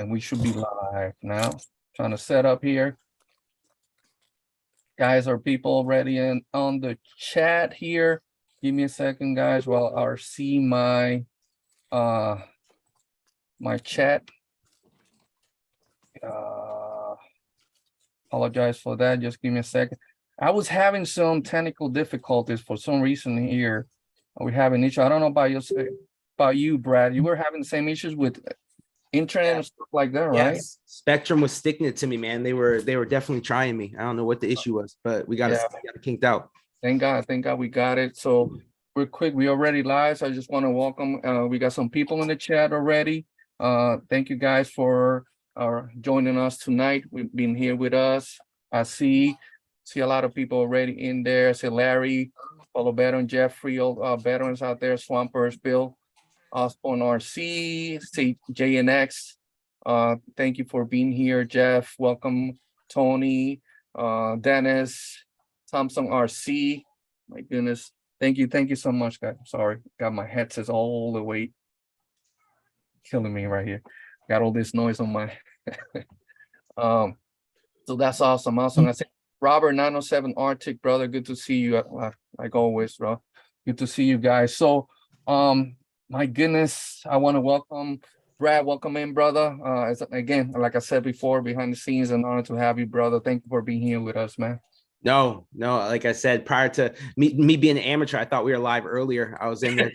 and we should be live now. Trying to set up here. Guys, are people already on the chat here? Give me a second, guys, while I see my my chat. Apologize for that. Just give me a second. I was having some technical difficulties for some reason here. We're having issues. I don't know about you, Brad. You were having the same issues with internet and stuff like that, right? Yes. Spectrum was sticking it to me, man. They were definitely trying me. I don't know what the issue was, but we got it kinked out. Thank God we got it. So real quick, we already live. So I just want to welcome. We got some people in the chat already. Thank you guys for joining us tonight. We've been here with us. I see a lot of people already in there. I see Larry, fellow veteran, Jeffrey, veterans out there, Swampers, Bill, Osborne RC, see JNX. Thank you for being here, Jeff. Welcome, Tony, Dennis, Thompson RC. My goodness. Thank you so much, guys. Sorry, got my headsets all the way killing me right here. Got all this noise on my so that's awesome. I said Robert 907 Arctic, brother, good to see you, like always, bro. Good to see you guys. So my goodness, I want to welcome Brad. Welcome in, brother. Again, like I said before, behind the scenes, an honor to have you, brother. Thank you for being here with us, man. No, like I said, prior to me being an amateur, I thought we were live earlier. I was in there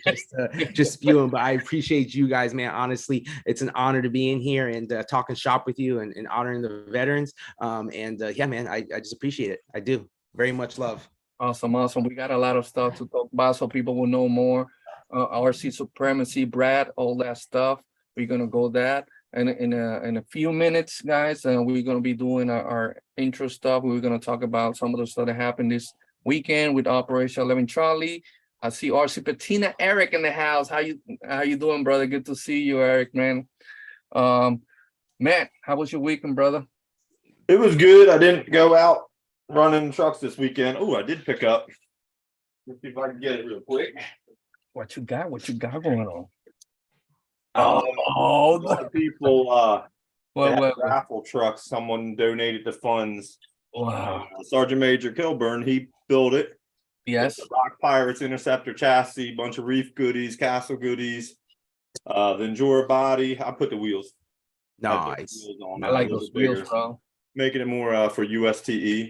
just spewing, but I appreciate you guys, man. Honestly, it's an honor to be in here and talking shop with you and honoring the veterans. Yeah, man, I just appreciate it. I do. Very much love. Awesome. We got a lot of stuff to talk about so people will know more. RC Supremacy, Brad, all that stuff. We're gonna go that. And in a few minutes, guys, we're going to be doing our intro stuff. We're going to talk about some of the stuff that happened this weekend with Operation 11 Charlie. I see RC Patina, Eric in the house. How you doing, brother? Good to see you, Eric, man. Matt, how was your weekend, brother? It was good. I didn't go out running trucks this weekend. Oh, I did pick up. Let's see if I can get it real quick. What you got going on? A lot of people raffle trucks. Someone donated the funds. Wow. Sergeant Major Kilburn, he built it. Yes. The Rock Pirates Interceptor chassis, bunch of reef goodies, castle goodies, the Endura body. I put the wheels. Nice. I like those wheels, bro. Making it more for USTE.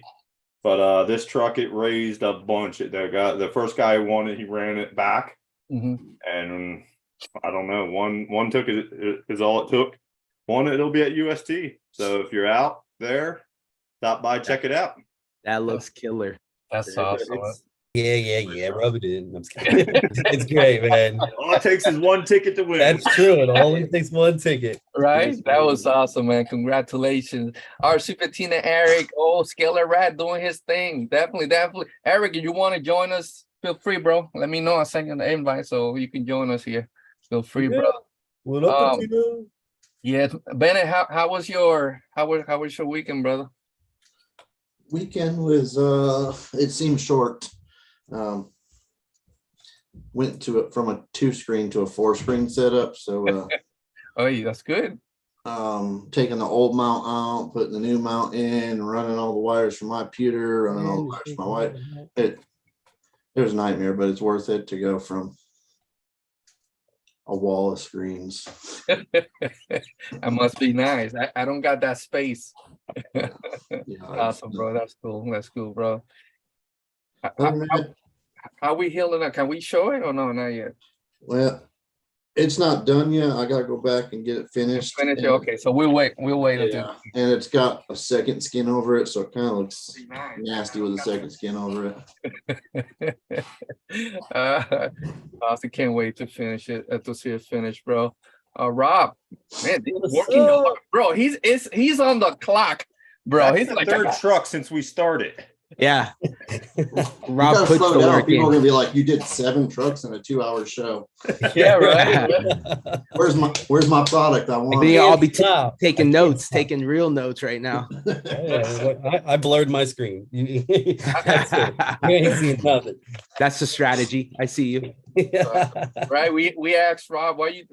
But this truck, it raised a bunch. The first guy who won it, he ran it back. Mm-hmm. And I don't know. One took it is all it took. One, it'll be at UST. So if you're out there, stop by, check it out. That looks killer. That's awesome. Yeah. Rub it in. I'm just kidding. It's great, man. All it takes is one ticket to win. That's true. It only takes one ticket. Right? That was awesome, man. Congratulations. RC Patina, Eric. Scalar Rat doing his thing. Definitely. Eric, if you want to join us, feel free, bro. Let me know. I'll send you an invite so you can join us here. Feel free, brother. What up, Patina? Yeah, Bennett, how was your weekend, brother? Weekend was it seemed short. Went to it from a 2-screen to a 4-screen setup. So oh, yeah, that's good. Taking the old mount out, putting the new mount in, running all the wires from my pewter, running all the wires from my wife. It was a nightmare, but it's worth it to go from a wall of screens. That must be nice. I don't got that space. Yeah, awesome, bro. That's cool, bro. How we healing up? Can we show it or no? Not yet. Well, it's not done yet. I gotta go back and get it finished. Okay, so we'll wait until. And it's got a second skin over it, so it kind of looks nasty with a second skin over it. I also can't wait to finish it, to see it finished, bro. Rob, man, working hard, bro. He's on the clock, bro. That's he's the like third truck since we started. Yeah. Rob puts the work People in. are gonna be like, you did 7 trucks in a 2-hour show. Yeah, right. Where's my product? I want. I'll be taking notes, taking real notes right now. I blurred my screen. You ain't seen nothing. That's the strategy. I see you. Right, we asked Rob, why you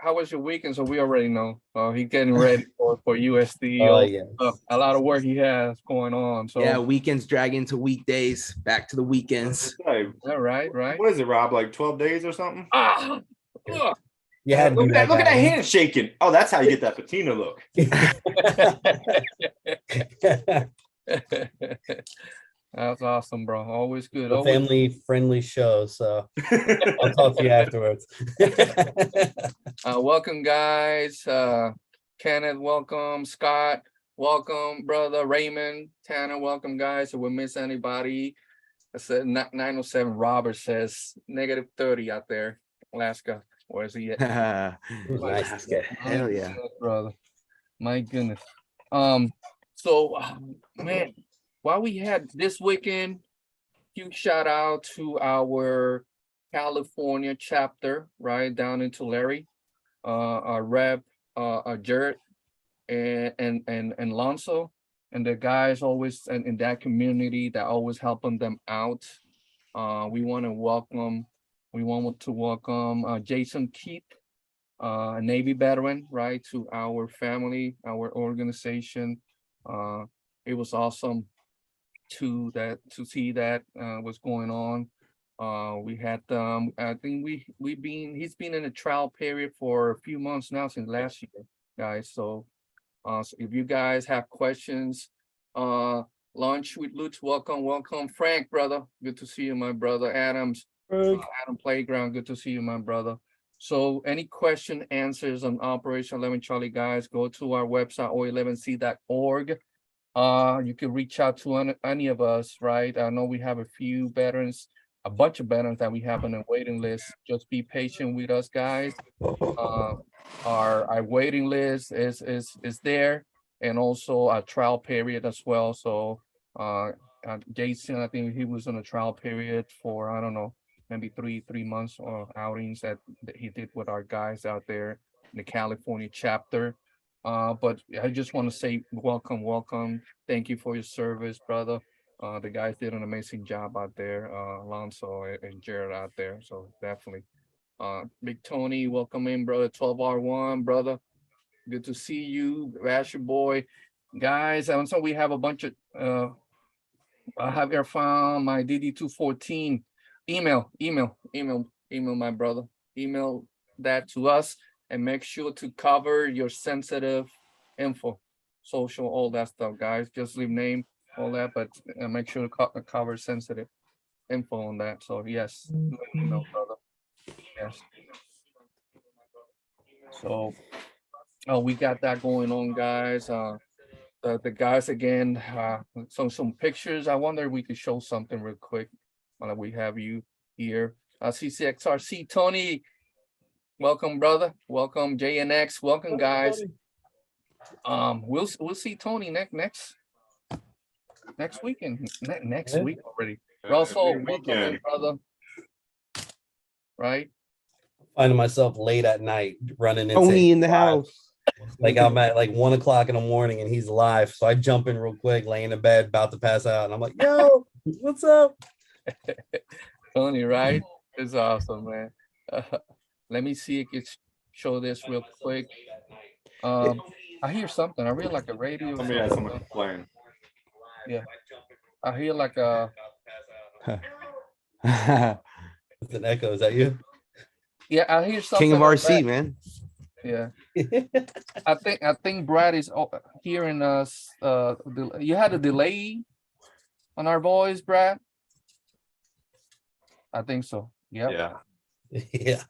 how was your weekend? So we already know. He's getting ready for USD. Oh, yes. A lot of work he has going on. So Yeah, weekends drag into weekdays, back to the weekends. Hey, yeah, right. what is it, Rob? Like 12 days or something? Ah, ugh. You had to Look do at that guy. hand shaking. Oh, that's how you get that patina look. That's awesome, bro. Always good. A Always. family friendly show, so I'll talk to you afterwards. Welcome, guys. Kenneth, welcome. Scott, welcome. Brother Raymond, Tanner, welcome, guys. If we miss anybody, I said 907. Robert says -30 out there, Alaska. Where's he at? Nice. Hell yeah. Brother. My goodness. So, man, while we had this weekend, huge shout out to our California chapter, right down in Tulare. Our rep, Jared and Lonzo, and the guys always in that community that always helping them out. We want to welcome Jason Keith, a Navy veteran, right, to our family, our organization. It was awesome to see that what's going on. We had I think he's been in a trial period for a few months now since last year, guys. So so if you guys have questions, lunch with Lutz, welcome Frank, brother, good to see you, my brother. Adam Playground, good to see you, my brother. So any question, answers on Operation 11 Charlie, guys, go to our website o11c.org. You can reach out to any of us, right? I know we have a bunch of veterans that we have on the waiting list. Just be patient with us, guys. Our waiting list is there, and also a trial period as well. So Jason, I think he was on a trial period for, I don't know, maybe three months or outings that he did with our guys out there in the California chapter. But I just want to say welcome. Thank you for your service, brother. The guys did an amazing job out there, Alonso and Jared out there. So definitely. Big Tony, welcome in, brother. 12R1, brother. Good to see you. Bash your boy. Guys, and so we have a bunch of I have here found my DD214 email my brother. Email that to us and make sure to cover your sensitive info, social, all that stuff, guys. Just leave name, all that, but make sure to cover sensitive info on that. So yes, email, brother. Yes. So we got that going on, guys. The guys again, some pictures. I wonder if we could show something real quick while we have you here. CCXRC Tony, welcome, brother. Welcome, JNX. Welcome, guys. We'll see Tony next weekend. Next week already. Russell, welcome in, brother. Right. Finding myself late at night running into Tony in the house. Like I'm at like 1 o'clock in the morning and he's live. So I jump in real quick, laying in bed, about to pass out. And I'm like, yo, what's up? Tony, right? It's awesome, man. Let me see if I can show this real quick. I hear something. I hear like a radio. Somebody has someone playing. Yeah. I hear like a It's an echo. Is that you? yeah, I hear something. King of like RC, that. man. Yeah. I think Brad is hearing us. You had a delay on our voice, Brad? I think so. Yep. Yeah. Yeah.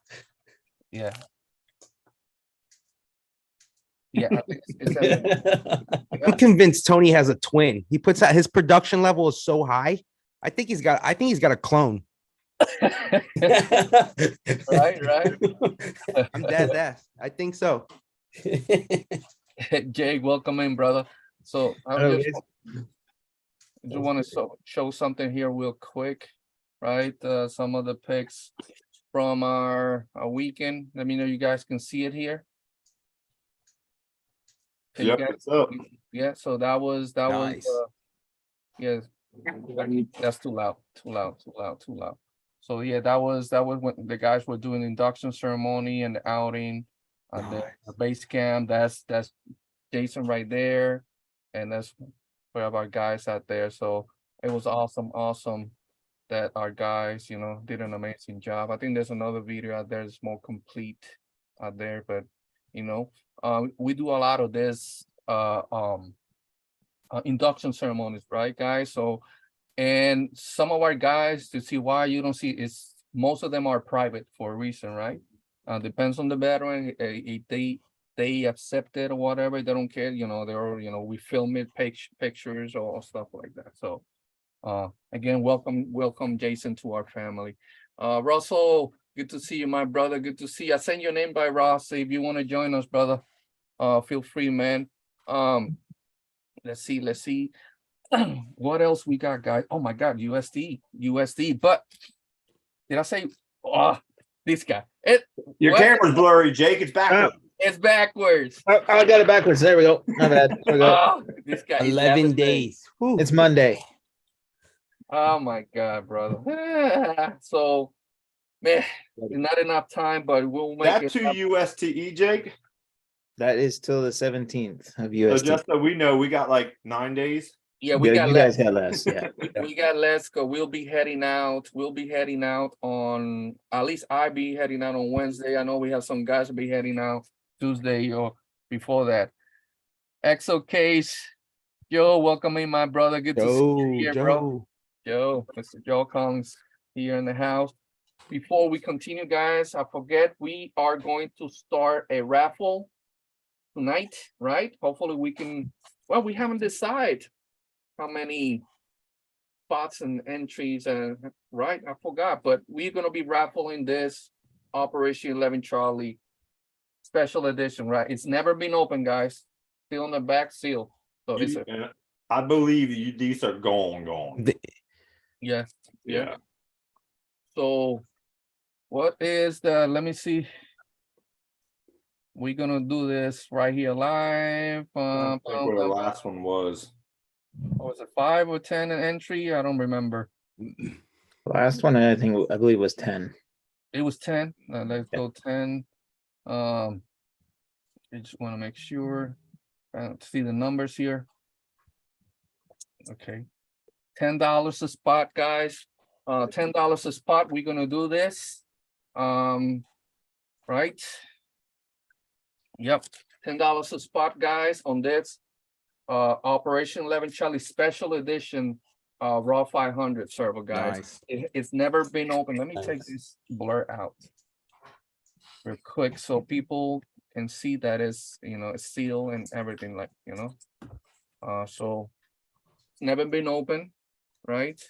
Yeah. Yeah. I think it's I'm convinced Tony has a twin. He puts out his production level is so high. I think he's got a clone. right. I'm dead ass. I think so. Jay, welcome in, brother. So I just want to show something here real quick, right? Some of the pics from our weekend. Let me know you guys can see it here. Can Yep, you guys- what's up? Yeah, so that was Nice. yeah, that's too loud. So yeah, that was when the guys were doing the induction ceremony and the outing on the base camp. That's Jason right there, and that's we have our guys out there. So it was awesome that our guys, did an amazing job. I think there's another video out there that's more complete out there, but we do a lot of this induction ceremonies, right, guys? So, and some of our guys, to see why you don't see, is most of them are private for a reason, right? Depends on the veteran, if they accept it or whatever, they don't care, they're, we film it, pictures or stuff like that. So, again, welcome Jason to our family. Russell, good to see you, my brother. Good to see you. I sent your name by Ross. If you want to join us, brother, feel free, man. Let's see. What else we got, guys? Oh my God, USD. But did I say? Oh, this guy. Your camera's blurry, Jake. It's backwards. It's backwards. Oh, I got it backwards. There we go. My bad. There we go. Oh, this guy. 11 days. Whew. It's Monday. Oh my God, brother. So, man, not enough time, but we'll make That it. to USTE, Jake. That is till the 17th of So USD. just so we know, we got like 9 days. Yeah, we Yeah, got you less. guys had less. Yeah. We got less because we'll be heading out. We'll be heading out on, at least I'll be heading out on Wednesday. I know we have some guys will be heading out Tuesday or before that. Exo Case, Joe, welcome in, my brother. Good to see you here, bro. Joe, Mr. Joe Collins here in the house. Before we continue, guys, I forget we are going to start a raffle tonight, right? Hopefully we can, well, we haven't decided how many spots and entries, right? I forgot, but we're gonna be raffling this Operation 11 Charlie special edition, right? It's never been open, guys. Still on the back seal. So it's And I believe these are gone. yeah. Yeah. So what is the, let me see. We're gonna do this right here live. I think where the last one was. Was it 5 or 10 an entry? I don't remember. Last one, I believe was 10. It was 10. Let's go 10. I just want to make sure. See the numbers here. Okay. $10 a spot, guys. $10 a spot. We're gonna do this. Right. Yep. $10 a spot, guys, on this. Operation 11 Charlie special edition raw 500 server, guys. Nice. It's never been open. Let me take this blur out real quick so people can see that it's it's sealed and everything, like so it's never been open, right?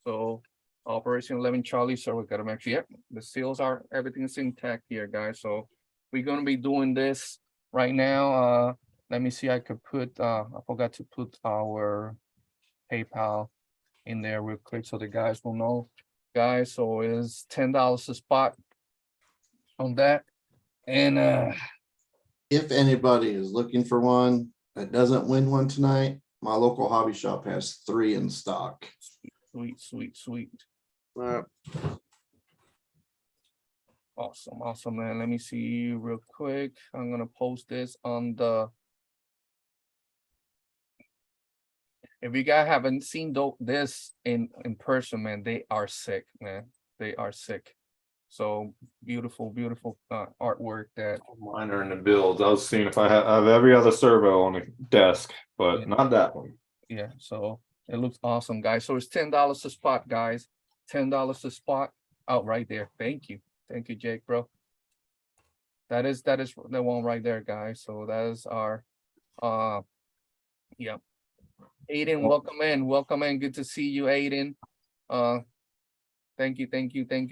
So Operation 11 Charlie server, gotta make sure, yep, the seals are, everything's intact here, guys. So we're gonna be doing this right now. Let me see, I could put, I forgot to put our PayPal in there real quick so the guys will know. Guys, so it's $10 a spot on that. And If anybody is looking for one that doesn't win one tonight, my local hobby shop has 3 in stock. sweet. Awesome, man. Let me see real quick. I'm gonna post this on the. If you guys haven't seen this in person, man, they are sick, man. They are sick. So beautiful artwork that. Mine are in the builds. I was seeing if I have every other servo on the desk, but not that one. Yeah, so it looks awesome, guys. So it's $10 a spot, guys. $10 a spot out right there. Thank you, Jake, bro. That is the one right there, guys. So that is our yeah. Aiden, welcome in. Good to see you, Aiden. Thank you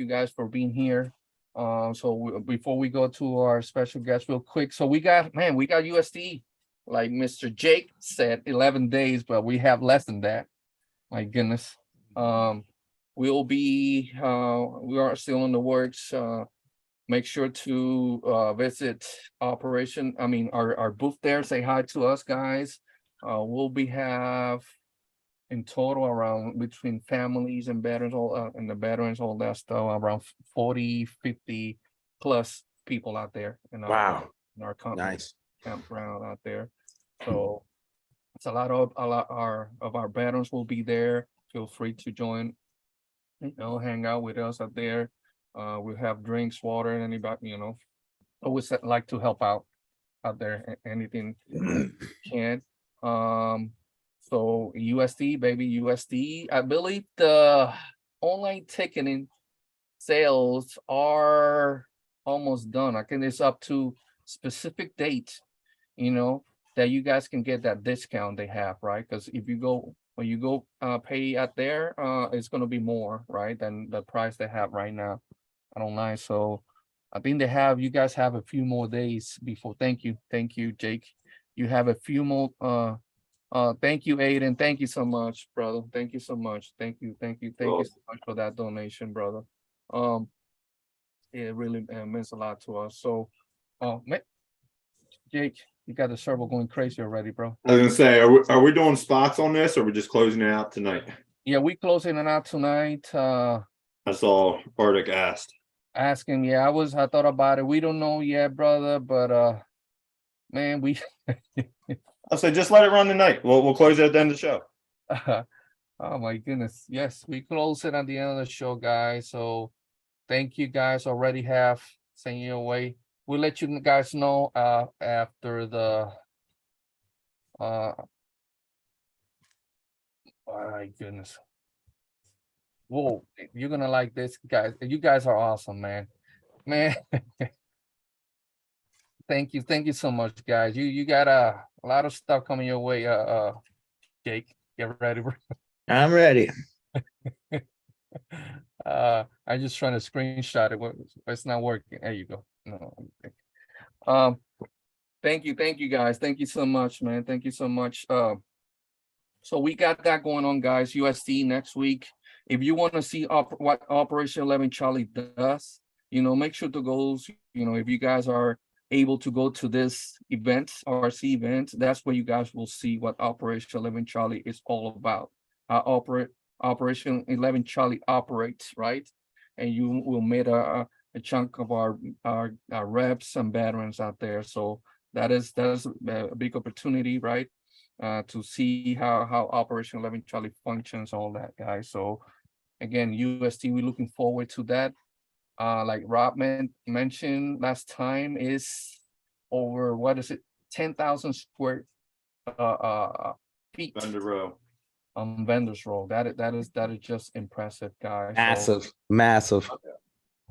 guys for being here. So before we go to our special guest real quick, so we got USD, like Mr. Jake said, 11 days, but we have less than that. My goodness. We are still in the works. Make sure to visit our booth there. Say hi to us, guys. We'll have in total around between families and veterans, and the veterans, all that stuff, around 40, 50 plus people out there in Wow. our Nice. campground out there. So it's a lot of our veterans will be there. Feel free to join, hang out with us out there. We have drinks, water, and anybody, always like to help out there, anything can. So USD, baby, USD. I believe the online ticketing sales are almost done. I think it's up to specific date, that you guys can get that discount they have, right? Because when you go pay out there, it's gonna be more, right, than the price they have right now online. So I think you guys have a few more days before. Thank you, Jake. You have a few more. Thank you, Aiden. Thank you so much, brother. Thank you so much. Thank you so much for that donation, brother. It really means a lot to us. So, Jake, you got the server going crazy already, bro. I was gonna say, are we doing spots on this, or are we just closing it out tonight? Yeah, we closing it out tonight. That's all Bardick asked. Asking, yeah, I thought about it. We don't know yet, brother, but man, we I'll say just let it run tonight. We'll close it at the end of the show. oh my goodness. Yes, we close it at the end of the show, guys. So thank you guys. Already have sent you away. We'll let you guys know after the oh my goodness. Whoa, you're gonna like this, guys. You guys are awesome, man. Thank you so much, guys. You got a lot of stuff coming your way. Jake, get ready, bro. I'm ready. I'm just trying to screenshot it. It's not working. There you go. No. Thank you guys. Thank you so much, man. Thank you so much. So we got that going on, guys. USD next week. If you want to see what Operation 11 Charlie does, make sure to go. If you guys are able to go to this event, RC event, that's where you guys will see what Operation 11 Charlie is all about. Operation 11 Charlie operates, right? And you will meet a chunk of our reps and veterans out there. So that is a big opportunity, right? To see how Operation 11 Charlie functions, all that, guys. So again, UST, we're looking forward to that. Like Rob mentioned last time, is over, what is it, 10,000 square feet Vendor row. on Vendors Row. That is just impressive, guys. Massive.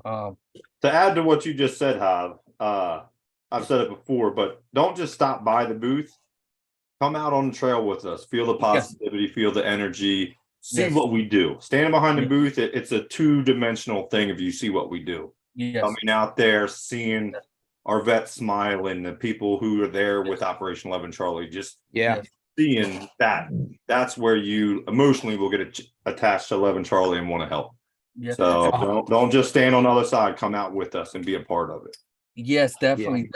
To add to what you just said, Hav, I've said it before, but don't just stop by the booth. Come out on the trail with us. Feel the positivity, feel the energy, see what we do. Standing behind the booth, it's a two-dimensional thing if you see what we do. Coming out there, seeing our vets smiling, the people who are there with Operation 11 Charlie, just seeing that, that's where you emotionally will get attached to 11 Charlie and want to help. So don't just stand on the other side. Come out with us and be a part of it. Yes, definitely.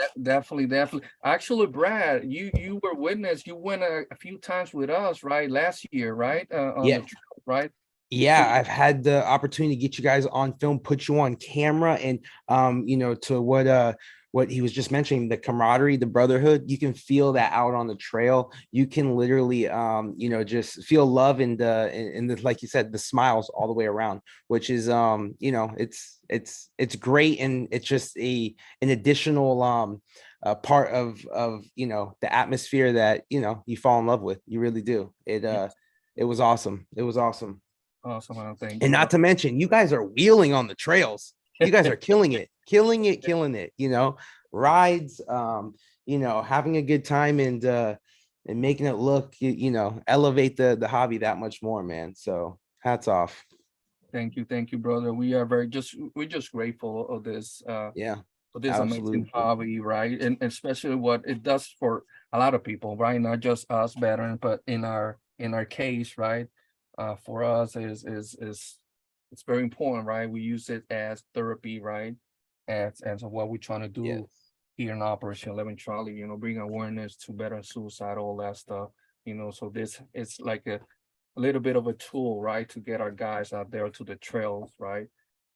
Actually, Brad, you were witness. You went a few times with us, right? Last year, right? On the trip, right? Yeah, I've had the opportunity to get you guys on film, put you on camera, and to what he was just mentioning, the camaraderie, the brotherhood, you can feel that out on the trail. You can literally just feel love and the, like you said, the smiles all the way around, which is it's great, and it's just an additional part of the atmosphere that you fall in love with. You really do. It was awesome. It was awesome. Awesome. I don't think. And not to mention, you guys are wheeling on the trails. You guys are killing it. Rides, having a good time and making it look, elevate the hobby that much more, man. So hats off. Thank you, brother. We are we're just grateful of this. For this amazing hobby, right? And especially what it does for a lot of people, right? Not just us veterans, but in our case, right? For us is it's very important, right? We use it as therapy, right? As what we're trying to do here in Operation 11 Charlie, bring awareness to veteran suicide, all that stuff, so this it's like little bit of a tool, right, to get our guys out there to the trails, right?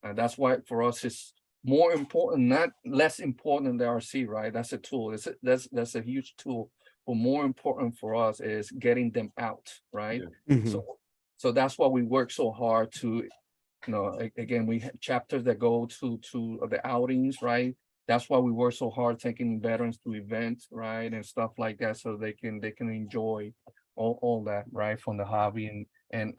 And that's why for us it's more important, not less important than the RC, right? That's a tool. That's a huge tool. But more important for us is getting them out, right? Mhm. So that's why we work so hard to, again, we have chapters that go to the outings, right? That's why we work so hard taking veterans to events, right, and stuff like that, so they can enjoy all that, right, from the hobby and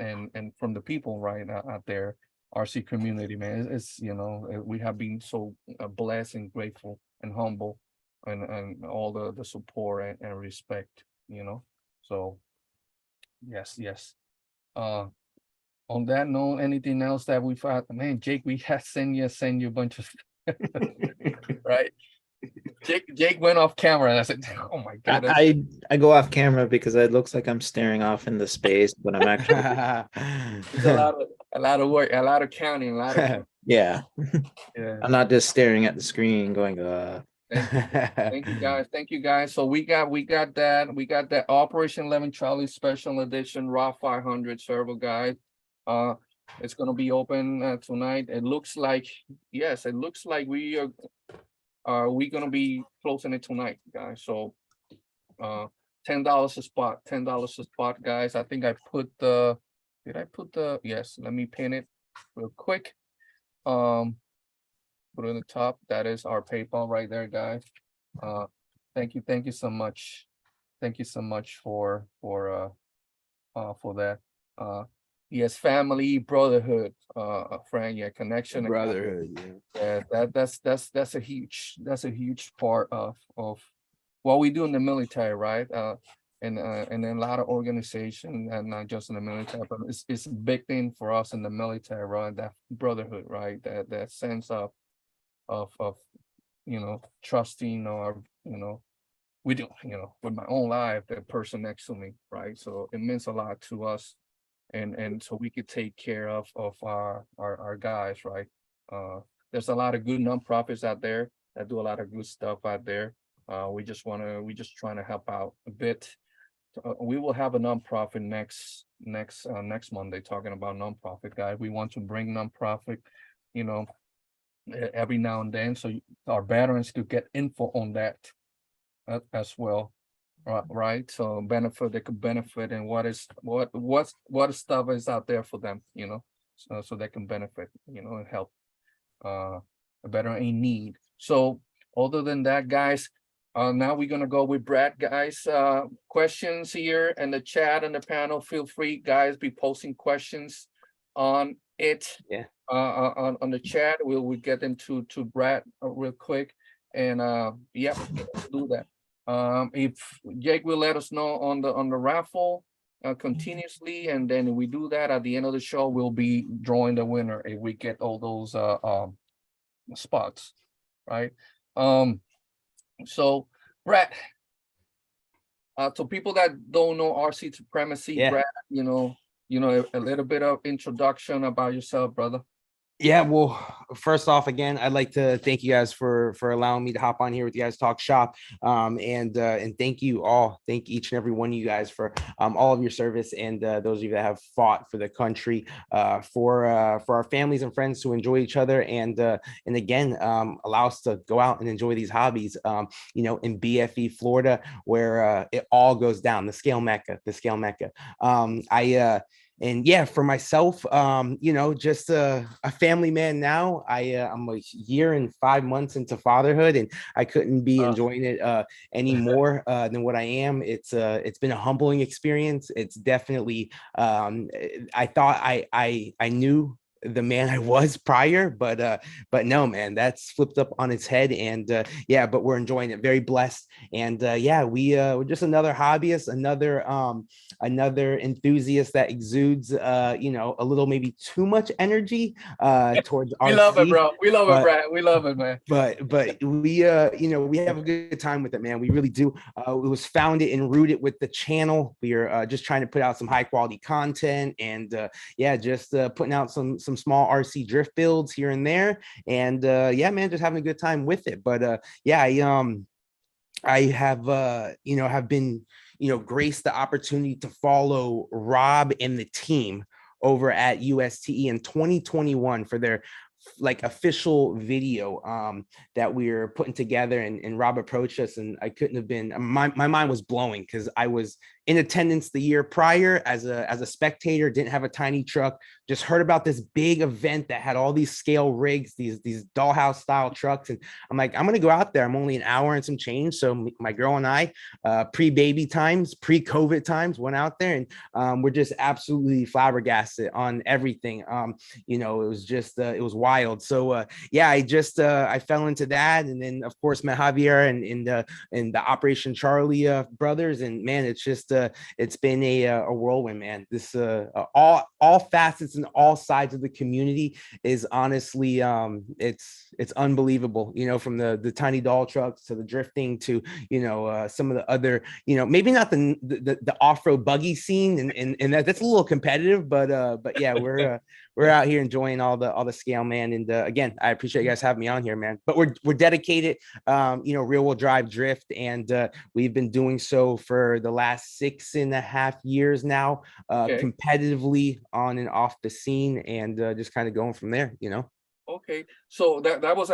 from the people, right, out there, RC community, man. It's we have been so blessed and grateful and humble, and all the support and respect, So yes. On that note, anything else that we found? Man, Jake, we had send you a bunch of right. Jake went off camera and I said, "Oh my God." I go off camera because it looks like I'm staring off into space, but I'm actually It's a lot of work, a lot of counting, a lot of yeah. yeah. I'm not just staring at the screen going Thank you guys. So we got that Operation 11 Charlie Special Edition Raw 500 servo guide. It's gonna be open tonight. It looks like we are gonna be closing it tonight, guys. So $10 a spot, guys. I think I put yes, let me pin it real quick. Put it in the top. That is our PayPal right there, guys. Thank you so much. Thank you so much for that. Yes, family, brotherhood, friend, yeah, connection, Brotherhood. yeah, that's a huge part of what we do in the military, right? And then a lot of organization, and not just in the military, but it's a big thing for us in the military, right? That brotherhood, right? That sense of trusting, or we do, with my own life, the person next to me, right? So it means a lot to us, and so we could take care of our guys, right? There's a lot of good nonprofits out there that do a lot of good stuff out there. We just trying to help out a bit. We will have a nonprofit next Monday, talking about nonprofit, guys. We want to bring nonprofit, every now and then, so our veterans could get info on that as well, right? So they could benefit, and what stuff is out there for them, so they can benefit, and help a veteran in need. So other than that, guys, now we're gonna go with Brad, guys. Questions here in the chat and the panel. Feel free, guys, be posting questions on it. Yeah. On the chat. We'll get them to Brad real quick, and yeah, let's do that. If Jake will let us know on the raffle continuously, and then we do that at the end of the show, we'll be drawing the winner if we get all those spots, right? So Brad, to people that don't know RC Supremacy, Yeah. Brad, a little bit of introduction about yourself, brother. Yeah, well, first off, again, I'd like to thank you guys for allowing me to hop on here with you guys, talk shop, and thank you all. Thank each and every one of you guys for all of your service, and those of you that have fought for the country, for our families and friends to enjoy each other, and again, allow us to go out and enjoy these hobbies, in BFE, Florida, where it all goes down, the Scale Mecca. And yeah, for myself, just a family man now. I'm a year and 5 months into fatherhood, and I couldn't be enjoying it any more than what I am. It's been a humbling experience. It's definitely I thought I knew the man I was prior, but no, man, that's flipped up on its head. And yeah, but we're enjoying it, very blessed. And yeah, we're just another hobbyist, another enthusiast that exudes a little maybe too much energy towards we RC. love it, bro. We love it, Brad. We love it, man. But we we have a good time with it, man. We really do. It was founded and rooted with the channel. We are just trying to put out some high quality content, and yeah, just putting out some small RC drift builds here and there, and yeah, man, just having a good time with it. But yeah, I have, have been, graced the opportunity to follow Rob and the team over at USTE in 2021 for their like official video that we were putting together, and Rob approached us, and I couldn't have been, my mind was blowing because I was in attendance the year prior as a spectator, didn't have a tiny truck, just heard about this big event that had all these scale rigs, these dollhouse style trucks. And I'm like, I'm going to go out there. I'm only an hour and some change. So my girl and I, pre-baby times, pre-COVID times, went out there, and we're just absolutely flabbergasted on everything. It was just, it was wild. So yeah, I fell into that. And then of course met Javier and the Operation Charlie brothers. And man, it's just, it's been a whirlwind, man. This all facets and all sides of the community is honestly it's unbelievable. From the tiny doll trucks to the drifting to some of the other maybe not the off-road buggy scene, and that's a little competitive, but yeah, we're out here enjoying all the scale, man. And again, I appreciate you guys having me on here, man. But we're dedicated, rear-wheel drive drift, and we've been doing so for the last 6.5 years now, competitively on and off the scene, and just kind of going from there. Okay, so that was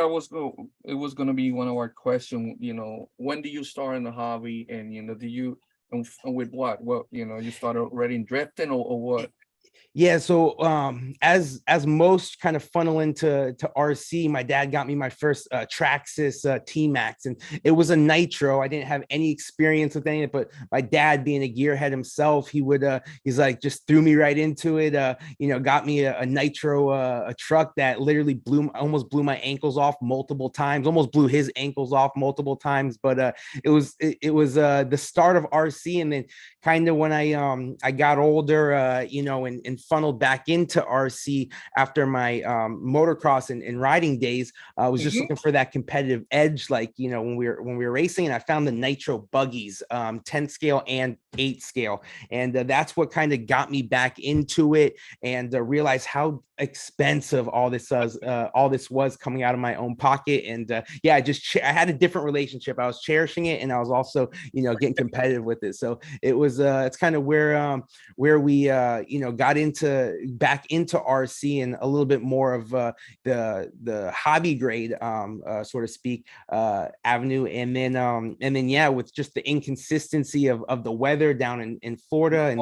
it was gonna be one of our questions. When do you start in the hobby, and do you and with what you started already in drifting or what? Yeah, so as most kind of funnel into RC, my dad got me my first Traxxas T-Max, and it was a nitro. I didn't have any experience with any of it, but my dad, being a gearhead himself, he's like, just threw me right into it. Got me a nitro, a truck that literally almost blew my ankles off multiple times, almost blew his ankles off multiple times. But it was the start of RC, and then kind of when I got older, and funneled back into RC after my motocross and riding days. I was just looking for that competitive edge, like when we were racing, and I found the nitro buggies, 10 scale and 8 scale, and that's what kind of got me back into it, and realized how expensive all this was coming out of my own pocket. And yeah, I had a different relationship. I was cherishing it, and I was also getting competitive with it. So it was it's kind of where we got back into RC and a little bit more of the hobby grade, so to speak, avenue. And then yeah, with just the inconsistency of the weather down in Florida, and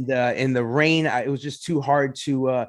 and the rain, it was just too hard to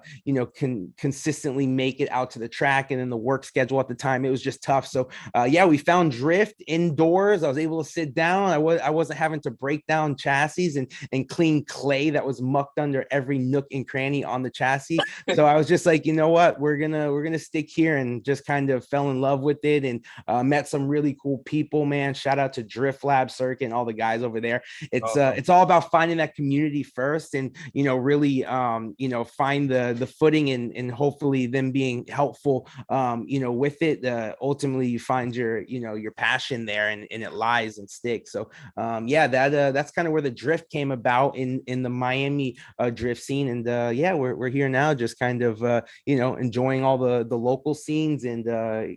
consistently make it out to the track. And then the work schedule at the time, it was just tough. So yeah, we found drift indoors. I was able to sit down. I wasn't having to break down chassis and clean clay that was mucked under every nook and cranny on the chassis. So I was just like, you know what, we're gonna stick here, and just kind of fell in love with it, and met some really cool people, man. Shout out to Drift Lab Circuit and all the guys over there. It's all about finding that community first, and really find the footing, and hopefully them being helpful with it. Ultimately you find your passion there, and it lies and sticks. So yeah, that's kind of where the drift came about in the Miami drift scene. And yeah, we're here now, just kind of enjoying all the local scenes, and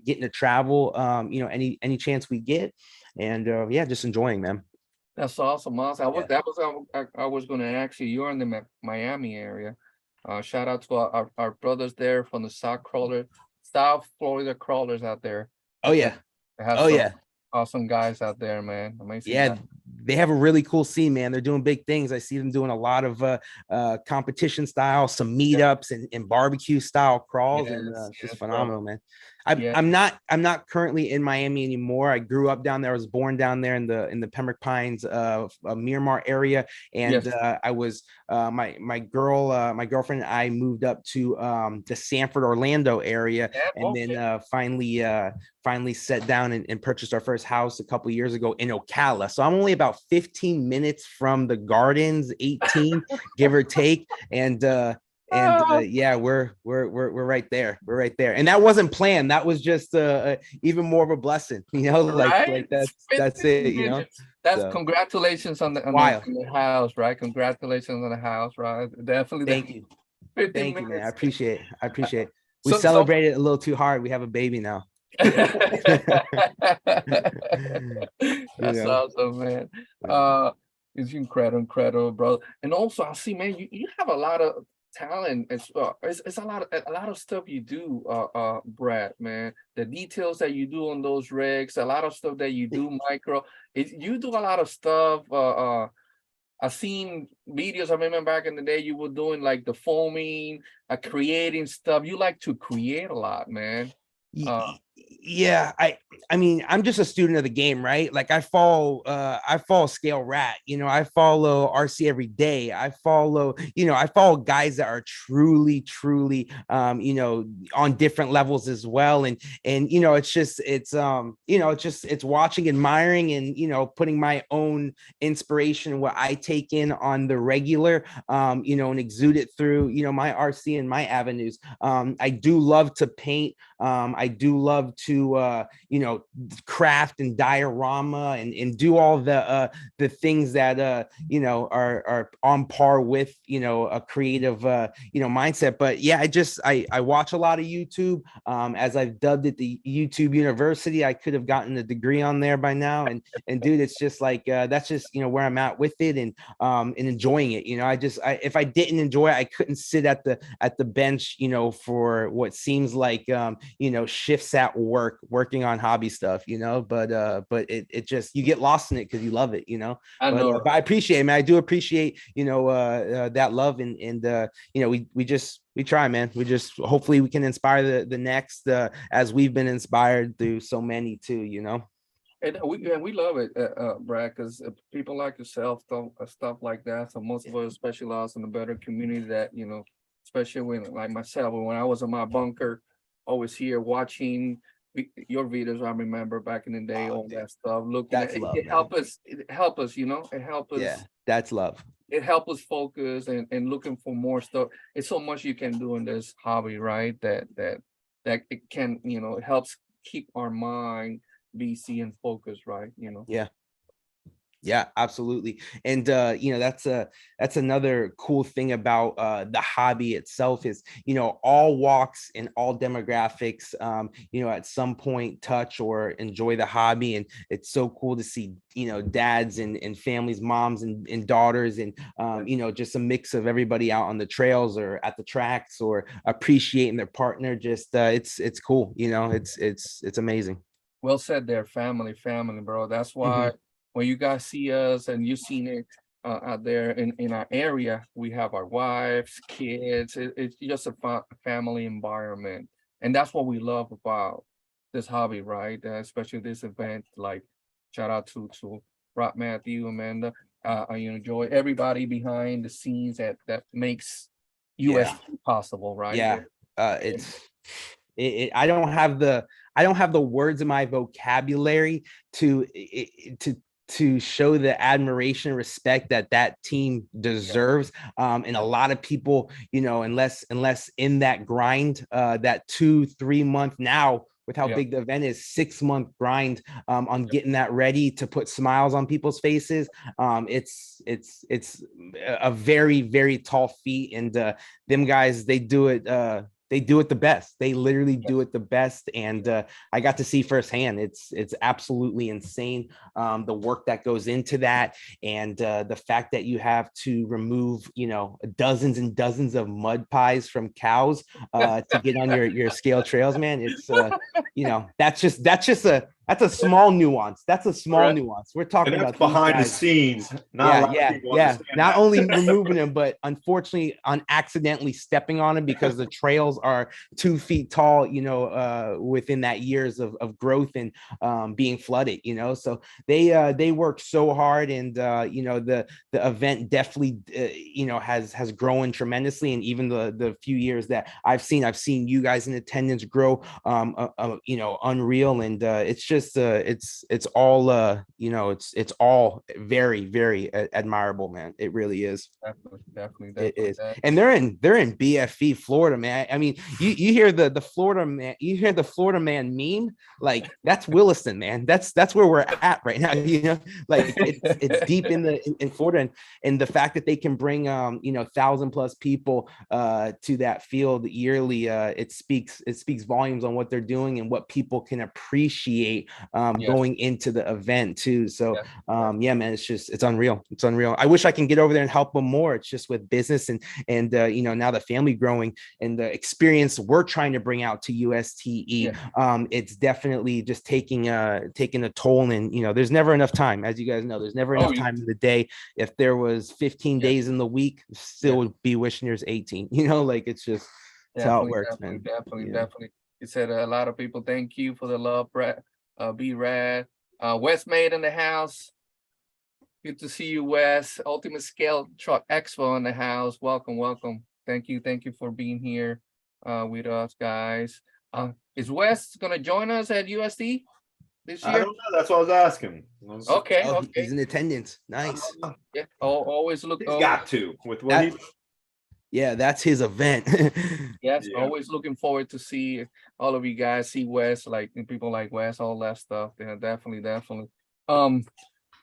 getting to travel any chance we get, and yeah, just enjoying them. That's awesome. I was going to ask you. You're in the Miami area. Shout out to our brothers there from the South Florida crawlers out there. Oh yeah. Yeah. Awesome guys out there, man. Amazing. Yeah. Guys. They have a really cool scene, man. They're doing big things. I see them doing a lot of competition style, some meetups and barbecue style crawls, and it's just phenomenal, man. I'm not currently in Miami anymore. I grew up down there. I was born down there in the Pembroke Pines, Miramar area, and I was my girlfriend and I moved up to the Sanford, Orlando area, and then finally sat down and purchased our first house a couple years ago in Ocala. So I'm only about 15 minutes from the Gardens, 18 give or take, and yeah, we're right there. We're right there, and that wasn't planned. That was just even more of a blessing, like that's it, That's so. Congratulations on the house, right? Congratulations on the house, right? Definitely. Thank you, man. I appreciate it. We celebrated a little too hard. We have a baby now. That's know? awesome, man. It's incredible, bro. And also, I see, man, you have a lot of talent as well. It's a lot of stuff you do, Brad, man. The details that you do on those rigs, a lot of stuff that you do, micro. You do a lot of stuff. I've seen videos. I remember back in the day, you were doing like the foaming, creating stuff. You like to create a lot, man. Yeah, I mean, I'm just a student of the game, right? Like I follow Scale Rat, I follow RC every day. I follow guys that are truly on different levels as well. And it's watching, admiring, and putting my own inspiration, what I take in on the regular, and exude it through my RC and my avenues. I do love to paint. I do love to craft and diorama and do all the things that are on par with a creative mindset. But yeah, I watch a lot of YouTube. As I've dubbed it, the YouTube University. I could have gotten a degree on there by now, and dude, it's just like that's just where I'm at with it, and enjoying it. If I didn't enjoy it, I couldn't sit at the bench for what seems like shifts at working on hobby stuff, but it just, you get lost in it because you love it, I know. But I appreciate it, man. I do appreciate that love, and we try, man. We just, hopefully we can inspire the next, as we've been inspired through so many too, And we love it, Brad, because people like yourself, stuff like that. So most of us specialize in the better community that, especially when, like myself, when I was in my bunker, always here watching your videos. I remember back in the day, all that stuff. Looking That's at love, it, man. help us, it help us, it help us. Yeah, that's love. It help us focus and looking for more stuff. It's so much you can do in this hobby, right? That it can, it helps keep our mind busy and focused, right? Yeah, absolutely. And that's another cool thing about the hobby itself is all walks and all demographics at some point touch or enjoy the hobby. And it's so cool to see dads and families, moms and daughters, and just a mix of everybody out on the trails or at the tracks or appreciating their partner. Just it's cool. It's amazing. Well said there, family, bro. That's why when you guys see us and you've seen it out there in our area, we have our wives, kids. It's just a family environment. And that's what we love about this hobby, right? Especially this event. Like, shout out to Rob, Matthew, Amanda. I enjoy everybody behind the scenes that makes USTE possible, right? Yeah, I don't have the words in my vocabulary to show the admiration and respect that team deserves. And a lot of people, unless in that grind, that 2-3 month, now with how big the event is, 6-month grind on getting that ready to put smiles on people's faces. It's a very, very tall feat, and them guys, they do it the best. They literally do it the best. And I got to see firsthand. It's absolutely insane. The work that goes into that, and the fact that you have to remove, dozens and dozens of mud pies from cows to get on your scale trails, man. It's that's a small nuance. That's a small nuance. We're talking about behind the scenes. Not Not only removing them, but unfortunately accidentally stepping on them because the trails are 2 feet tall, within that years of growth and being flooded, so they work so hard, and the event definitely has grown tremendously. And even the few years that I've seen you guys in attendance grow unreal. And it's just it's all you know, it's all very, very admirable, man. It really is. Definitely. It is. And they're in BFE, Florida, man. I mean, you hear the Florida man, you hear the Florida man meme, like that's Williston, man. That's where we're at right now. You know, like it's deep in Florida, and the fact that they can bring you know, 1,000+ people to that field yearly, it speaks volumes on what they're doing and what people can appreciate going into the event too. So yeah, man, it's unreal. It's unreal. I wish I can get over there and help them more. It's just with business and you know, now the family growing and the experience we're trying to bring out to USTE. It's definitely just taking a toll, and you know, there's never enough time. As you guys know, there's never enough time in the day. If there was 15 days in the week, still would be wishing there's 18. You know, like it's just how it works, man. Definitely. You said a lot of people thank you for the love, Brett. Be rad. Wes Made in the house. Good to see you, Wes. Ultimate Scale Truck Expo in the house. Welcome. Thank you for being here with us, guys. Is Wes gonna join us at USD this year? I don't know. That's what I was asking. Okay. He's in attendance. Nice. Yeah. Always look. He's got to with what he. Yeah, that's his event. Yes, always looking forward to see all of you guys, see Wes, like people like Wes, all that stuff. Yeah, definitely.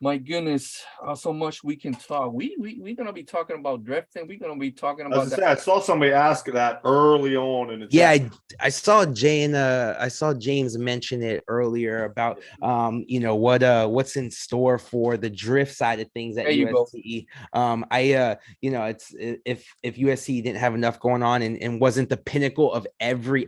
My goodness, so much we can talk. We're gonna be talking about drifting. We're gonna be talking about that. I saw somebody ask that early on in the chat. Yeah, I saw James mention it earlier about you know, what's in store for the drift side of things at USTE. You know, it's if USTE didn't have enough going on and wasn't the pinnacle of every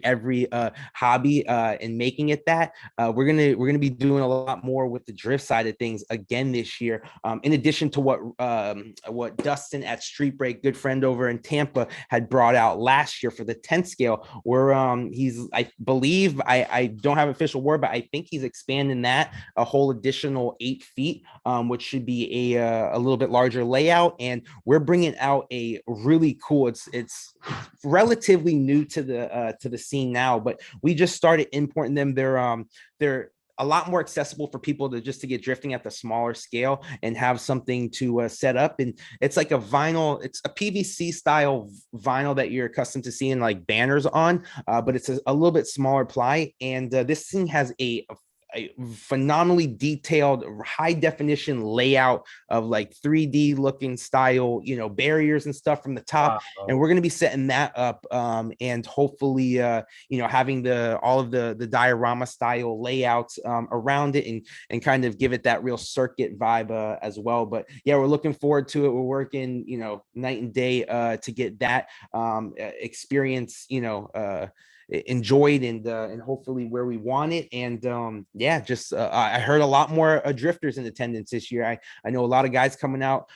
hobby and making it that, we're gonna be doing a lot more with the drift side of things again this year. In addition to what Dustin at Street Break, good friend over in Tampa, had brought out last year for the 10th scale, where I believe, I don't have official word, but I think he's expanding that a whole additional 8 feet, which should be a little bit larger layout. And we're bringing out a really cool, it's relatively new to the scene now, but we just started importing them. They're a lot more accessible for people to get drifting at the smaller scale and have something to set up. And it's like a vinyl, it's a PVC style vinyl that you're accustomed to seeing like banners on, but it's a little bit smaller ply. And this thing has a phenomenally detailed, high definition layout of like 3D looking style, you know, barriers and stuff from the top. Wow. And we're going to be setting that up and hopefully, you know, having all of the diorama style layouts around it and kind of give it that real circuit vibe as well. But yeah, we're looking forward to it. We're working, you know, night and day to get that experience, you know, enjoyed and hopefully where we want it. And yeah, just I heard a lot more drifters in attendance this year. I know a lot of guys coming out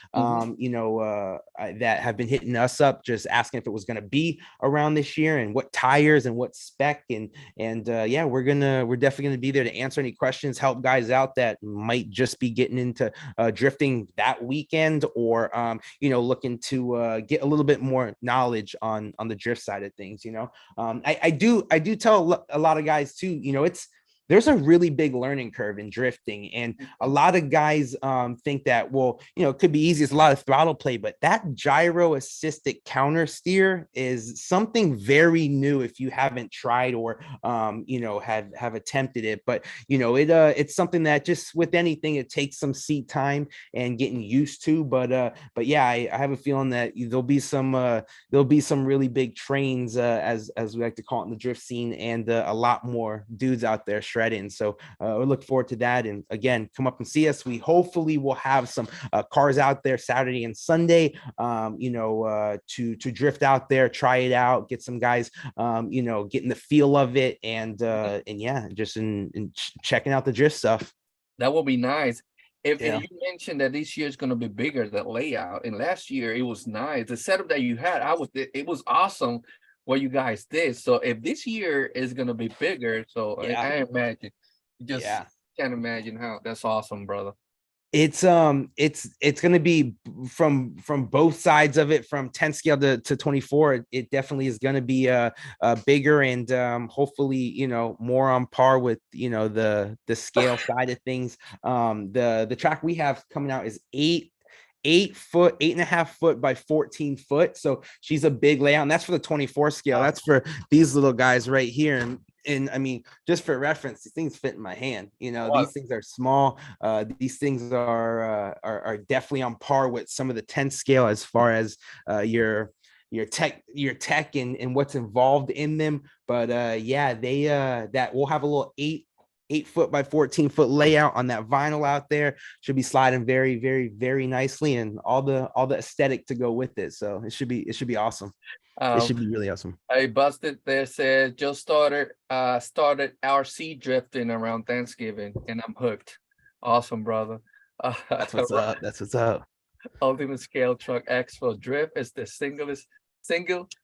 you know, that have been hitting us up just asking if it was going to be around this year and what tires and what spec and yeah, we're definitely going to be there to answer any questions, help guys out that might just be getting into drifting that weekend or you know, looking to get a little bit more knowledge on the drift side of things. You know, I do tell a lot of guys too, you know, there's a really big learning curve in drifting. And a lot of guys think that, well, you know, it could be easy. It's a lot of throttle play, but that gyro assisted counter steer is something very new if you haven't tried or, you know, have attempted it. But, you know, it's something that just with anything, it takes some seat time and getting used to. But yeah, I have a feeling that there'll be some really big trains, as we like to call it in the drift scene, and a lot more dudes out there shredding. So we look forward to that. And again, come up and see us. We hopefully will have some cars out there Saturday and Sunday, you know, to drift out there, try it out, get some guys, you know, getting the feel of it, and yeah, just in checking out the drift stuff. That will be nice. If you mentioned that this year is going to be bigger, the layout, and last year it was nice. The setup that you had, it was awesome what you guys did. So if this year is going to be bigger, so I imagine, can't imagine how. That's awesome, brother. It's going to be from both sides of it, from 10 scale to 24. It definitely is going to be bigger and hopefully, you know, more on par with, you know, the scale side of things. The track we have coming out is 8.5 foot by 14 foot. So she's a big layout, and that's for the 24 scale. That's for these little guys right here. And I mean, just for reference, these things fit in my hand. You know, these things are small. These things are definitely on par with some of the 10 scale as far as your tech and what's involved in them. But yeah, they that we'll have a little 8 foot by 14 foot layout on that vinyl out there. Should be sliding very, very, very nicely, and all the aesthetic to go with it. So it should be awesome. It should be really awesome. I busted there, said just started RC drifting around Thanksgiving, and I'm hooked. Awesome, brother. That's what's up. That's what's up. Ultimate Scale Truck Expo drift is the single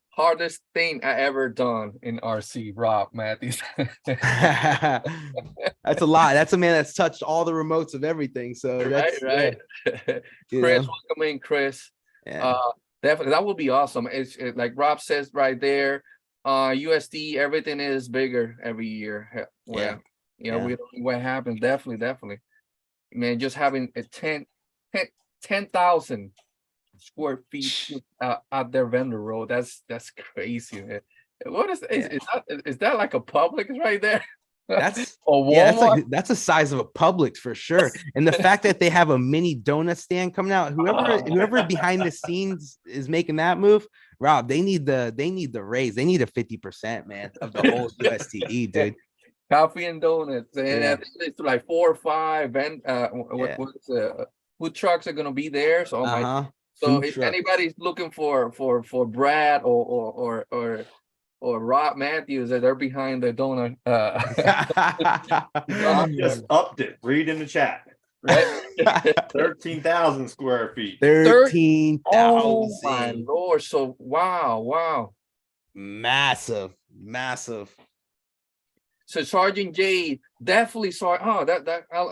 hardest thing I ever done in RC. Rob Matthews. That's a lot. That's a man that's touched all the remotes of everything. So that's right. Yeah. Chris, welcome in, Chris. Yeah. Definitely, that would be awesome. It's like Rob says right there. USTE, everything is bigger every year. Well, we don't know what happens. Definitely, man. Just having a 10,000 square feet out there vendor road. That's crazy, man. What is that like a Publix right there? That's Walmart? that's the size of a Publix for sure. And the fact that they have a mini donut stand coming out, whoever behind the scenes is making that move, Rob, they need the raise. They need a 50%, man, of the whole USTE, dude. Coffee and donuts, and it's like 4 or 5 food trucks are gonna be there. So so if anybody's looking for Brad or Rob Matthews, that they're behind the donut. I just upped it. Read in the chat. Right? 13,000 square feet. 13,000. Oh my Lord! So wow, massive. So Sergeant Jay, definitely saw. Oh,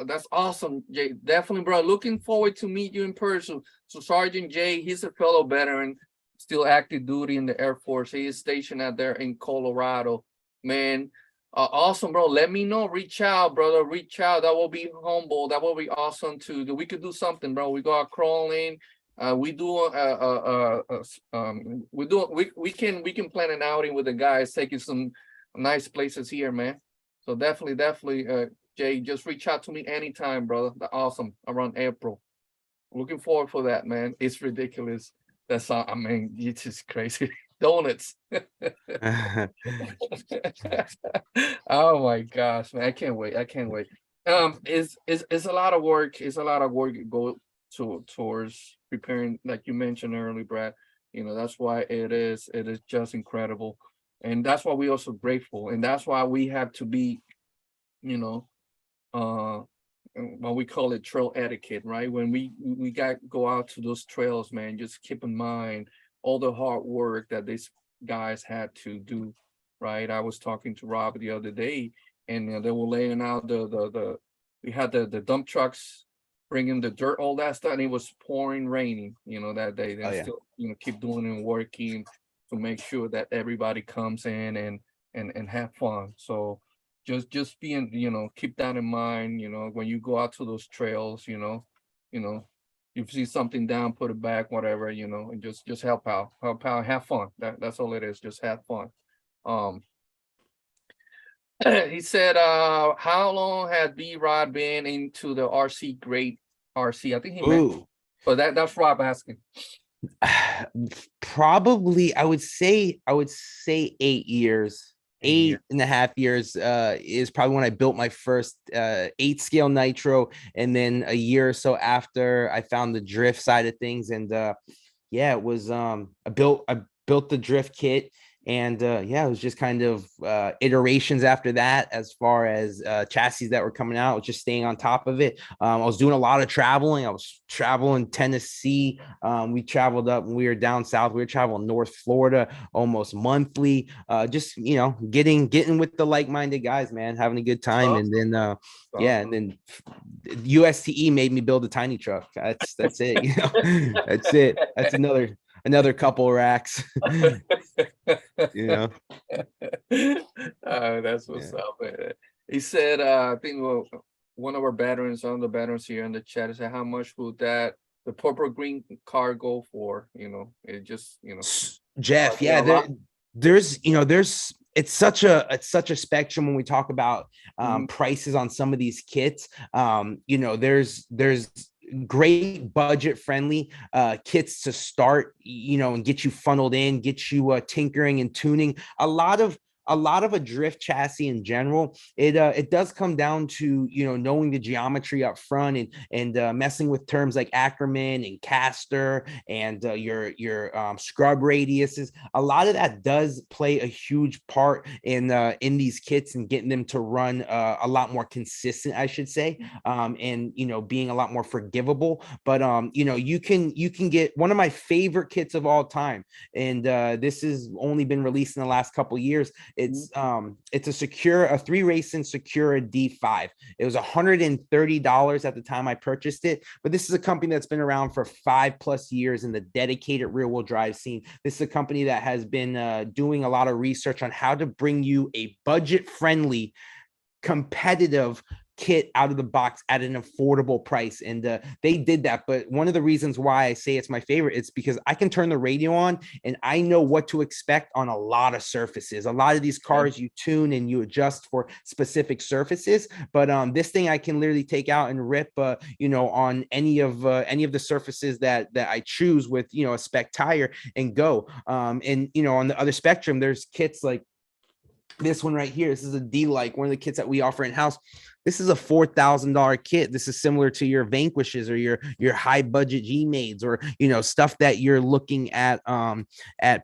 that's awesome, Jay. Definitely, bro. Looking forward to meet you in person. So Sergeant Jay, he's a fellow veteran, still active duty in the Air Force. He is stationed out there in Colorado. Man, awesome, bro. Let me know. Reach out, brother. Reach out. That will be humble. That will be awesome too. We could do something, bro. We go out crawling. We can plan an outing with the guys, taking some nice places here, man. So definitely, Jay, just reach out to me anytime, brother. Awesome. Around April. Looking forward for that, man. It's ridiculous. That's I mean, it's just crazy. Donuts. Oh my gosh, man. I can't wait. It's a lot of work. It's a lot of work go towards preparing, like you mentioned earlier, Brad. You know, that's why it is just incredible. And that's why we're also grateful. And that's why we have to be, you know, what we call it trail etiquette, right? When we go out to those trails, man, just keep in mind all the hard work that these guys had to do, right? I was talking to Rob the other day, and they were laying out we had the dump trucks bringing the dirt, all that stuff, and it was pouring, raining, you know, that day. They still, you know, keep doing and working to make sure that everybody comes in and have fun. So just being, you know, keep that in mind, you know, when you go out to those trails, you know, you see something down, put it back, whatever, you know, and just help out, have fun. That's all it is. Just have fun. He said, how long has B-Rod been into the RC grade RC? I think he meant, but that's Rob asking. Probably, I would say 8 years. 8.5 years is probably when I built my first 8 scale nitro, and then a year or so after I found the drift side of things. And yeah, it was I built the drift kit, And yeah, it was just kind of iterations after that as far as chassis that were coming out, just staying on top of it. I was doing a lot of traveling. I was traveling Tennessee. We traveled up when we were down south. We were traveling North Florida almost monthly. Just, you know, getting with the like-minded guys, man, having a good time. And then yeah, and then USTE made me build a tiny truck. That's it. You know, that's it. That's another couple racks. You know. That's what's up, man. He said, I think one of our veterans, on the veterans here in the chat, said, how much would the purple green car go for? You know, it just, you know, Jeff, yeah, there's it's such a spectrum when we talk about prices on some of these kits. You know, there's great budget friendly kits to start, you know, and get you funneled in, get you tinkering and tuning. A lot of a drift chassis in general, it does come down to, you know, knowing the geometry up front and messing with terms like Ackerman and caster and your scrub radiuses. A lot of that does play a huge part in these kits and getting them to run a lot more consistent, I should say, and, you know, being a lot more forgivable. But you know, you can get one of my favorite kits of all time, and this has only been released in the last couple of years. It's a 3 racing Secura D5. It was $130 at the time I purchased it, but this is a company that's been around for 5+ years in the dedicated rear wheel drive scene. This is a company that has been doing a lot of research on how to bring you a budget friendly, competitive kit out of the box at an affordable price, and they did that. But one of the reasons why I say it's my favorite, it's because I can turn the radio on and I know what to expect on a lot of surfaces. A lot of these cars you tune and you adjust for specific surfaces, but this thing I can literally take out and rip you know, on any of the surfaces that I choose with, you know, a spec tire and go. And you know, on the other spectrum, there's kits like this one right here. This is a D-like, one of the kits that we offer in-house. This is a $4,000 kit. This is similar to your Vanquishes or your high budget G-Maids, or, you know, stuff that you're looking at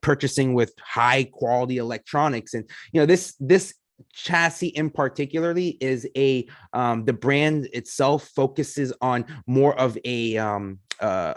purchasing with high quality electronics. And, you know, this chassis in particularly is the brand itself focuses on more of a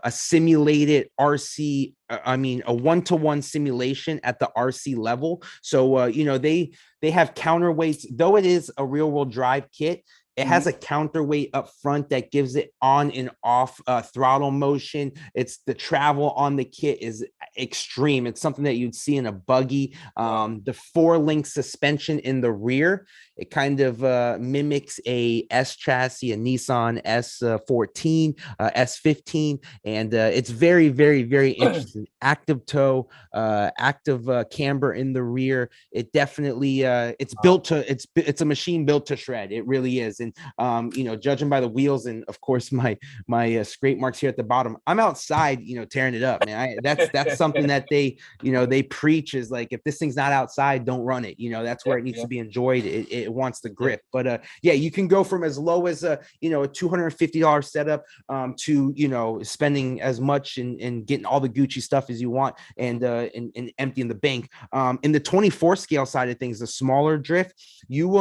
simulated RC, I mean, a one-to-one simulation at the RC level. So, you know, they have counterweights, though it is a real-world drive kit. It has a counterweight up front that gives it on and off throttle motion. It's the travel on the kit is extreme. It's something that you'd see in a buggy. The 4-link suspension in the rear, it kind of mimics a S chassis, a Nissan S14, S15, and it's very, very, very interesting. Active toe, active camber in the rear. It definitely it's built to it's a machine built to shred. It really is. And you know, judging by the wheels and of course my scrape marks here at the bottom, I'm outside, you know, tearing it up, man. That's something that they, you know, they preach is like, if this thing's not outside, don't run it. You know, that's where it needs to be enjoyed. It wants the grip. But yeah, you can go from as low as you know, a $250 setup to, you know, spending as much and getting all the Gucci stuff as you want and emptying the bank. In the 24 scale side of things, the smaller drift, you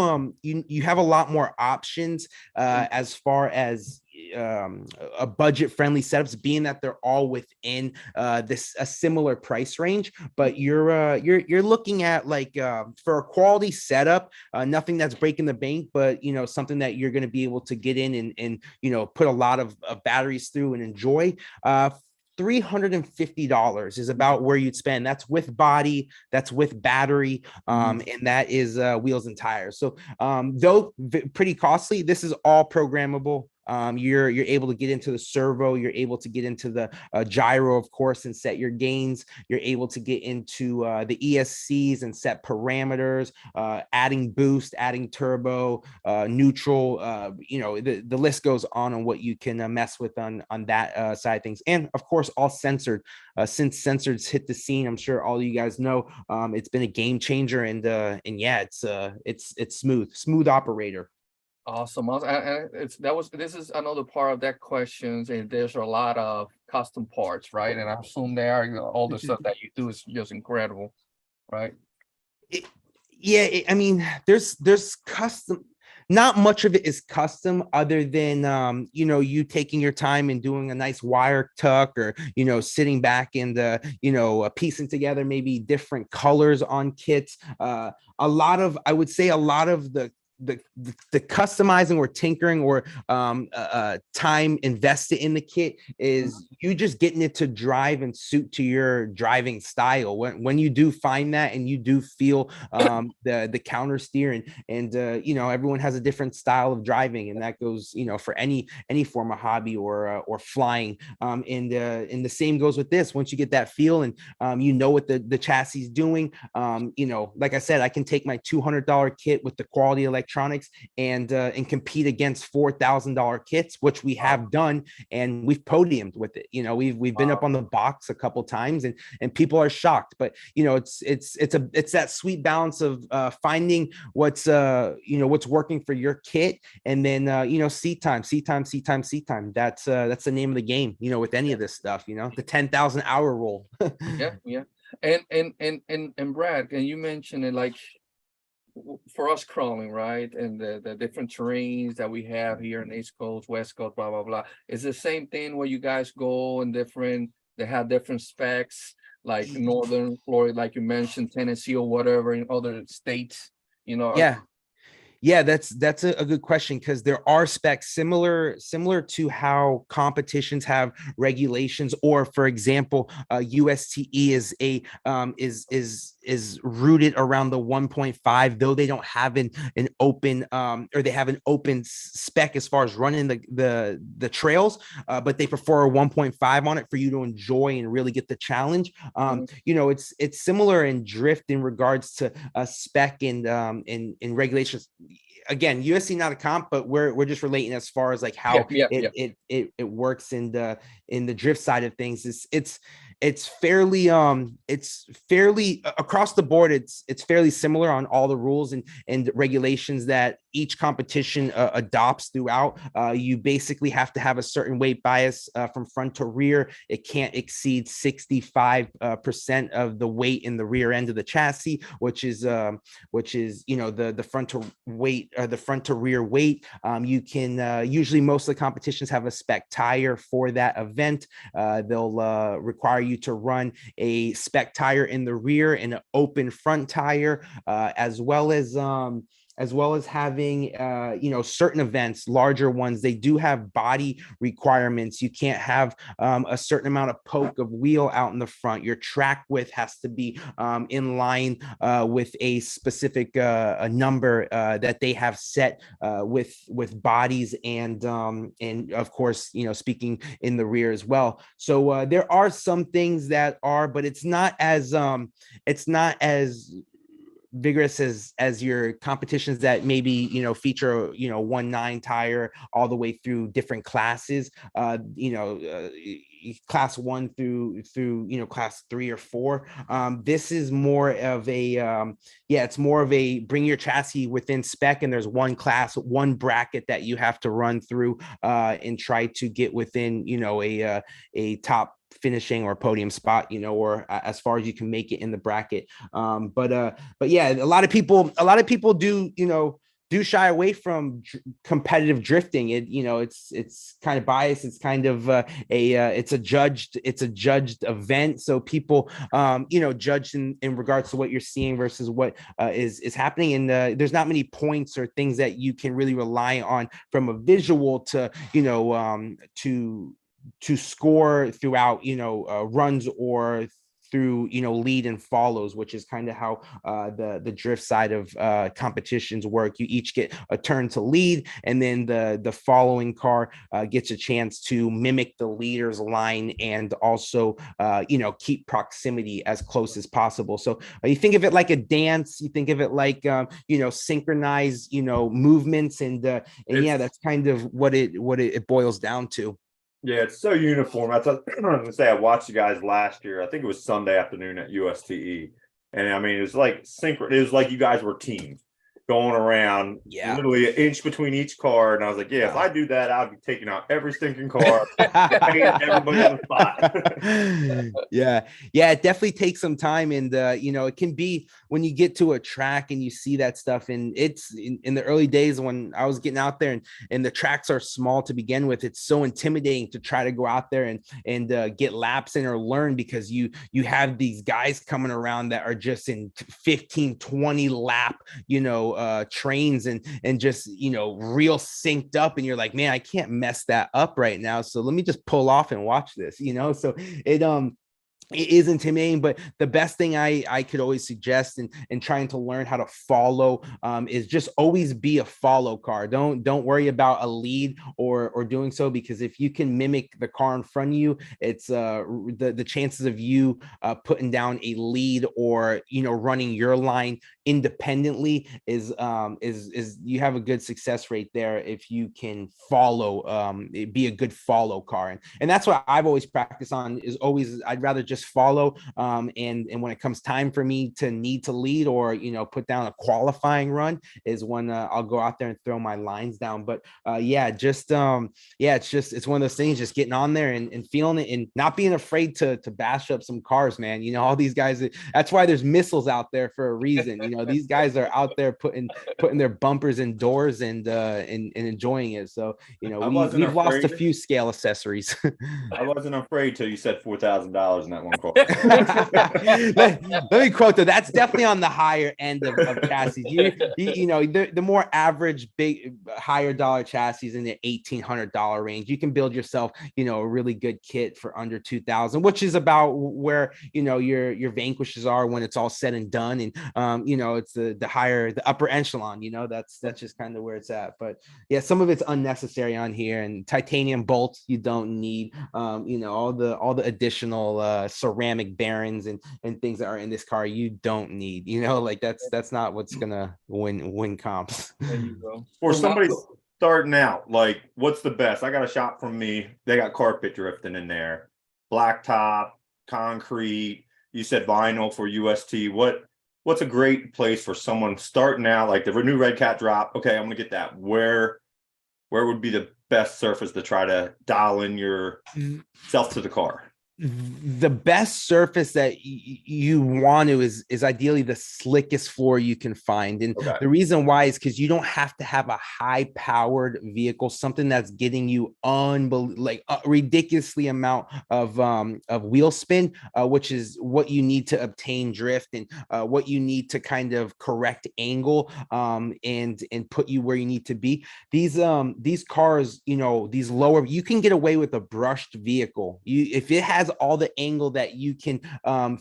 have a lot more options as far as a budget friendly setups, being that they're all within a similar price range. But you're looking at like for a quality setup, nothing that's breaking the bank, but you know, something that you're going to be able to get in and you know, put a lot of batteries through and enjoy. $350 is about where you'd spend. That's with body, that's with battery, and that is wheels and tires. So though pretty costly, this is all programmable. You're able to get into the servo, you're able to get into the gyro, of course, and set your gains. You're able to get into the ESCs and set parameters, adding boost, adding turbo, neutral. You know, the list goes on what you can mess with on that side of things. And of course, all censored. Since sensors hit the scene, I'm sure all you guys know, it's been a game changer. And yeah, it's smooth operator. Awesome. This is another part of that question, and there's a lot of custom parts, right? And I assume there are, you know, all the stuff that you do is just incredible, right? It, I mean, there's custom. Not much of it is custom, other than you taking your time and doing a nice wire tuck, or sitting back and piecing together maybe different colors on kits. I would say a lot of the customizing or tinkering or time invested in the kit is you just getting it to drive and suit to your driving style. When you do find that, and you do feel the counter steer, and everyone has a different style of driving, and that goes for any form of hobby or flying. And the same goes with this. Once you get that feel, and what the chassis is doing, like I said, I can take my $200 kit with the quality electronics and compete against $4,000 kits, which we have done, and we've podiumed with it. We've been up on the box a couple times, and people are shocked. But it's that sweet balance of finding what's working for your kit, and then seat time. That's the name of the game. With any of this stuff, the 10,000 hour rule. Yeah. And Brad, and you mentioned it, like, for us crawling, right? And the different terrains that we have here in East Coast, West Coast, blah, blah, blah. Is the same thing where you guys go and they have different specs, like Northern Florida, like you mentioned, Tennessee or whatever, in other states, Yeah, that's a good question, because there are specs similar to how competitions have regulations, or for example, USTE is rooted around the 1.5, though they don't have an open or they have an open spec as far as running the trails, but they prefer a 1.5 on it for you to enjoy and really get the challenge. It's similar in drift in regards to spec and in regulations. Again, USC not a comp, but we're just relating as far as like how it works in the drift side of things. It's fairly across the board. It's fairly similar on all the rules and regulations that each competition adopts throughout. You basically have to have a certain weight bias from front to rear. It can't exceed 65% of the weight in the rear end of the chassis, which is the front to weight, the front to rear weight. You can usually, most of the competitions have a spec tire for that event. They'll require you to run a spec tire in the rear and an open front tire, as well as having certain events, larger ones, they do have body requirements. You can't have a certain amount of poke of wheel out in the front. Your track width has to be in line with a specific number that they have set with bodies, and of course speaking in the rear as well. So there are some things that are, but it's not as vigorous as your competitions that maybe feature 1.9 tire all the way through different classes, class 1 through class 3 or 4. This is more of a it's more of a bring your chassis within spec, and there's one class, one bracket that you have to run through and try to get within a top finishing or podium spot, or as far as you can make it in the bracket. But yeah, a lot of people do shy away from competitive drifting. It's kind of biased. It's kind of it's a judged event. So people judge in regards to what you're seeing versus what is happening. And there's not many points or things that you can really rely on from a visual to to score throughout runs or through lead and follows, which is kind of how the drift side of competitions work. You each get a turn to lead, and then the following car gets a chance to mimic the leader's line and also keep proximity as close as possible. So you think of it like a dance, you think of it like synchronized movements, and yeah, that's kind of what it boils down to. Yeah, it's so uniform. I was gonna say I watched you guys last year. I think it was Sunday afternoon at USTE, and I mean it was like it was like you guys were teams. going around, Yeah. literally an inch between each car. And I was like, yeah, if I do that, I'd be taking out every stinking car, paying everybody on the spot. Yeah, it definitely takes some time, and it can be when you get to a track and you see that stuff, and it's in the early days when I was getting out there, and the tracks are small to begin with. It's so intimidating to try to go out there and get laps in or learn, because you have these guys coming around that are just in 15, 20 lap trains and just real synced up, and you're like, man, I can't mess that up right now, so let me just pull off and watch this. So it is intimidating, but the best thing I could always suggest in trying to learn how to follow is just always be a follow car. Don't worry about a lead or doing so, because if you can mimic the car in front of you, it's the chances of you putting down a lead or running your line independently is you have a good success rate there if you can follow, be a good follow car, and that's what I've always practiced on. Is always I'd rather just follow, and when it comes time for me to need to lead or put down a qualifying run is when I'll go out there and throw my lines down. But it's one of those things, just getting on there and feeling it and not being afraid to bash up some cars, man. All these guys, that's why there's missiles out there for a reason. These guys are out there putting their bumpers in doors and enjoying it. So we've lost a few scale accessories. I wasn't afraid till you said $4,000 in that one car. let me quote though. That's definitely on the higher end of chassis. The more average, big, higher dollar chassis in the $1,800 range, you can build yourself, a really good kit for under $2,000, which is about where your Vanquishes are when it's all said and done. And it's the upper echelon. That's just kind of where it's at. But yeah, some of it's unnecessary on here, and titanium bolts you don't need. All the additional ceramic bearings and things that are in this car you don't need. That's not what's gonna win comps. There you go. For somebody starting out, like, what's the best? I got a shop from me. They got carpet drifting in there, blacktop, concrete. You said vinyl for UST. What's a great place for someone starting out? Like the new Red Cat drop. Okay, I'm gonna get that. Where would be the best surface to try to dial in yourself to the car? The best surface that you want to is ideally the slickest floor you can find. And the reason why is because you don't have to have a high powered vehicle, something that's getting you ridiculously amount of wheel spin, which is what you need to obtain drift and what you need to kind of correct angle and put you where you need to be. These cars, these lower, you can get away with a brushed vehicle. If it has all the angle that you can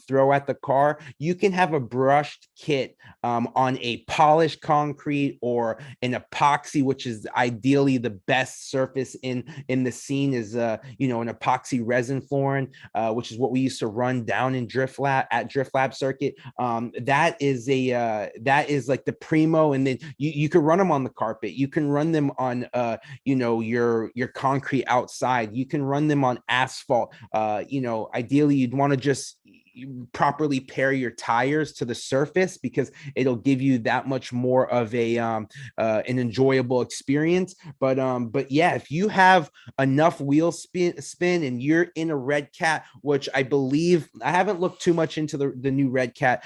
throw at the car, you can have a brushed kit on a polished concrete or an epoxy, which is ideally the best surface in the scene is an epoxy resin flooring, which is what we used to run down in Drift Lab circuit. That is like the primo, and then you can run them on the carpet, you can run them on your concrete outside, you can run them on asphalt. Ideally you'd want to just properly pair your tires to the surface because it'll give you that much more of an enjoyable experience. But yeah, if you have enough wheel spin and you're in a Red Cat, which I believe, I haven't looked too much into the new Red Cat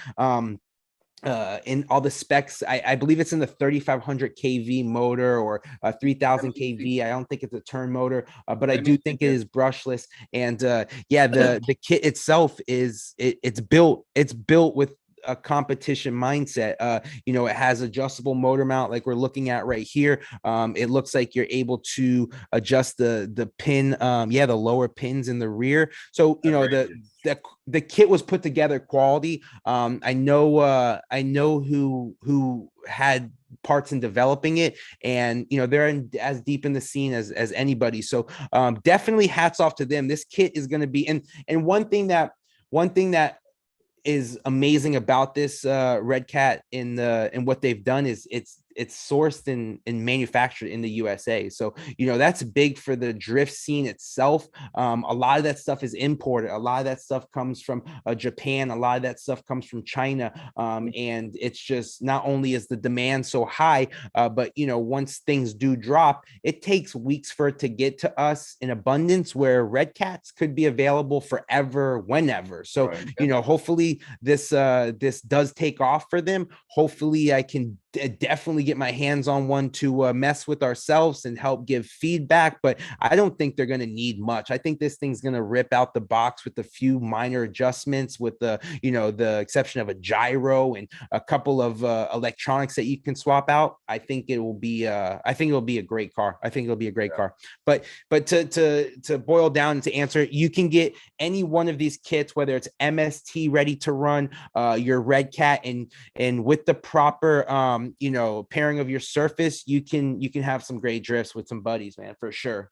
in all the specs, I believe it's in the 3,500 kV motor or 3,000 kV. I don't think it's a turn motor, but I do think it is brushless. And the kit itself it's built with a competition mindset. It has adjustable motor mount like we're looking at right here. It looks like you're able to adjust the pin, the lower pins in the rear. So the kit was put together quality. I know who had parts in developing it, and they're as deep in the scene as anybody. So definitely hats off to them. This kit is going to be, and one thing that is amazing about this Red Cat in what they've done is sourced and manufactured in the USA. So, that's big for the drift scene itself. A lot of that stuff is imported. A lot of that stuff comes from Japan. A lot of that stuff comes from China. And it's just, not only is the demand so high, but once things do drop, it takes weeks for it to get to us in abundance, where red cats could be available forever, whenever. So, Right. hopefully this does take off for them. Hopefully I can definitely get my hands on one to mess with ourselves and help give feedback, but I don't think they're going to need much. I think this thing's going to rip out the box with a few minor adjustments, with the exception of a gyro and a couple of electronics that you can swap out. I think it will be a great car. I think it'll be a great car. But to boil down, to answer, you can get any one of these kits, whether it's MST ready to run, your red cat, and with the proper pairing of your surface, you can have some great drifts with some buddies, man, for sure.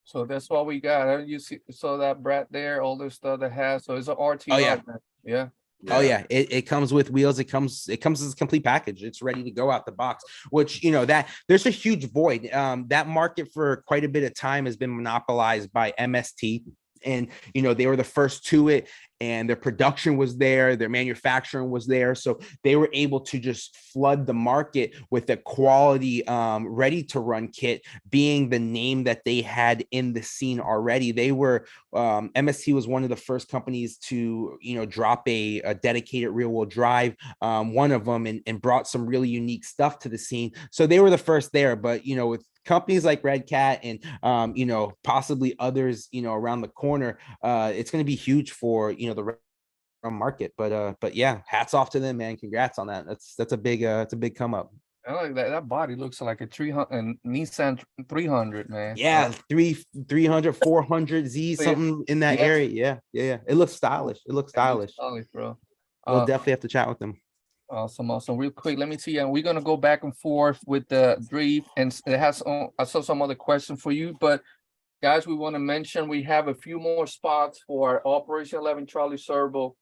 So that's what we got. You saw that Brad there, all this stuff that has. So it's an RTR. Oh, yeah. Man. Yeah. Oh yeah, it comes with wheels. It comes as a complete package. It's ready to go out the box, which, that there's a huge void. That market for quite a bit of time has been monopolized by MST. And, they were the first to it, and their production was there, their manufacturing was there. So they were able to just flood the market with a quality, ready to run kit, being the name that they had in the scene already. They were, MST was one of the first companies to, drop a dedicated rear wheel drive, one of them, and brought some really unique stuff to the scene. So they were the first there, but, with companies like Red Cat and possibly others around the corner, it's going to be huge for the market. But yeah, hats off to them, man. Congrats on that. That's a big come up. I like that. That body looks like a 300 and Nissan 300, man. Yeah, 300 400 Z, something in that area. Yeah, it looks stylish. Stylish, bro. We'll definitely have to chat with them. Awesome. Real quick, let me see. And we're gonna go back and forth with the drift, and it has. I saw some other question for you, but guys, we want to mention we have a few more spots for Operation 11 Charlie Servo.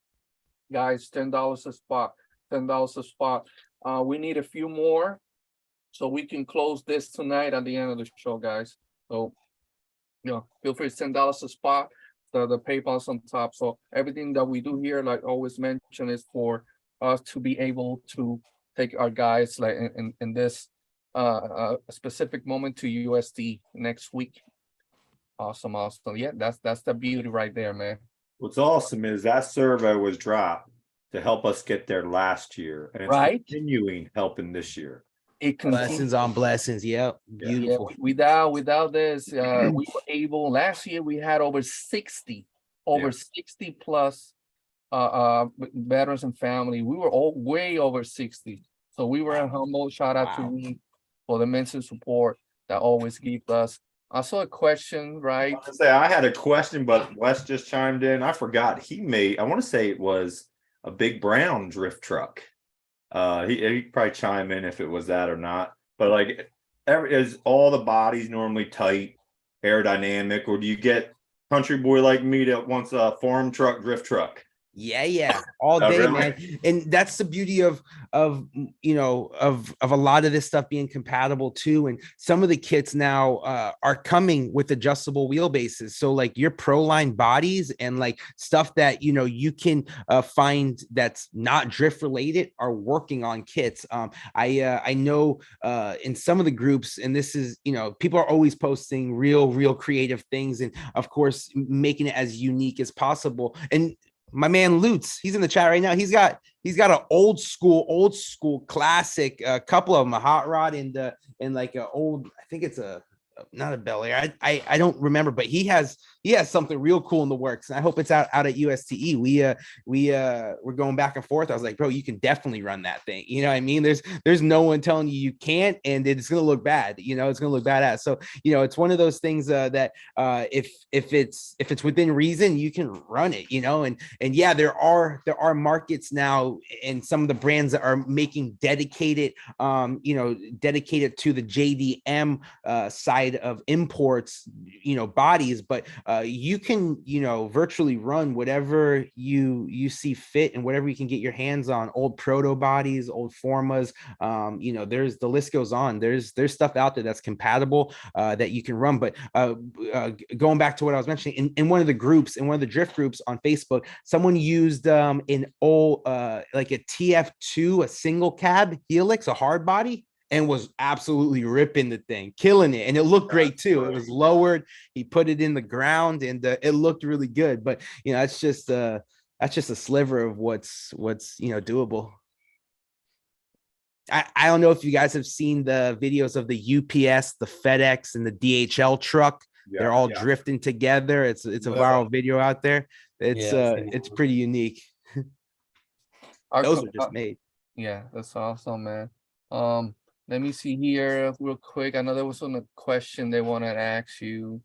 Guys, $10 a spot. $10 a spot. We need a few more, so we can close this tonight at the end of the show, guys. So, feel free. It's $10 a spot. The PayPal's on top. So everything that we do here, like always mention, is for us to be able to take our guys like in this specific moment to USD next week. Awesome. Yeah, that's the beauty right there, man. What's awesome is that servo was dropped to help us get there last year, and it's continuing helping this year. It blessings on blessings. Yep. Beautiful. Yeah, without this, we were able, last year we had over 60 plus veterans and family. We were all way over 60. So we were humble. Shout out to me for the immense support that always give us. I saw a question, right? I had a question, but Wes just chimed in. I forgot. He made, I want to say it was a big brown drift truck. He'd probably chime in if it was that or not. But like, is all the bodies normally tight, aerodynamic, or do you get country boy like me that wants a farm truck, drift truck? Yeah, all day, man. And that's the beauty of a lot of this stuff being compatible too. And some of the kits now are coming with adjustable wheelbases. So like your pro line bodies and like stuff that you can find that's not drift related are working on kits. I know in some of the groups, and this is people are always posting real creative things, and of course making it as unique as possible. And my man Lutz, he's in the chat right now. He's got an old school classic, a couple of them, a hot rod and like a old, I think it's not a Bel Air. I don't remember, but he has something real cool in the works, and I hope it's out at USTE. We're going back and forth. I was like, bro, you can definitely run that thing. You know what I mean? There's no one telling you can't, and it's gonna look bad. It's gonna look badass. So it's one of those things that if it's within reason, you can run it. And yeah, there are markets now, and some of the brands that are making dedicated to the JDM side side of imports, bodies, but you can, virtually run whatever you see fit and whatever you can get your hands on. Old proto bodies, old formas, there's, the list goes on. There's stuff out there that's compatible that you can run. But going back to what I was mentioning, in one of the groups, in one of the drift groups on Facebook, someone used an old like a TF2, a single cab Helix, a hard body, and was absolutely ripping the thing, killing it. And it looked great too. It was lowered. He put it in the ground and it looked really good. But, that's just a sliver of what's doable. I don't know if you guys have seen the videos of the UPS, the FedEx, and the DHL truck. They're all drifting together. It's a viral video out there. It's pretty unique. Those are just made. Yeah, that's awesome, man. Let me see here real quick. I know there was a question they wanted to ask you.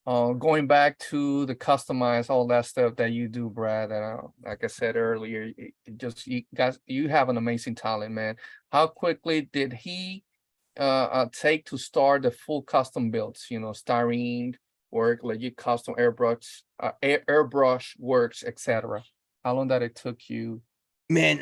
Going back to the customize, all that stuff that you do, Brad, and like I said earlier, you have an amazing talent, man. How quickly did he take to start the full custom builds, styrene work, legit custom airbrush works, etc.? How long that it took you? Man,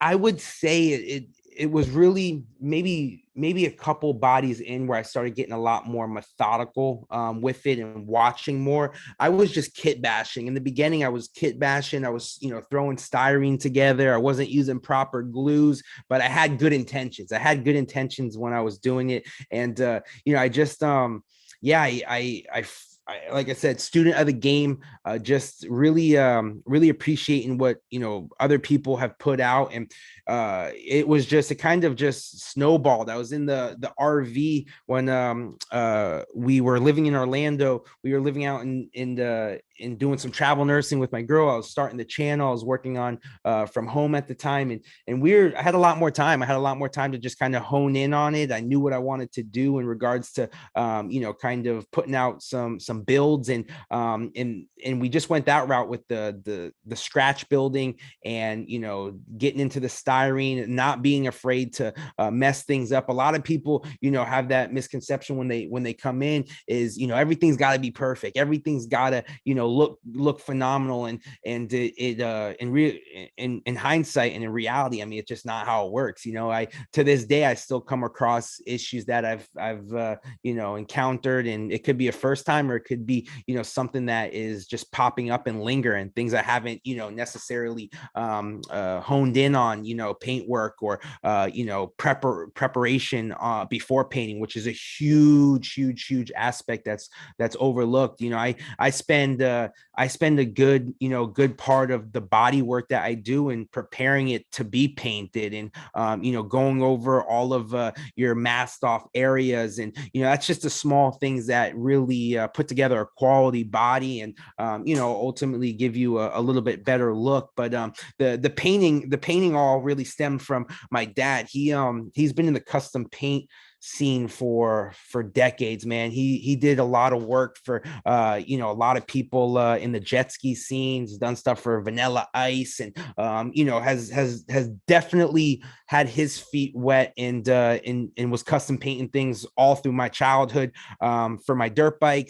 I would say it was really maybe a couple bodies in where I started getting a lot more methodical with it and watching more. I was just kit bashing. In the beginning, I was kit bashing. I was, throwing styrene together. I wasn't using proper glues, but I had good intentions. I had good intentions when I was doing it. And, I just, like I said, student of the game, just really appreciating what, other people have put out. And it was just, it kind of just snowballed. I was in the RV when we were living in Orlando. We were living out in doing some travel nursing with my girl. I was starting the channel. I was working on from home at the time. And I had a lot more time. I had a lot more time to just kind of hone in on it. I knew what I wanted to do in regards to, kind of putting out some builds, and we just went that route with the scratch building, and getting into the styrene, not being afraid to mess things up. A lot of people have that misconception when they come in, is everything's got to be perfect, everything's got to look phenomenal, and in hindsight and in reality, I mean, it's just not how it works. I to this day I still come across issues that I've encountered, and it could be a first time, or it could be something that is just popping up and lingering, things I haven't necessarily honed in on, paintwork or preparation before painting, which is a huge aspect that's overlooked. I spend a good part of the body work that I do in preparing it to be painted, and going over all of your masked off areas, and that's just the small things that really put together a quality body, and ultimately give you a little bit better look. But the painting all really stemmed from my dad. He's been in the custom paint scene for decades, man. He did a lot of work for a lot of people in the jet ski scenes, done stuff for Vanilla Ice, and has definitely had his feet wet, and was custom painting things all through my childhood, for my dirt bike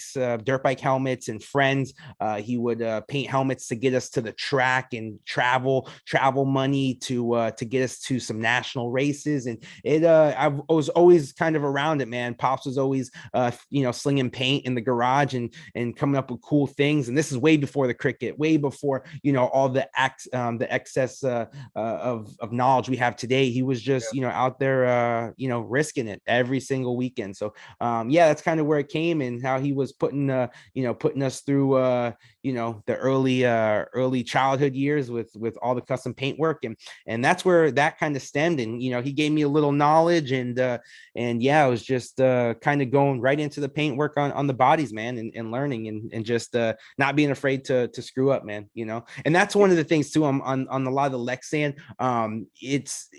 helmets and friends. He would paint helmets to get us to the track, and travel money to get us to some national races. And I was always kind of around it, man. Pops was always slinging paint in the garage and coming up with cool things. And this is way before the cricket, way before all the excess of knowledge we have today. He was just out there risking it every single weekend. So that's kind of where it came, and how he was putting us through the early childhood years with all the custom paint work, and that's where that kind of stemmed. And he gave me a little knowledge, and I was just kind of going right into the paint work on the bodies, man, and learning, and just not being afraid to screw up, man. And that's one of the things too, on a lot of the Lexan. It's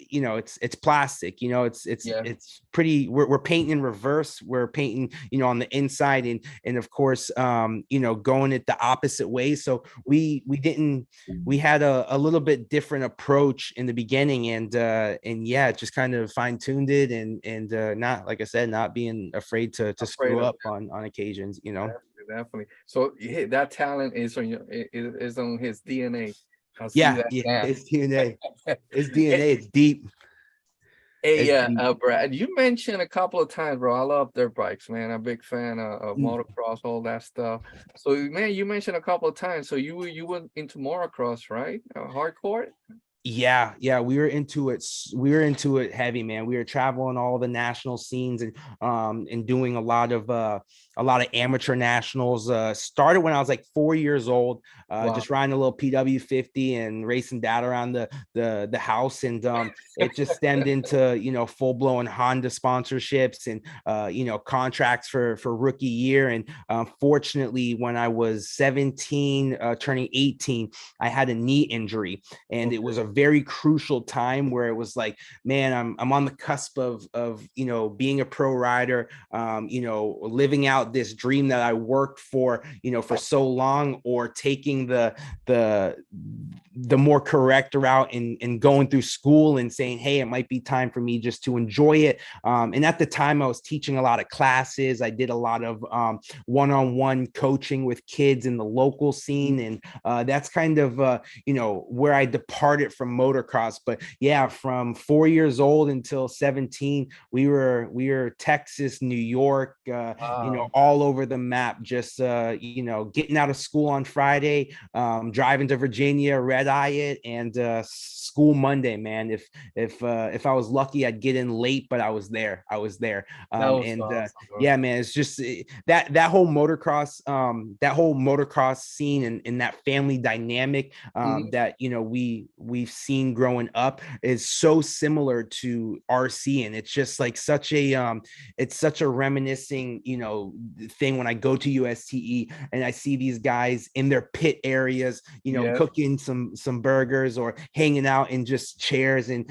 plastic, it's pretty, we're painting in reverse, we're painting on the inside, and of course going it the opposite way. So we had a little bit different approach in the beginning, and just kind of fine-tuned it, and not, like I said, not being afraid to screw up on occasions, you know. Definitely. So that talent is on your is on his DNA. I see Yeah, that yeah, now. his DNA, it's deep. Hey, It's deep. Brad, you mentioned a couple of times, bro. I love dirt bikes, man. I'm a big fan of motocross, all that stuff. So, man, you mentioned a couple of times. So you went into motocross, right? Hardcore? Yeah, we were into it. We were into it heavy, man. We were traveling all the national scenes and doing a lot of amateur nationals. Started when I was like 4 years old, Wow. just riding a little PW50 and racing dad around the house, and it just stemmed into, you know, full-blown Honda sponsorships and you know, contracts for rookie year. And fortunately, when I was 17 turning 18, I had a knee injury, and it was a very crucial time where it was like, man, I'm on the cusp of you know, being a pro rider, you know, living out this dream that I worked for, you know, for so long, or taking the more correct route and going through school and saying, hey, it might be time for me just to enjoy it. And at the time I was teaching a lot of classes. I did a lot of one-on-one coaching with kids in the local scene, and that's kind of you know, where I departed from motocross. But yeah, from 4 years old until 17, we were Texas, New York, you know, all over the map, just you know, getting out of school on Friday, driving to Virginia, red eye it, and school Monday, man. If I was lucky, I'd get in late, but I was there. And awesome, yeah, man, it's just that whole motocross scene and that family dynamic that, you know, we've seen growing up is so similar to RC. And it's just like such a reminiscing, you know, thing when I go to USTE and I see these guys in their pit areas, you know, cooking some burgers or hanging out in just chairs and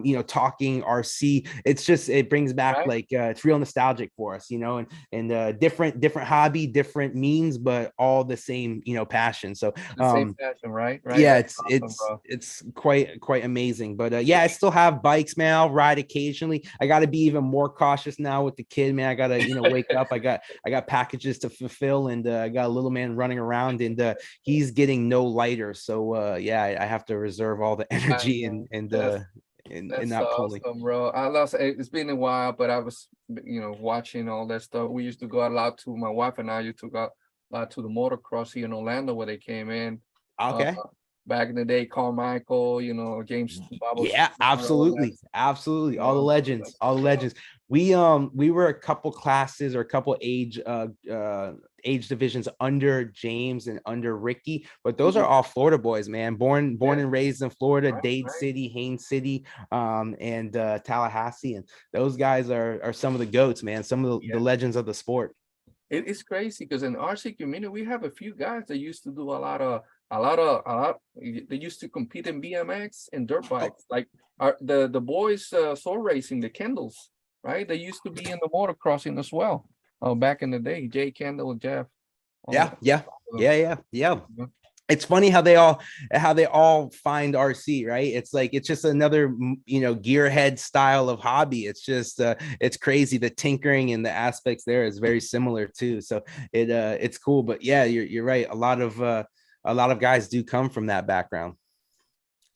you know, talking RC. It's just, it brings back like it's real nostalgic for us, you know, and different hobby, different means, but all the same, you know, passion. So the same passion, right? yeah, That's awesome, it's quite amazing. But yeah, I still have bikes, man. I'll ride occasionally. I got to be even more cautious now with the kid, man. I gotta, you know, wake up. I got packages to fulfill, and I got a little man running around, and he's getting no lighter. So yeah, I have to reserve all the energy and not pulling. awesome, bro. I lost. It's been a while, but I was, you know, watching all that stuff. We used to go a lot to, my wife and I used to go a lot to the motocross here in Orlando where they came in. Okay. Back in the day, Carmichael, you know, James. Yeah, absolutely. All the legends. We were a couple classes or a couple age divisions under James and under Ricky, but those are all Florida boys, man. Born and raised in Florida, Dade City, Haines City, and Tallahassee, and those guys are some of the goats, man. Some of the legends of the sport. It's crazy because in RC community we have a few guys that used to do a lot. They used to compete in BMX and dirt bikes, like the boys sword racing, the Kendalls, right? They used to be in the motocrossing as well. Back in the day, Jay Kendall and Jeff. Yeah. It's funny how they all find RC, right? It's just another, you know, gearhead style of hobby. It's just it's crazy. The tinkering and the aspects there is very similar too. So it's cool. But yeah, you're right. A lot of guys do come from that background.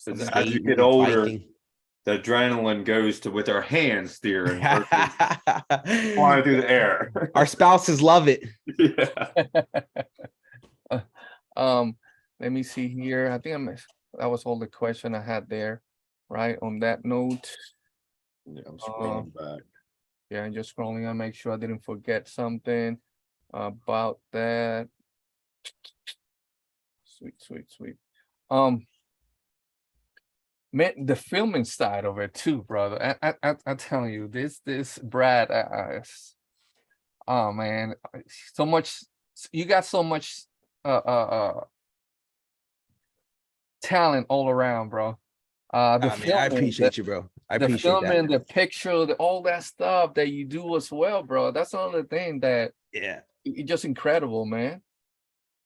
As you get older, the adrenaline goes to with our hands steering flying through the air. Our spouses love it. Yeah. Let me see here. I think that was all the question I had there, right? On that note. Yeah, I'm scrolling back. Yeah, I'm just scrolling. I make sure I didn't forget something about that. Sweet. Man, the filming side of it too, brother. I'm telling you, this Brad, oh man, so much. You got so much talent all around, bro. Filming, I appreciate you, bro. I appreciate the filming, the picture, all that stuff that you do as well, bro. That's another thing that it's just incredible, man.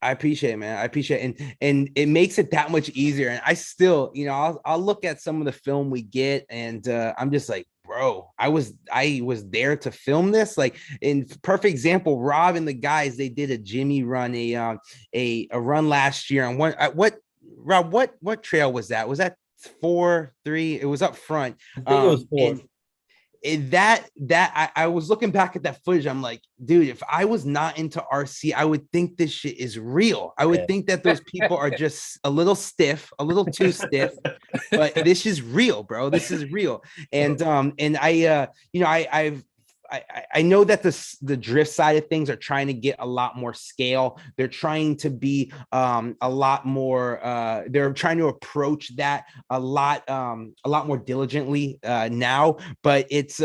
I appreciate it, man. I appreciate it. And it makes it that much easier. And I still, you know, I'll look at some of the film we get and I'm just like, bro, I was there to film this. Like, in perfect example, Rob and the guys, they did a Jimmy run, a run last year on Rob, what trail was that? Was that 4-3? It was up front. I think it was 4. And I was looking back at that footage. I'm like, dude, if I was not into RC, I would think this shit is real. I would think that those people are just a little stiff, a little too stiff, but this is real, bro. This is real. And I I know that the drift side of things are trying to get a lot more scale. They're trying to be a lot more. They're trying to approach that a lot more diligently now. But it's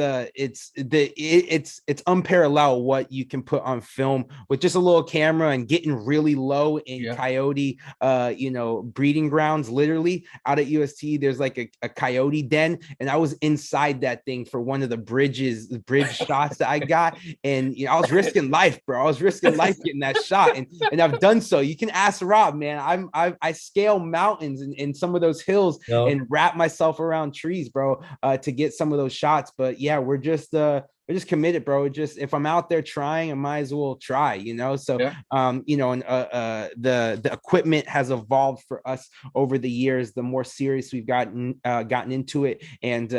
unparalleled what you can put on film with just a little camera and getting really low in coyote breeding grounds. Literally out at USTE, there's like a coyote den, and I was inside that thing for one of the bridge shots that I got, and I was risking life, bro. I was risking life getting that shot, and I've done so. You can ask Rob, man. I scale mountains and some of those hills and wrap myself around trees, bro, to get some of those shots. But yeah, we're just committed, bro. Just if I'm out there trying, I might as well try, So, and the equipment has evolved for us over the years. The more serious we've gotten into it, and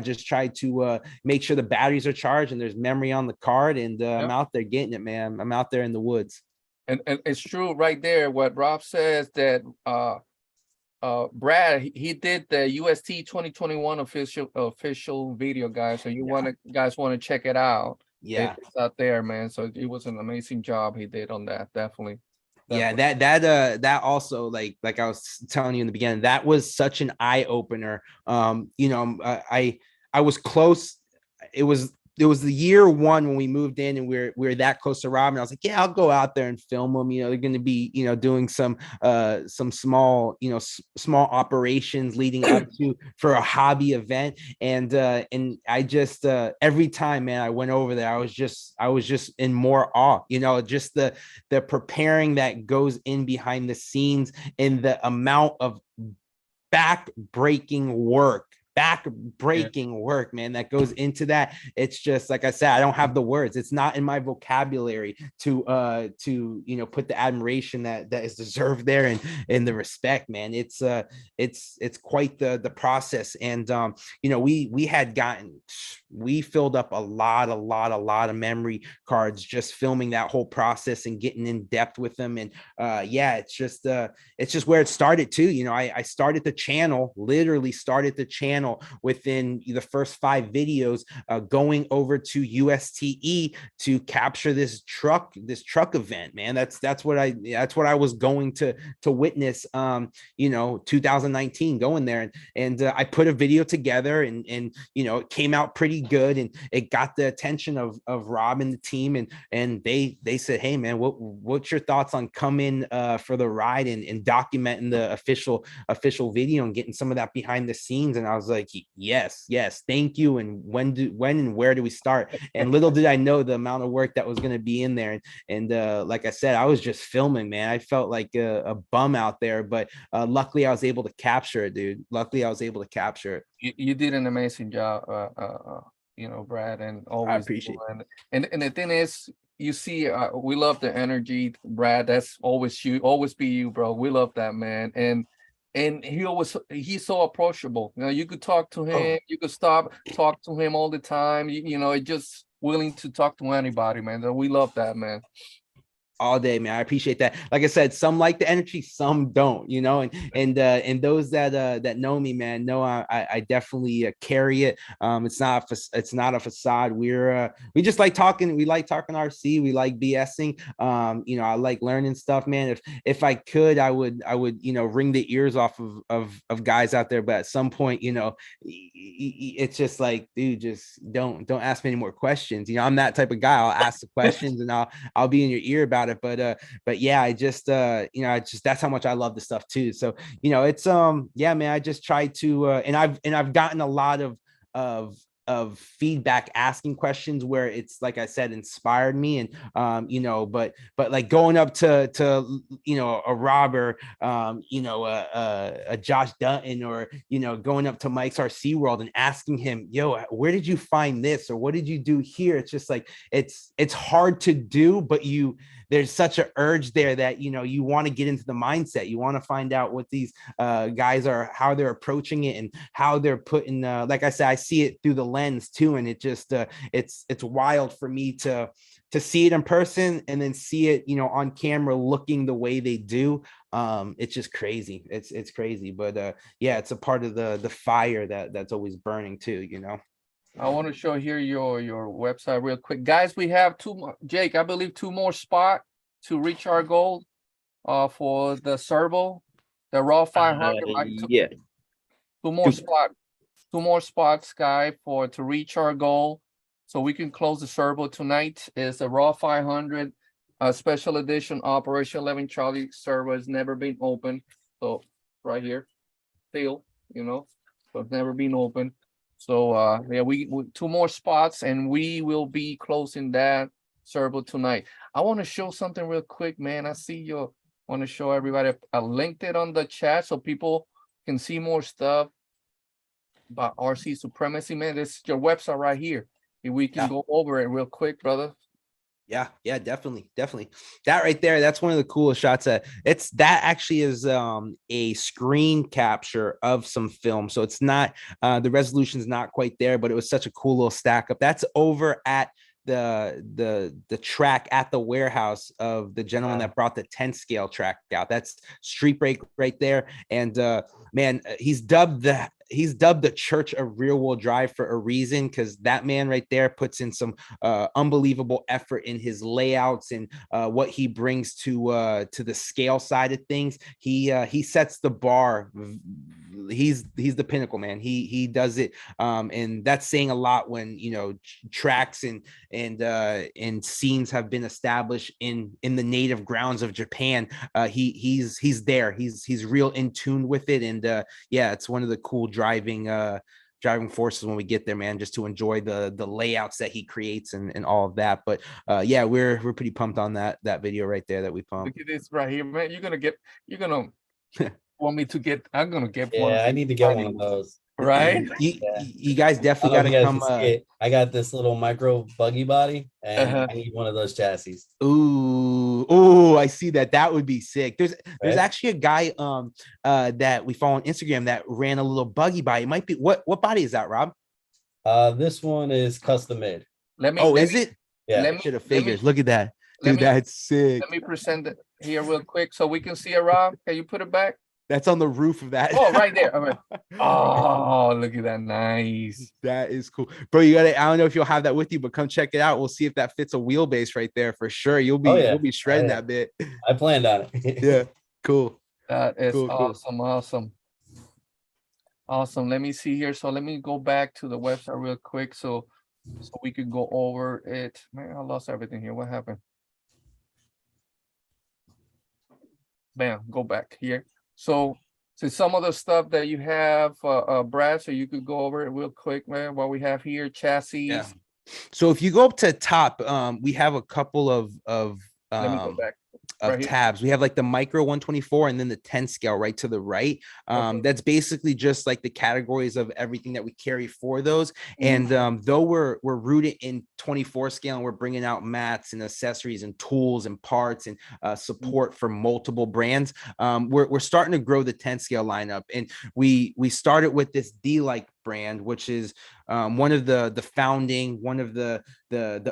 just try to make sure the batteries are charged and there's memory on the card. And I'm out there getting it, man. I'm out there in the woods. And it's true right there. What Rob says that Brad, he did the UST 2021 official video, guys. So guys want to check it out. Yeah, it's out there, man. So it was an amazing job he did on that. Definitely. Yeah, that also, like I was telling you in the beginning, that was such an eye opener. I was close. It was the year one when we moved in and we were that close to Rob, and I was like, yeah, I'll go out there and film them. They're going to be, doing some small, small operations leading up to for a hobby event. And I just, every time, man, I went over there, I was just in more awe, just the preparing that goes in behind the scenes and the amount of back-breaking work, man, that goes into that. It's just, like I said, I don't have the words. It's not in my vocabulary to put the admiration that is deserved there and the respect, man. It's quite the process. And we filled up a lot of memory cards just filming that whole process and getting in depth with them. And it's just where it started too. I started the channel, literally started the channel within the first 5 videos, going over to USTE to capture this truck event, man. That's what I was going to witness, 2019, going there. And I put a video together, and it came out pretty good, and it got the attention of Rob and the team, and they said, hey man, what's your thoughts on coming for the ride and documenting the official video and getting some of that behind the scenes? And I was like, yes, thank you. And when and where do we start? And little did I know the amount of work that was going to be in there. And like I said, I was just filming, man. I felt like a bum out there, but luckily I was able to capture it, dude. Luckily I was able to capture it. You did an amazing job, Brad, and always. I appreciate it. And the thing is, you see, we love the energy, Brad. That's always be you, bro. We love that, man. And he's so approachable. You could talk to him, you could talk to him all the time. Just willing to talk to anybody, man. So we love that, man. All day, man. I appreciate that. Like I said, some like the energy, some don't, and those that know me, man, know I definitely carry it. It's not a facade. We just like talking. We like talking RC. We like BSing. I like learning stuff, man. If I could, I would wring the ears off of guys out there. But at some point, it's just like, dude, just don't ask me any more questions. I'm that type of guy. I'll ask the questions and I'll be in your ear about it. But yeah, I just that's how much I love the stuff too. So it's man, I just try to and I've gotten a lot of of feedback, asking questions where it's, like I said, inspired me. And but like going up to a Robert, a Josh Dutton, or going up to Mike's RC World and asking him, yo, where did you find this, or what did you do here? It's just like it's hard to do, but there's such an urge there that you want to get into the mindset. You want to find out what these guys are, how they're approaching it, and how they're putting like I said, I see it through the lens too, and it just it's wild for me to see it in person and then see it on camera looking the way they do. It's just crazy. It's crazy, but yeah, it's a part of the fire that's always burning too. I want to show here your website real quick, guys. We have two more, Jake, I believe 2 more spots to reach our goal for the servo, the raw 500. Right? Yeah. 2 more spots. 2 more spots, guy, to reach our goal, so we can close the servo tonight. Is a raw 500 special edition Operation 11 Charlie servo. Has never been opened, so right here, still, so it's never been opened. So yeah, we 2 more spots, and we will be closing that servo tonight. I want to show something real quick, man. I see you want to show everybody. I linked it on the chat so people can see more stuff about RC Supremacy, man. This is your website right here. If we can go over it real quick, brother. Yeah, definitely. That right there, that's one of the coolest shots. That actually is a screen capture of some film. So it's not the resolution's not quite there, but it was such a cool little stack up. That's over at the track at the warehouse of the gentleman that brought the 10 scale track out. That's Street Break right there. And man, he's dubbed the Church of Rear Wheel Drive for a reason, because that man right there puts in some unbelievable effort in his layouts and what he brings to the scale side of things. He sets the bar. He's the pinnacle, man. He does it, and that's saying a lot when tracks and scenes have been established in the native grounds of Japan. He's there. He's real in tune with it, and yeah, it's one of the cool driving forces when we get there, man, just to enjoy the layouts that he creates and all of that. But yeah, we're pretty pumped on that video right there that we pumped. Look at this right here, man. You're gonna want me to get, I'm gonna get one. Yeah, I need to get one of those. Right? You guys definitely got to come. I got this little micro buggy body, and I need one of those chassis. Ooh, I see that. That would be sick. There's actually a guy that we follow on Instagram that ran a little buggy body. It might be what body is that, Rob? This one is custom made. Is it? Yeah. Should have figured. Look at that. Dude, that's sick. Let me present it here real quick so we can see it, Rob. Can you put it back? That's on the roof of that. Oh, right there. All right. Oh, look at that. Nice. That is cool. Bro, you got it. I don't know if you'll have that with you, but come check it out. We'll see if that fits a wheelbase right there for sure. You'll be shredding that bit. I planned on it. Yeah. Cool. That is cool. Awesome. Let me see here. So let me go back to the website real quick so we could go over it. Man, I lost everything here. What happened? Bam, go back here. So some of the stuff that you have, Brad, so you could go over it real quick, man, what we have here, chassis. Yeah. So if you go up to top, we have a couple of Let me go back. Right tabs. We have like the micro 124 and then the 10 scale right to the right. That's basically just like the categories of everything that we carry for those. And though we're rooted in 24 scale and we're bringing out mats and accessories and tools and parts and support for multiple brands, we're starting to grow the 10 scale lineup. And we started with this D-like brand, which is one of the founding, one of the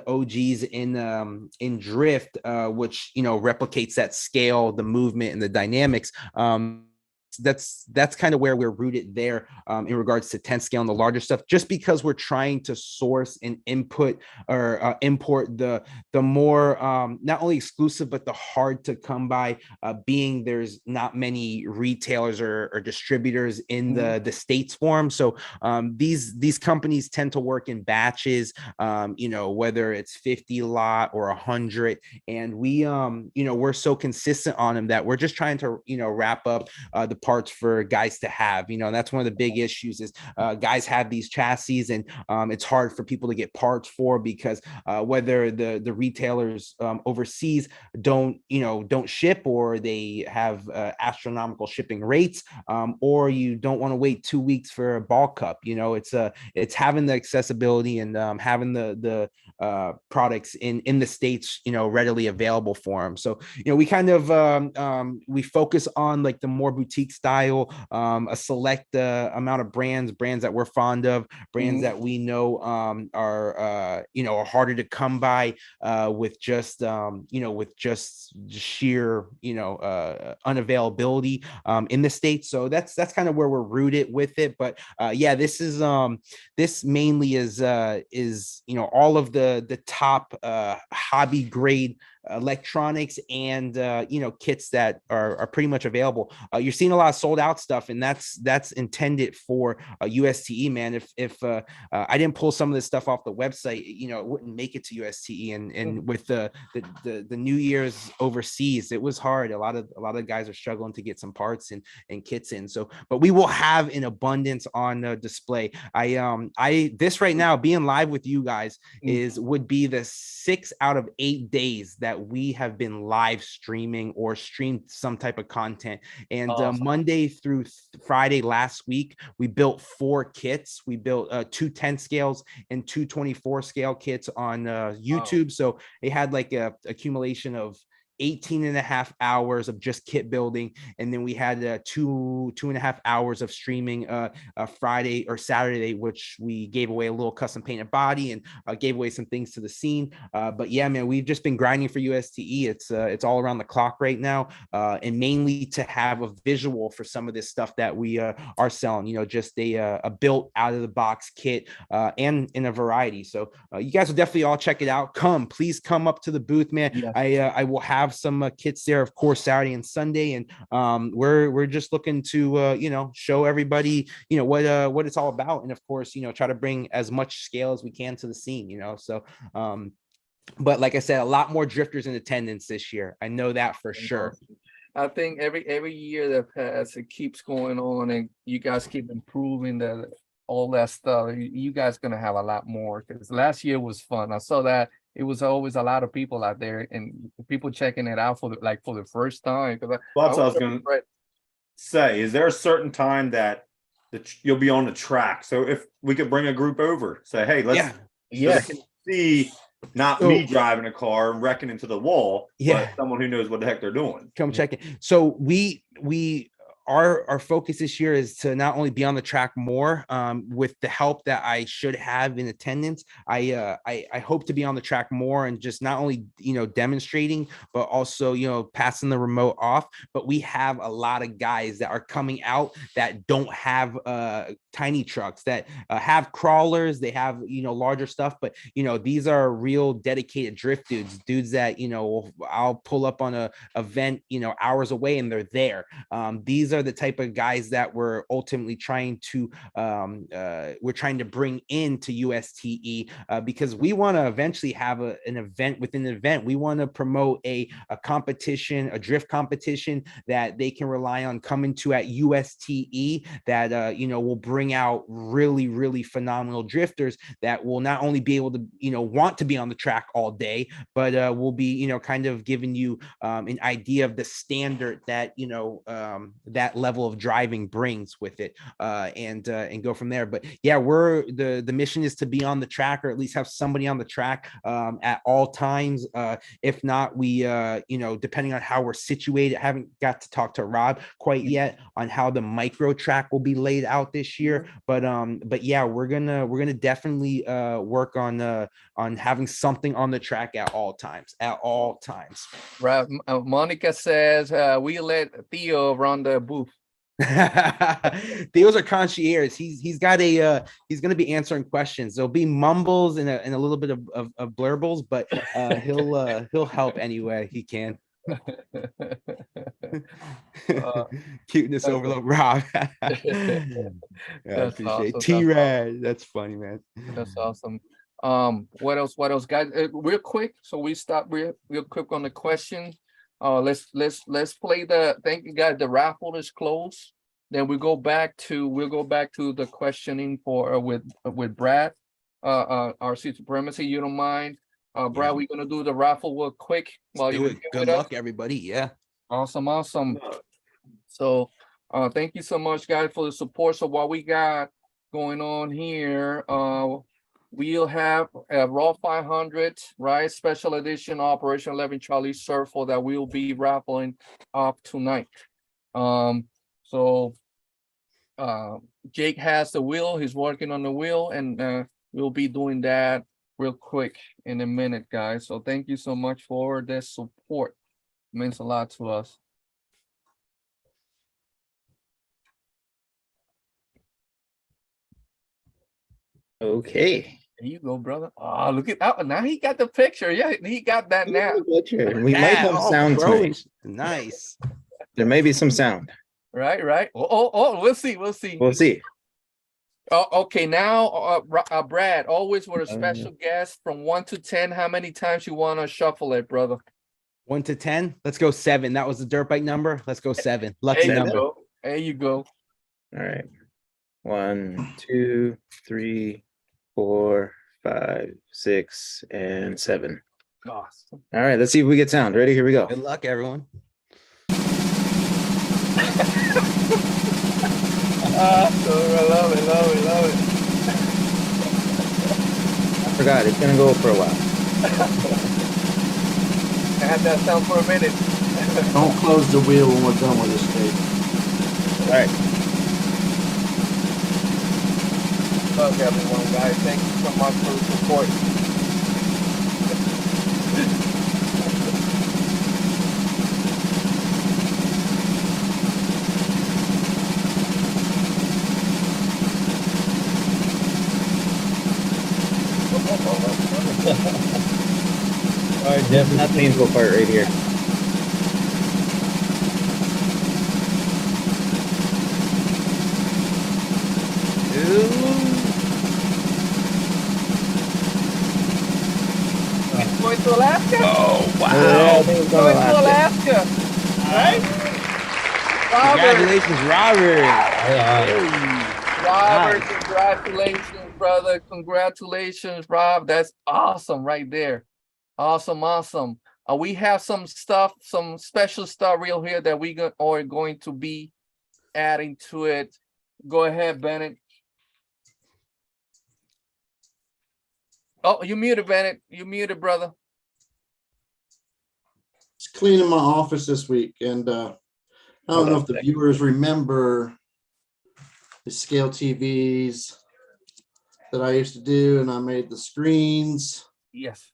OGs in drift, which replicates that scale, the movement, and the dynamics. That's kind of where we're rooted there in regards to 10 scale and the larger stuff, just because we're trying to source and input or import the more not only exclusive but the hard to come by, being there's not many retailers or distributors in the States form. So these companies tend to work in batches, whether it's 50 lot or 100, and we're so consistent on them that we're just trying to wrap up the parts for guys to have, and that's one of the big issues is guys have these chassis, and it's hard for people to get parts for, because whether the retailers overseas don't ship, or they have astronomical shipping rates, or you don't want to wait 2 weeks for a ball cup. It's having the accessibility and having the products in the States, readily available for them. So, we kind of we focus on like the more boutique style, a select amount of brands that we're fond of, brands that we know are harder to come by with just sheer unavailability in the States. So that's kind of where we're rooted with it. But this mainly is all of the top hobby grade electronics and kits that are pretty much available. You're seeing a lot of sold out stuff, and that's intended for USTE, man. If I didn't pull some of this stuff off the website, it wouldn't make it to USTE. And with the New Year's overseas, it was hard. A lot of guys are struggling to get some parts and kits in. So, but we will have an abundance on display. This right now, being live with you guys would be the 6 out of 8 days that we have been live streaming or streamed some type of content. And awesome. Monday through Friday last week, we built 4 kits. We built 2 10 scales and 2 24 scale kits on YouTube. Wow. So it had like a accumulation of 18.5 hours of just kit building, and then we had 2.5 hours of streaming Friday or Saturday, which we gave away a little custom painted body and gave away some things to the scene. But yeah, man, we've just been grinding for USTE. It's all around the clock right now, and mainly to have a visual for some of this stuff that we are selling. Just a built out of the box kit and in a variety. So you guys will definitely all check it out. Please come up to the booth, man. Yes. I will have some kits there, of course, Saturday and Sunday, and we're just looking to show everybody what it's all about, and of course try to bring as much scale as we can to the scene. So but like I said, a lot more drifters in attendance this year. I know that for sure. I think every year that passes, it keeps going on, and you guys keep improving all that stuff. You guys gonna have a lot more, because last year was fun. I saw that it was always a lot of people out there, and people checking it out for the first time. Well, that's what I was gonna say. Is there a certain time that you'll be on the track? So if we could bring a group over, say, hey, let's see. Not me driving a car and wrecking into the wall, but someone who knows what the heck they're doing. Come check it. So our focus this year is to not only be on the track more with the help that I should have in attendance. I hope to be on the track more and just not only demonstrating, but also passing the remote off. But we have a lot of guys that are coming out that don't have tiny trucks, that have crawlers. They have larger stuff, but these are real dedicated drift dudes that I'll pull up on a event hours away and they're there. These are the type of guys that we're ultimately trying to bring into USTE because we want to eventually have an event within an event. We want to promote a competition, a drift competition that they can rely on coming to at USTE that will bring out really, really phenomenal drifters that will not only be able to want to be on the track all day, but will be kind of giving you an idea of the standard that that level of driving brings with it, and go from there. But yeah, the mission is to be on the track, or at least have somebody on the track at all times. If not, we depending on how we're situated, I haven't got to talk to Rob quite yet on how the micro track will be laid out this year, but yeah, we're gonna definitely work on having something on the track at all times. Right. Monica says we let Theo run the booth. Theo's a concierge. He's got he's going to be answering questions. There'll be mumbles and a little bit of blurbles, but he'll help any way he can. Cuteness overload, Rob. I appreciate awesome. T-Rad. That's funny, man. That's awesome. What else, guys? Real quick. So we stop real quick on the question. Let's play the, thank you guys, the raffle is closed. Then we'll go back to the questioning for with Brad, RC Supremacy, you don't mind? Brad, we're gonna do the raffle real quick while Do you're it. here Good with us. luck, everybody. Yeah. Awesome. So thank you so much, guys, for the support. So what we got going on here, we'll have a Raw 500, right? Special edition Operation 11 Charlie Surfer that we'll be raffling off tonight. So Jake has the wheel, he's working on the wheel, and we'll be doing that real quick in a minute, guys. So thank you so much for the support. It means a lot to us. Okay. There you go, brother. Oh, look at that. Now he got the picture. Yeah, he got that now. We might have sound tonight. Nice. There may be some sound. Right. Oh, we'll see. We'll see. Oh, okay. Now, Brad, always with a special guest from 1 to 10. How many times you want to shuffle it, brother? 1 to 10. Let's go 7. That was the dirt bike number. Let's go 7. Lucky There you number. go. There you go. All right. 1, 2, 3, 4, 5, 6, and 7. Awesome. All right. Let's see if we get sound. Ready? Here we go. Good luck, everyone. I love it. I forgot. It's gonna go for a while. I had that sound for a minute. Don't close the wheel when we're done with this tape. All right. Love everyone, guys. Thank you so much for the support. All right, That's not painful part right here. Going to Alaska? Oh, wow. I think it's Going gonna to last. Alaska, right? Robert, Congratulations, Robert. Robert, Nice. congratulations, brother. Congratulations, Rob. That's awesome right there. Awesome. We have some stuff, some special stuff real here that we are going to be adding to it. Go ahead, Bennett. Oh, you muted, Bennett. You muted, brother. It's cleaning my office this week, and I don't know if the viewers remember the Scale TVs that I used to do, and I made the screens Yes.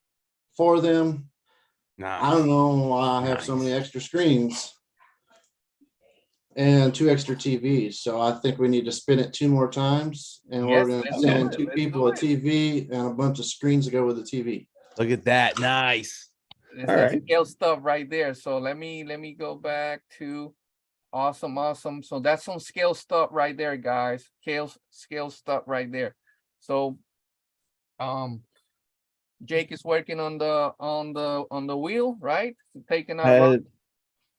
for them. Nice. I don't know why I have so many extra screens and 2 extra TVs. So I think we need to spin it 2 more times, and Yes, we're going let's to do send it. 2 Let's people do a it. TV and a bunch of screens to go with the TV. Look at that. Nice. It's All that right. scale stuff right there. So let me go back to awesome. So that's some scale stuff right there, guys. Scale stuff right there. So Jake is working on the wheel, right? Taking out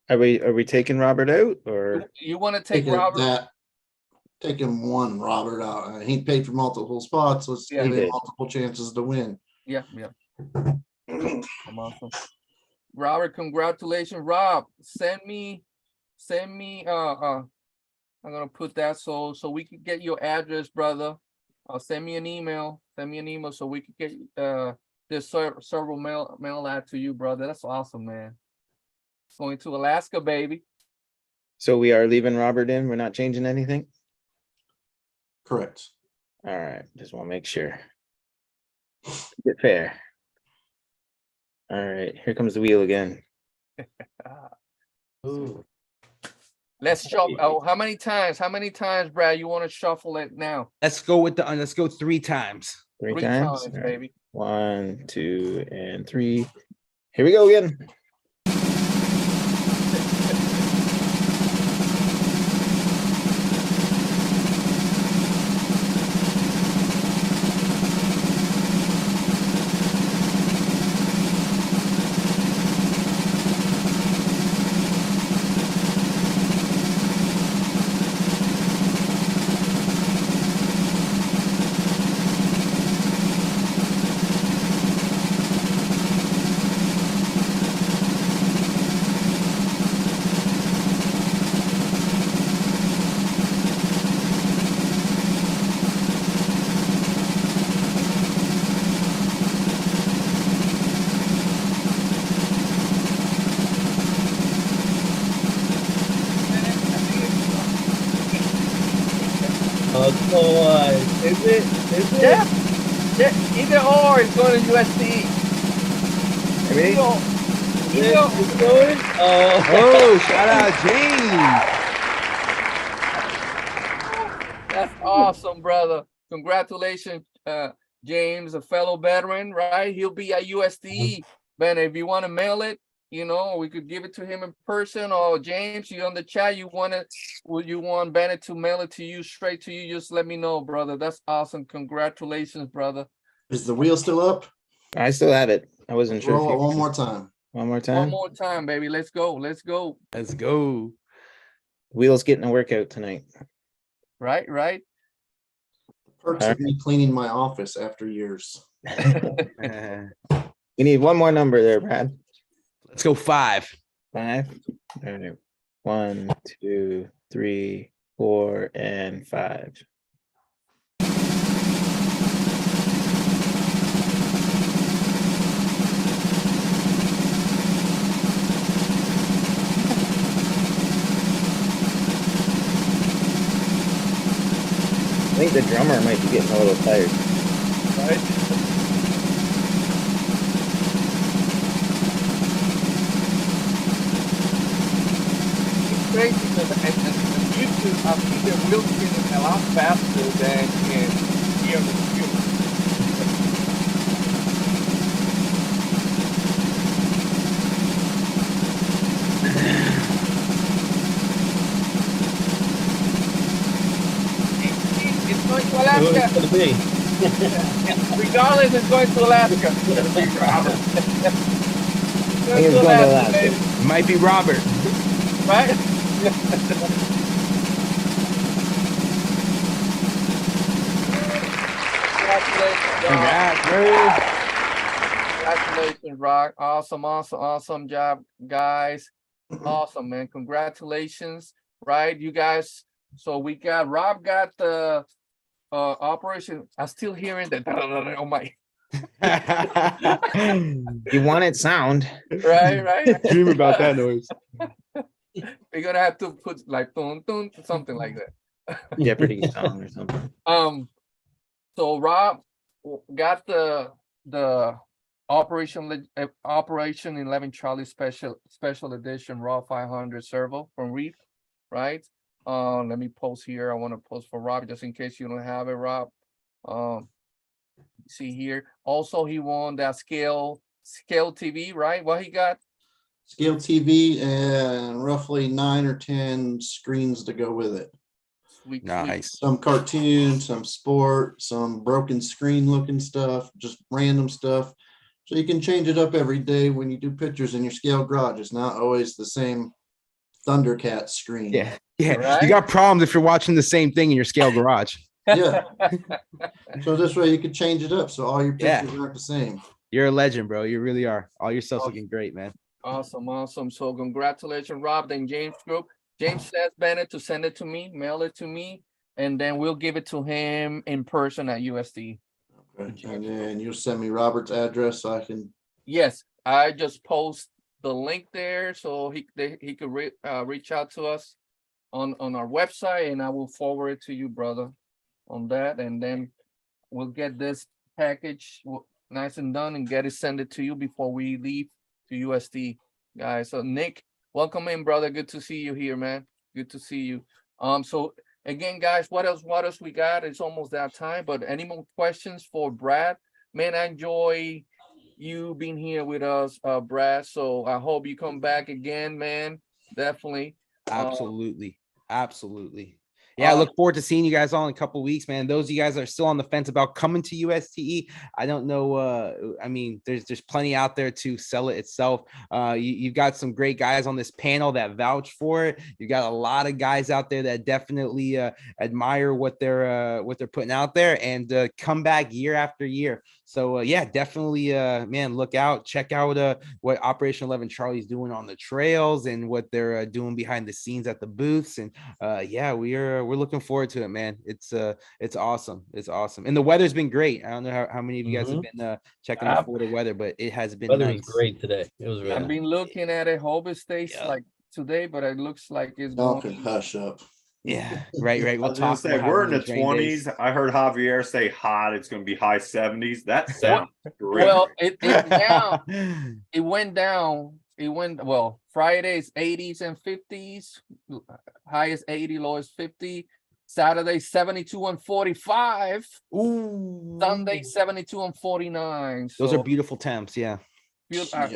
Are we taking Robert out or? you want to take Robert? Taking one Robert out. He paid for multiple spots. Let's Yeah, give he him did. multiple chances to win. Yeah. Awesome. Robert, congratulations. Rob, send me I'm gonna put that so we can get your address, brother. Send me an email so we can get this several mail out to you, brother. That's awesome, man. Going to Alaska, baby. So we are leaving Robert in. We're not changing anything. Correct. All right. Just want to make sure. Get fair. All right. Here comes the wheel again. Ooh. Let's shuffle. Oh, how many times, Brad, you want to shuffle it now? Let's go with let's go 3 times. Three times. All right. baby. 1, 2, and 3. Here we go again. Oh, come on. Is it? Is it? Yeah, yeah, either or is going to USTE. Ready? It's going? Oh. Oh, shout out James. That's awesome, brother. Congratulations, James, a fellow veteran, right? He'll be at USTE. Ben, if you want to mail it, you know, we could give it to him in person. Or James, you on the chat, you want it, would you want Bennett to mail it to you, straight to you? Just let me know, brother. That's awesome. Congratulations, brother. Is the wheel still up? I still have it. I wasn't sure. Roll If it you one more time. One more One time. more time, baby. Let's go. Let's go. Let's go. Wheels getting a workout tonight. Right, right. Perks of me cleaning my office after years. We need one more number there, Brad. Let's go 5. 5. All right. 1, 2, 3, 4, and 5. I think the drummer might be getting a little tired. Right. It's crazy because and YouTube, I see the wheel spinning a lot faster than in here on the computer. It's going to Who Alaska. is it gonna be? Regardless, it's going to Alaska. I think it's going to Alaska. baby. Might be Robert. Right? Congratulations, Rock. Congrats, bro. Congratulations, Rock. Awesome job, guys. Awesome, man. Congratulations. Right, you guys. So we got Rob got the operation. I'm still hearing that. Oh my. You want it sound. Right. Dream about that noise. We're gonna have to put like dun, dun, something like that. Jeopardy song or something. So Rob got the Operation 11 Charlie special edition Raw 500 servo from Reef, right? Let me post here. I want to post for Rob just in case you don't have it, Rob. See here. Also, he won that Scale TV, right? What he got? Scale TV and roughly 9 or 10 screens to go with it. Sweet. Nice. Some cartoon, some sport, some broken screen looking stuff, just random stuff. So you can change it up every day when you do pictures in your Scale garage. It's not always the same Thundercat screen. Yeah. Right? You got problems if you're watching the same thing in your Scale garage. Yeah. So this way you could change it up so all your Yeah. pictures aren't the same. You're a legend, bro. You really are. All your stuff's looking great, man. Awesome. So congratulations, Rob. Then James Group. James says Bennett to send it to me, mail it to me, and then we'll give it to him in person at USD. Okay. And then you'll send me Robert's address so I can. Yes, I just post the link there so he could reach out to us on our website, and I will forward it to you, brother, on that, and then we'll get this package nice and done and get it send it to you before we leave to USD, guys. So Nick, welcome in, brother. Good to see you here, man. Good to see you. So again, guys, what else we got? It's almost that time, but any more questions for Brad? Man, I enjoy you being here with us, Brad. So I hope you come back again, man. Definitely. Absolutely. Yeah, I look forward to seeing you guys all in a couple weeks, man. Those of you guys that are still on the fence about coming to USTE, I don't know. I mean, there's plenty out there to sell it itself. You've got some great guys on this panel that vouch for it. You got a lot of guys out there that definitely admire what they're putting out there and come back year after year. So yeah, definitely, man, look out, check out what Operation 11 Charlie's doing on the trails and what they're doing behind the scenes at the booths. And yeah, we're looking forward to it, man. It's awesome. It's awesome. And the weather's been great. I don't know how many of you guys have been checking out for the weather, but it has been Weather nice. was great today. It was really I've nice. been looking at it. Hope it stays like today, but it looks like it's Y'all going. can hush up. Yeah, right. I We'll was gonna talk say about we're in having the these rain days. 20s. I heard Javier say hot. It's gonna be high 70s. That sounds great. Well, it down. It went down. It went well. Fridays 80s and 50s. Highest 80, lowest 50. Saturday 72 and 45. Ooh, Sunday 72 and 49. those are So beautiful temps. Yeah. Yeah.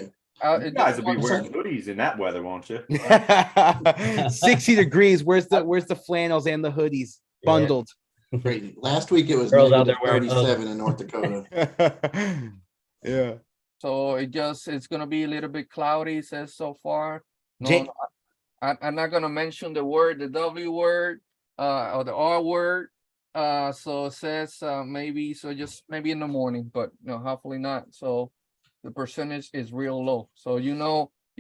You guys will be one wearing second. hoodies in that weather, won't you? 60 degrees. Where's the flannels and the hoodies Yeah. bundled? Crazy. Last week it was Girls out negative there wearing 37 in North Dakota. Yeah. So it's gonna be a little bit cloudy, says so far. Ja- No, I'm not gonna mention the word, the W word, or the R word. So it says maybe, so just maybe in the morning, but no, hopefully not. So the percentage is real low. So you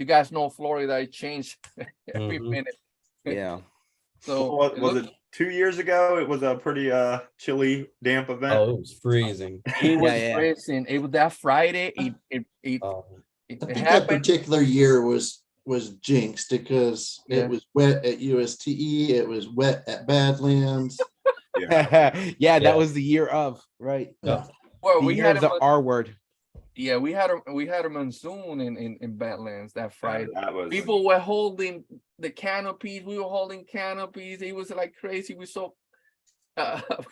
guys know Florida, it changed every Mhm. minute. Yeah. So What was it? 2 years ago, it was a pretty chilly, damp event. Oh, it was freezing. it was Yeah. freezing. It was that Friday. It Oh, I it think that happened. particular year was jinxed because Yeah. it was wet at USTE, it was wet at Badlands. Yeah. Yeah, that Yeah. was the year of, right? yeah. Well, The we year had of the R word. Yeah, we had a monsoon in Badlands that Friday. That was People were holding the canopies. We were holding canopies. It was like crazy. We saw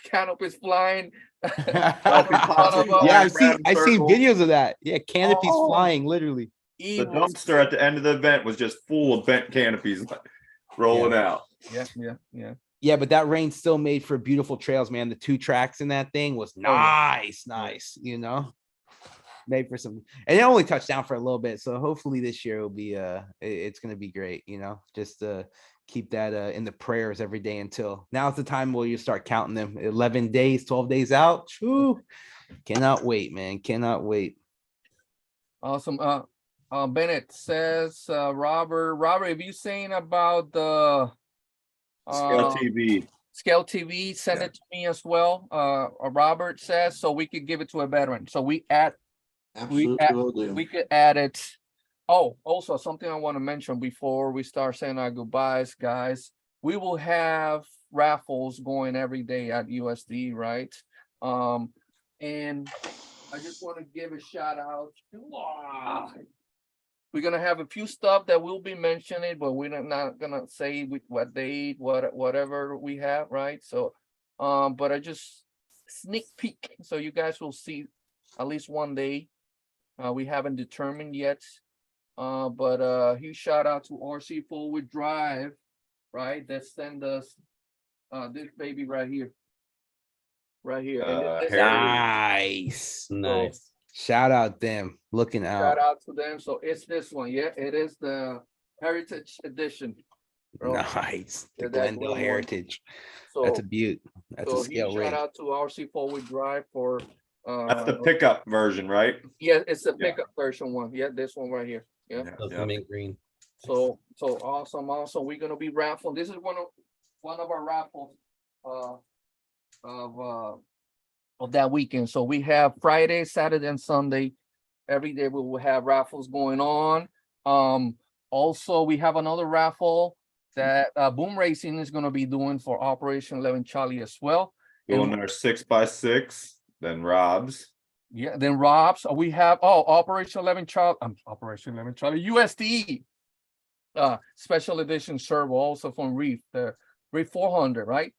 canopies flying. Yeah, I've seen videos of that. Yeah, canopies Oh. flying, literally. The dumpster at the end of the event was just full of bent canopies rolling out. Yeah. Yeah, but that rain still made for beautiful trails, man. The 2 tracks in that thing was Oh, yeah. nice, made for some, and it only touched down for a little bit. So hopefully this year will be it's gonna be great, just keep that in the prayers every day until now's the time where you start counting them 11 days, 12 days out. Whew. Cannot wait, man. Cannot wait. Awesome. Bennett says, Robert, have you seen about the Scale TV. Scale TV? Send it to me as well. Robert says, so we could give it to a veteran. So Absolutely will do. we could add it. Oh, also something I want to mention before we start saying our goodbyes, guys. We will have raffles going every day at USD, right? And I just want to give a shout out to we're gonna have a few stuff that we'll be mentioning, but we're not gonna say with what date, whatever we have, right? So but I just sneak peek so you guys will see at least one day. We haven't determined yet. But huge shout out to RC Forward Drive, right? That send us this baby right here. Right here. And this Nice. nice. Shout out them. Looking out. shout out to them. So it's this one. Yeah, it is the Heritage Edition. Bro. Nice. The Yeah, that Glendale little one. Heritage. So That's a beaut. That's a huge scale shout ring. out to RC Forward Drive for That's the pickup version, right? yeah, it's the Yeah. pickup version one. Yeah, this one right here. Yeah. That's the mint green. So awesome. We're gonna be raffling. This is one of our raffles of that weekend. So we have Friday, Saturday, and Sunday. Every day we will have raffles going on. Also we have another raffle that Boom Racing is gonna be doing for Operation 11 Charlie as well. Going there 6x6, then Rob's. Yeah, then Rob's. We have Operation 11 Charlie. Operation 11 Charlie USTE. Special edition servo also from Reef, the Reef 400, right?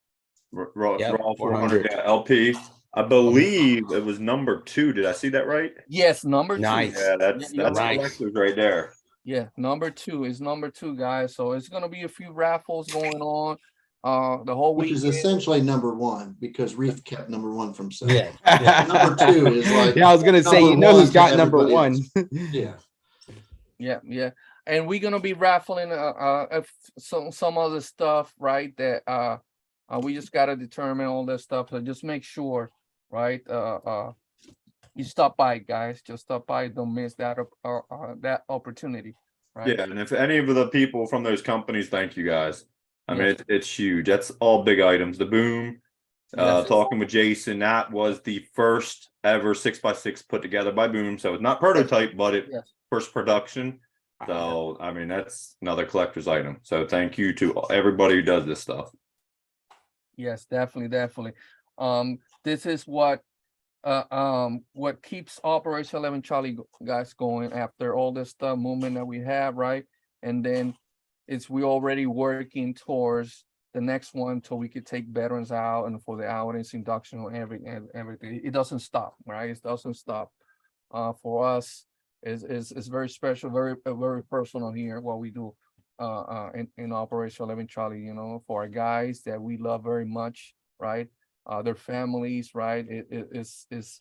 Raw Yep, 400 LP. I believe it was number 2. Did I see that right? Yes, number 2. Nice. Yeah, that's you're right. collectors right there. Yeah, number 2 is number 2, guys. So it's gonna be a few raffles going on the whole Which week. is essentially number 1 because Reef kept number 1 from second. Yeah. Number 2 is like Yeah, I was gonna say, number who's one got to number everybody 1. Yeah. Yeah. And we're gonna be raffling some other stuff, right? That we just gotta determine all that stuff. So just make sure, right? You stop by, guys. Just stop by. Don't miss that that opportunity, right? Yeah, and if any of the people from those companies, thank you guys. I mean, Yes. it's huge. That's all big items. The Boom, Yes. talking with Jason, that was the first ever 6x6 put together by Boom. So it's not prototype, but it Yes. first production. So I mean, that's another collector's item. So thank you to everybody who does this stuff. Yes, definitely. This is what keeps Operation 11 Charlie guys going after all this stuff movement that we have, right? And then we already working towards the next one so we could take veterans out and for the outings induction and everything. It doesn't stop, right? It doesn't stop. For us is very special, very personal here what we do in Operation 11 Charlie, you know, for our guys that we love very much, right? Their families, right? Is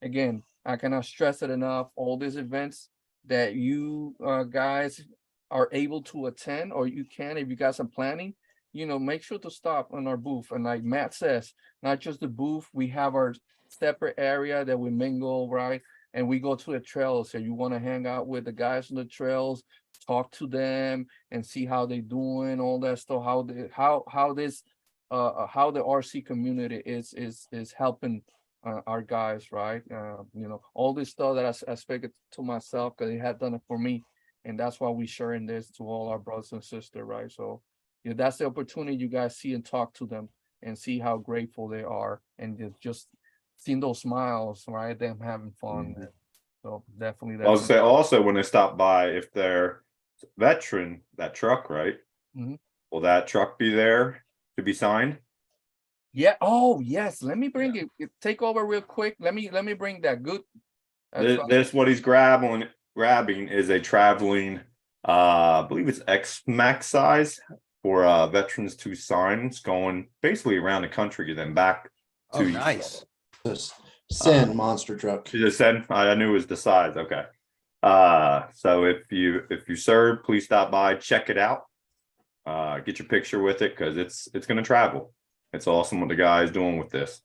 again, I cannot stress it enough. All these events that you guys are able to attend, or you can if you guys are planning, you know, make sure to stop on our booth. And like Matt says, not just the booth, we have our separate area that we mingle, right? And we go to the trails. So you want to hang out with the guys on the trails, talk to them, and see how they doing, all that stuff. How the RC community is helping our guys, right? You know, all this stuff that I expected to myself because they had done it for me, and that's why we sharing this to all our brothers and sisters, right? So, you know, that's the opportunity you guys see and talk to them and see how grateful they are, and just seeing those smiles, right? Them having fun. So definitely. I'll say also when they stop by, if they're veteran, that truck, right? Will that truck be there to be signed? Yeah. Oh, yes. Let me bring it. Take over real quick. Let me bring that. Good. This what he's grabbing is a traveling, I believe it's X Max size for veterans to sign. It's going basically around the country and then back to. Oh, nice. This Send monster truck. She just said I knew it was the size. Okay. So if you serve, please stop by, check it out. Get your picture with it because it's gonna travel. It's awesome what the guy is doing with this.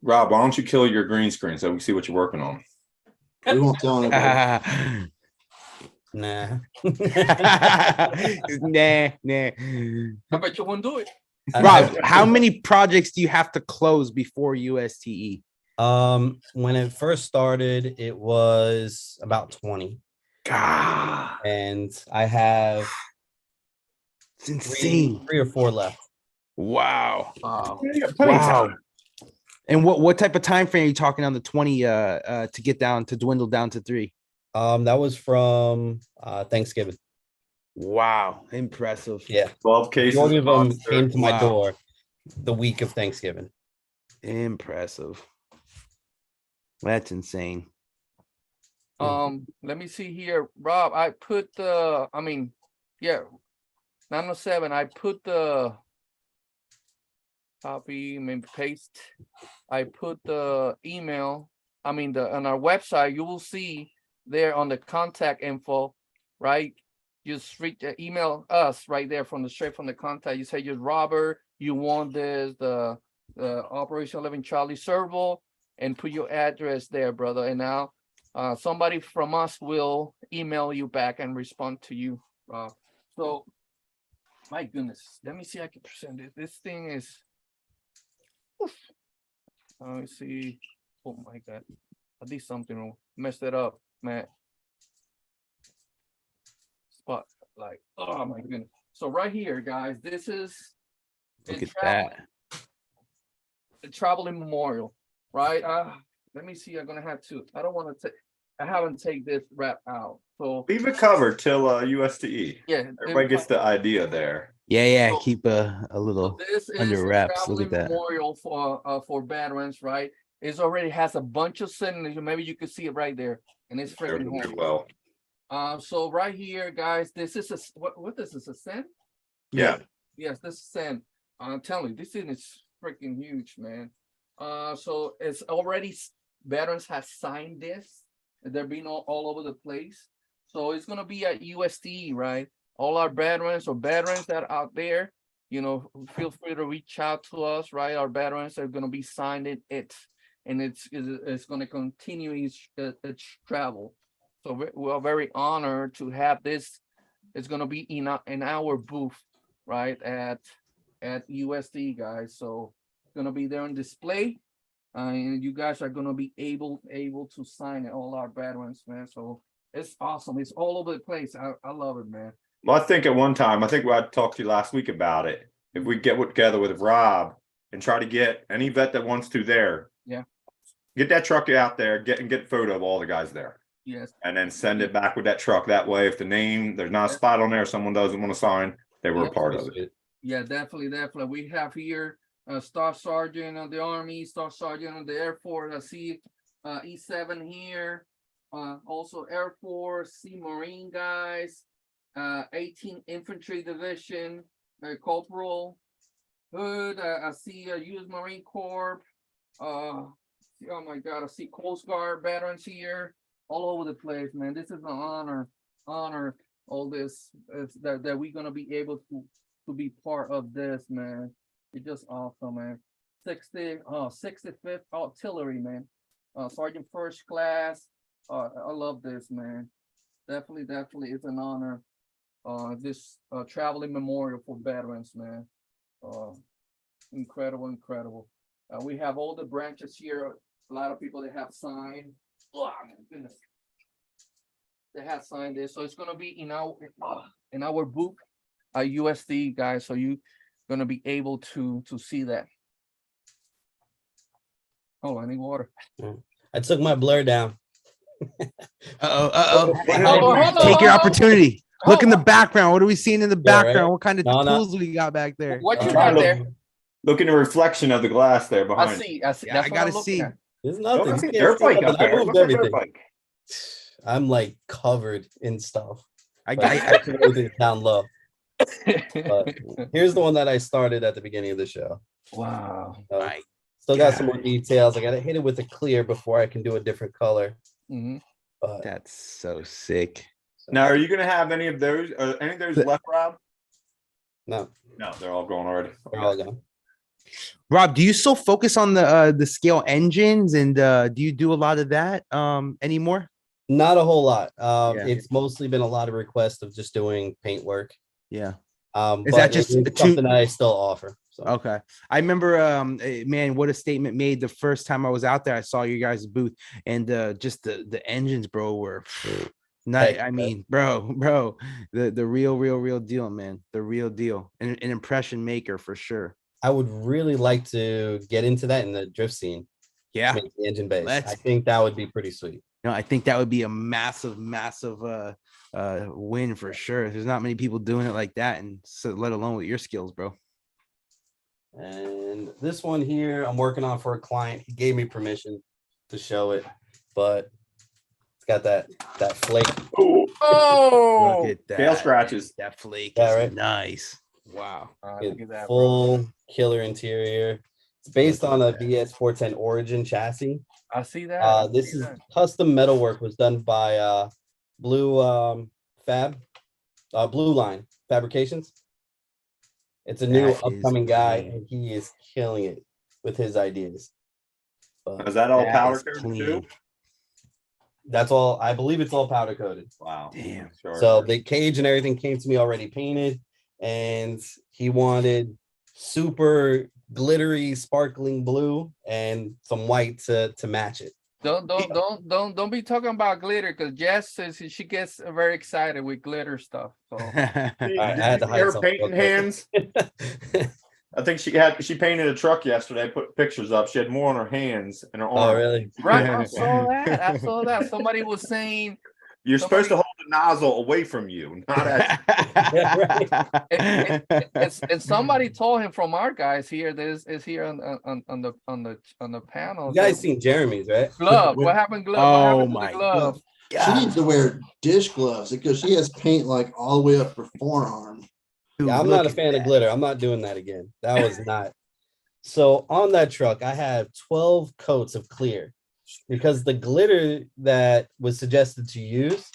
Rob, why don't you kill your green screen so we can see what you're working on? We won't tell anybody. Nah. Nah. I bet you won't do it. Rob, how many projects do you have to close before USTE? When it first started, it was about 20. God, And I have it's insane. Three or four left. Wow. Wow. And what type of time frame are you talking on the 20 to get down to dwindle down to 3? That was from Thanksgiving. Wow, impressive. Yeah. 12 cases. Majority of them came to my Wow. door the week of Thanksgiving. Impressive. That's insane. Let me see here, Rob. I put the 907. I put the copy, maybe paste. I put the email. On our website, you will see there on the contact info, right? Just email us right there straight from the contact. You say you're Robert, you want this, the Operation 11 Charlie servo, and put your address there, brother. And now somebody from us will email you back and respond to you. So my goodness, let me see. I can present it. This thing is. Let me see. Oh my God, I did something wrong. Messed it up, Matt. Spotlight. Oh my goodness. So right here, guys, this is Look at that. the traveling memorial, right? Let me see. I'm gonna have to. I don't want to take. I haven't take this wrap out. So Leave it covered till USTE. yeah, Everybody gets the idea there. Yeah. So- Keep a little. this is under a wraps. Look traveling at that. memorial for veterans, right? It already has a bunch of signatures. Maybe you can see it right there, and it's There freaking we heavy. well. So right here, guys, this is what is this, a send? Yeah. Yes, this is send. I'm telling you, this thing is freaking huge, man. So it's already veterans have signed this. They're being all over the place. So it's gonna be at USTE, right? All our veterans that are out there, you know, feel free to reach out to us, right? Our veterans are gonna be signed it, and it's gonna continue its travel. So we are very honored to have this. It's gonna be in our booth, right, at USD, guys. So it's gonna be there on display, and you guys are gonna be able to sign it. All our veterans, man. So it's awesome. It's all over the place. I love it, man. Well, I think at one time, I think I talked to you last week about it. If we get together with Rob and try to get any vet that wants to there. Yeah. Get that truck out there, get a photo of all the guys there. Yes. And then send it back with that truck. That way, if the name, there's not a spot on there, someone doesn't want to sign, they were a part of it. Yeah, definitely. We have here Staff Sergeant of the Army, Staff Sergeant of the Air Force. I see E7 here. Also Air Force, Sea Marine guys, 18th Infantry Division, Corporal Hood. I see U.S. Marine Corps. Oh my God, I see Coast Guard veterans here, all over the place, man. This is an honor. All this that we're gonna be able to be part of this, man. It's just awesome, man. 65th Artillery, man. Sergeant First Class. I love this, man. Definitely, it's an honor. This traveling memorial for veterans, man. Incredible. We have all the branches here. A lot of people that have signed. Oh my goodness. They have signed this, so it's gonna be in our book, USTE, guys. So you're gonna be able to see that. Oh, I need water. I took my blur down. Take your opportunity. Look in the background. What are we seeing in the background? Right? What kind of tools we got back there? What you got there? Look in the reflection of the glass there behind. I see. Yeah, That's I what gotta I'm looking see. at. There's Oh, nothing. I see You the can't dirt see bike nothing. up there. I moved Look at the dirt everything. bike. I'm like covered in stuff. I But I got keep everything down low. But here's the one that I started at the beginning of the show. Wow. So, My still got some more details. I gotta hit it with a clear before I can do a different color. Mhm. But That's so sick. Now, are you going to have any of those? Any of those left, Rob? no, No, they're all gone already. they're all gone. Rob, do you still focus on the scale engines and do you do a lot of that anymore? Not a whole lot. Yeah. It's mostly been a lot of requests of just doing paint work. Yeah. Is that just something that I still offer? So. Okay. I remember man, what a statement made the first time I was out there. I saw you guys' booth and just the engines, bro, were not, Heck, I mean, bro, the real deal, man. The real deal. An impression maker for sure. I would really like to get into that in the drift scene. Yeah. Make the engine base. Let's- I think that would be pretty sweet. You know, I think that would be a massive win for sure. There's not many people doing it like that, and so let alone with your skills, bro. And this one here, I'm working on for a client. He gave me permission to show it, but it's got that flake. Oh, Look at that. Tail scratches. That flake Yeah, is right? nice. Wow. look at that, bro. Full killer interior. It's based on a VS 410 Origin chassis. I see that. I This see is that. custom metalwork was done by Blue Line Fabrications. It's a new That is upcoming guy, clean. and he is killing it with his ideas. But Is that all That powder is coated clean. too? that's all. I believe it's all powder coated. Wow. Damn. Sure. So the cage and everything came to me already painted, and he wanted super glittery, sparkling blue and some white to match it. Don't be talking about glitter, because Jess says she gets very excited with glitter stuff. So I had to hide her something painting real quick. hands. I think she painted a truck yesterday. Put pictures up. She had more on her hands and her arms. Oh, really? right, I saw that. Somebody was saying You're supposed to hold the nozzle away from you, not at. and somebody told him from our guys here. This is here on the panel. You guys seen Jeremy's, right? glove? What happened? Glove? Oh what happened to my the glove? She needs to wear dish gloves because she has paint like all the way up her forearm. Yeah, I'm not a fan of glitter. I'm not doing that again. That was not. So on that truck, I have 12 coats of clear because the glitter that was suggested to use,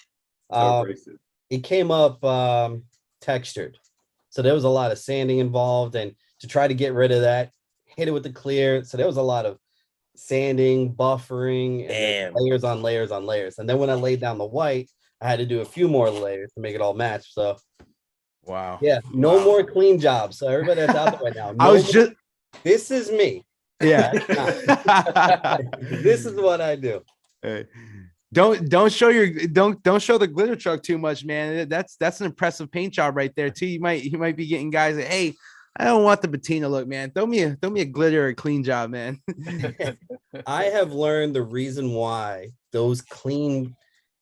it came up textured. So there was a lot of sanding involved, and to try to get rid of that, hit it with the clear. So there was a lot of sanding, buffering, and then layers on layers on layers. And then when I laid down the white, I had to do a few more layers to make it all match. So Wow. yeah, no more clean jobs. So everybody that's out there right now, I was just this is me. yeah. This is what I do. Don't show the glitter truck too much, man. That's an impressive paint job right there too. You might be getting guys that, hey, I don't want the patina look, man. Throw me a glitter or clean job, man. I have learned the reason why those clean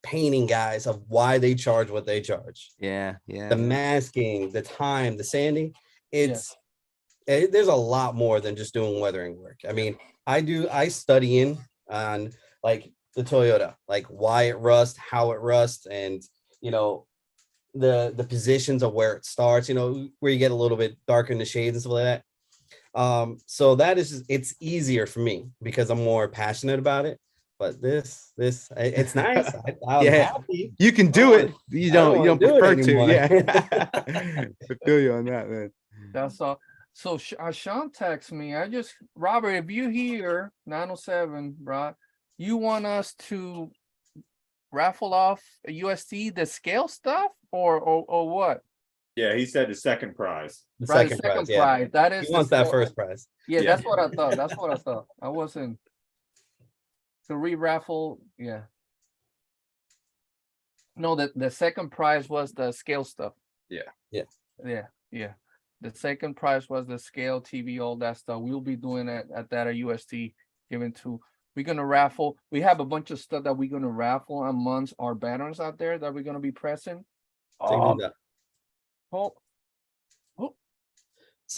painting guys of why they charge what they charge. Yeah. The masking, the time, the sanding. There's a lot more than just doing weathering work. I mean, I study in on like the Toyota, like why it rusts, how it rusts, and the positions of where it starts, where you get a little bit darker in the shades and stuff like that. So that is just, it's easier for me because I'm more passionate about it. But this it's nice. I'm happy. You can do it. You don't prefer to. Yeah. I feel you on that, man. That's all. So Sean texts me. Robert, if you hear 907, bro, you want us to raffle off a UST the scale stuff or what? Yeah, he said the second prize. The Right, second second prize. prize. Yeah. That is He wants that first prize. Yeah, Yeah. that's what I thought. I wasn't the re-raffle. Yeah. No, the second prize was the scale stuff. Yeah. Yeah. The second prize was the scale TV, all that stuff. We'll be doing it at that at UST, given to. We're gonna raffle. We have a bunch of stuff that we're gonna raffle amongst our banners out there that we're gonna be pressing. So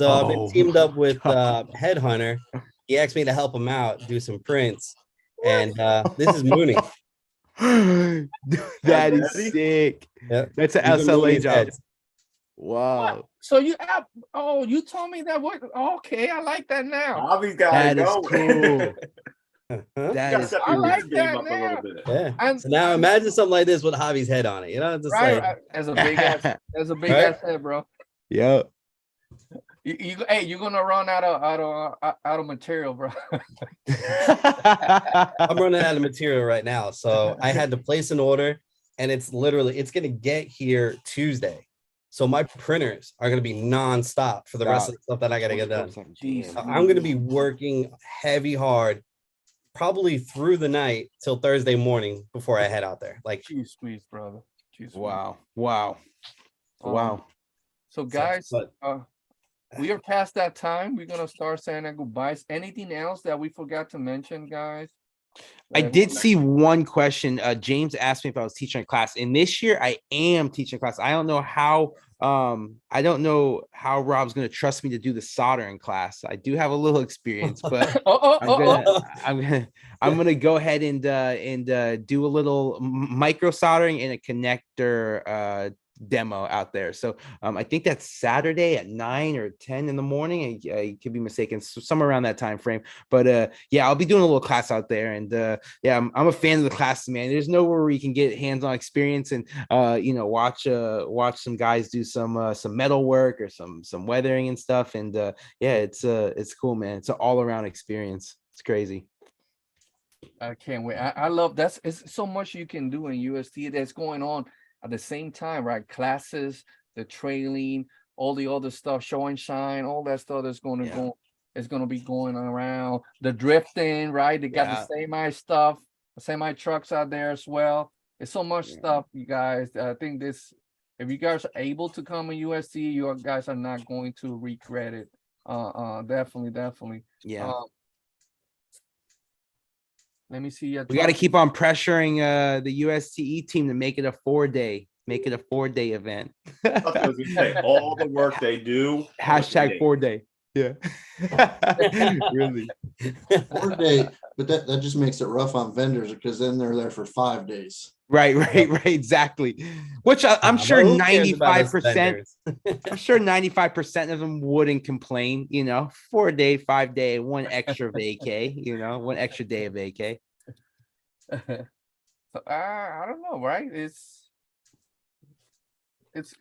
I've been teamed up with Headhunter. He asked me to help him out, do some prints. And this is Mooney. That is sick. Yep. That's an These are SLA Mooney's job. heads. Wow. So you told me that what? Okay, I like that now. Javi's got That to is go. cool. Uh-huh. That is I like that up a now. little bit. Yeah. And So now imagine something like this with Javi's head on it. Just right, like as a big ass, Right? ass head, bro. Yep. You're gonna run out of material, bro. I'm running out of material right now. So I had to place an order, and it's gonna get here Tuesday. So my printers are gonna be nonstop for the rest of the stuff that I gotta get done. Jeez. So I'm gonna be working heavy hard, probably through the night till Thursday morning before I head out there. Like, Jeez, squeeze, brother. Jeez, squeeze. Wow. So guys, but- we are past that time. We're gonna start saying our goodbyes. Anything else that we forgot to mention, guys? I did see one question. James asked me if I was teaching a class, and this year I am teaching a class. I don't know how Rob's gonna trust me to do the soldering class. I do have a little experience, but I'm gonna go ahead and do a little micro soldering and a connector demo out there. So I think that's Saturday at 9 or 10 in the morning. I could be mistaken, so somewhere around that time frame. But yeah, I'll be doing a little class out there, and yeah, I'm a fan of the classes, man. There's nowhere where you can get hands-on experience and watch some guys do some metal work or some weathering and stuff. And yeah, it's cool, man. It's an all-around experience. It's crazy. I can't wait. I love it's so much you can do in UST that's going on at the same time, right? Classes, the trailing, all the other stuff, show and shine, all that stuff that's going to go is going to be going around. The drifting, right? They got the semi stuff, the semi trucks out there as well. It's so much stuff, you guys. I think if you guys are able to come in UST, you guys are not going to regret it. Definitely. Yeah. Let me see. We got to keep on pressuring the USTE team to make it a 4-day event. I was gonna say, all the work they do. Hashtag 4-day. Yeah. Really. 4 day, but that just makes it rough on vendors because then they're there for 5 days. Right, exactly. Which I'm sure 95%. I'm sure 95% of them wouldn't complain. 4-day, 5-day, one extra vacay. One extra day of vacay. I don't know, right?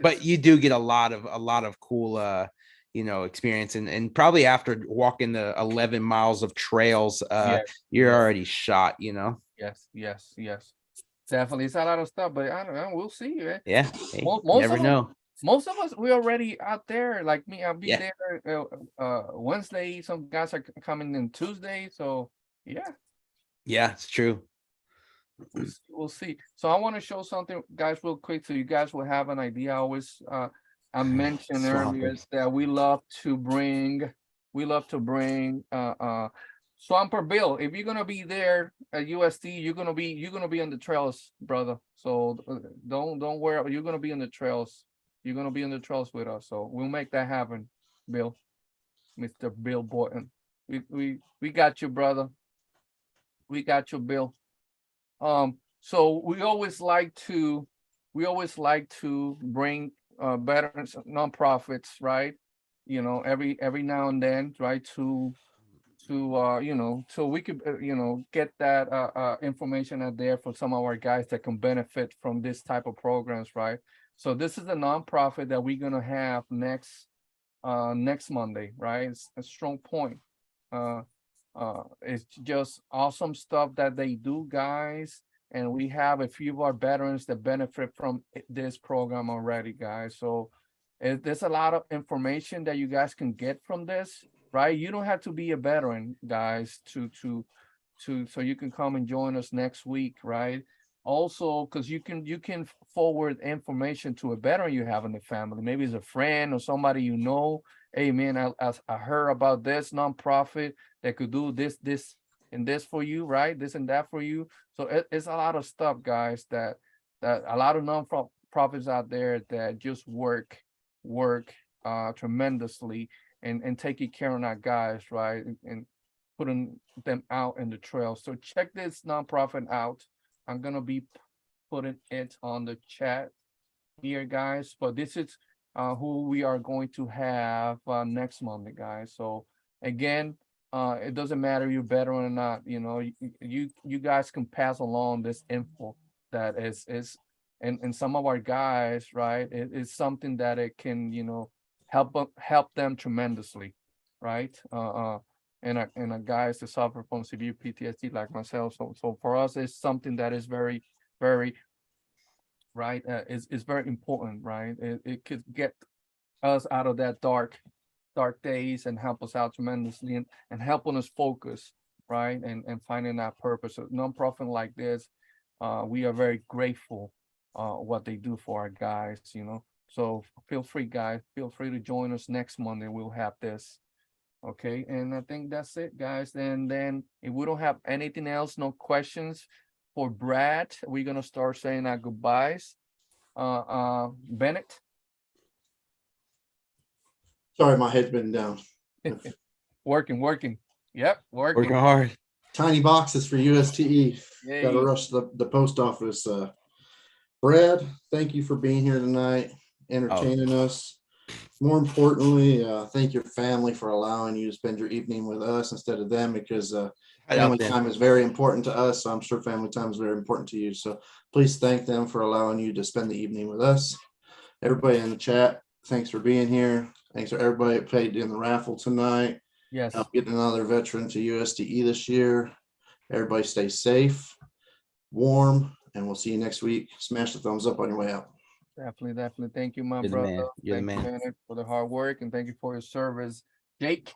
But you do get a lot of cool experience, and probably after walking the 11 miles of trails, you're already shot. Yes. Definitely, it's a lot of stuff, but I don't know. We'll see, man. Yeah, hey, never know. Most of us, we're already out there. Like me, I'll be there Wednesday. Some guys are coming in Tuesday, so yeah. Yeah, it's true. we'll see. So I want to show something, guys, real quick, so you guys will have an idea. I always I mentioned earlier that we love to bring Swamper Bill. If you're gonna be there at USD, you're gonna be on the trails, brother. So don't worry, you're gonna be on the trails. You're gonna be on the trails with us. So we'll make that happen, Bill. Mr. Bill Boynton. We got you, brother. We got you, Bill. So we always like to bring veterans, nonprofits, right? You know, every now and then, right? To you know, so we could you know, get that information out there for some of our guys that can benefit from this type of programs, right? So this is a nonprofit that we're gonna have next Monday, right? It's a strong point. It's just awesome stuff that they do, guys. And we have a few of our veterans that benefit from this program already, guys. So there's a lot of information that you guys can get from this, right? You don't have to be a veteran, guys, so you can come and join us next week, right? Also, because you can forward information to a veteran you have in the family. Maybe it's a friend or somebody you know. Hey man, I heard about this nonprofit that could do this and this for you, right? This and that for you. So it's a lot of stuff, guys, that a lot of nonprofits out there that just work tremendously and taking care of our guys, right? And putting them out in the trail. So check this nonprofit out. I'm gonna be putting it on the chat here, guys. But this is who we are going to have next Monday, guys. So again, it doesn't matter if you're veteran or not. You know, you guys can pass along this info that is and some of our guys, right? It is something that it can, you know, help them tremendously, right? And a guys that suffer from severe PTSD like myself. So for us, it's something that is very, very right. Is very important, right? It could get us out of that dark days and help us out tremendously and helping us focus, right? And finding that purpose. A nonprofit like this, we are very grateful what they do for our guys, you know. So feel free, guys. Feel free to join us next Monday. We'll have this. Okay, and I think that's it, guys. And then if we don't have anything else, no questions for Brad, we're gonna start saying our goodbyes. Bennett. Sorry, my head's been down. Working. Yep, Working hard. Tiny boxes for USTE. Yay. Got to rush the post office. Brad, thank you for being here tonight, entertaining us. More importantly, thank your family for allowing you to spend your evening with us instead of them, because family time is very important to us. So I'm sure family time is very important to you. So please thank them for allowing you to spend the evening with us. Everybody in the chat, thanks for being here. Thanks for everybody that played in the raffle tonight. Yes. Getting another veteran to USTE this year. Everybody stay safe, warm, and we'll see you next week. Smash the thumbs up on your way out. Definitely. Thank you, my You're the brother. man. You're the Thank you, man. Bennett, for the hard work, and thank you for your service. Jake.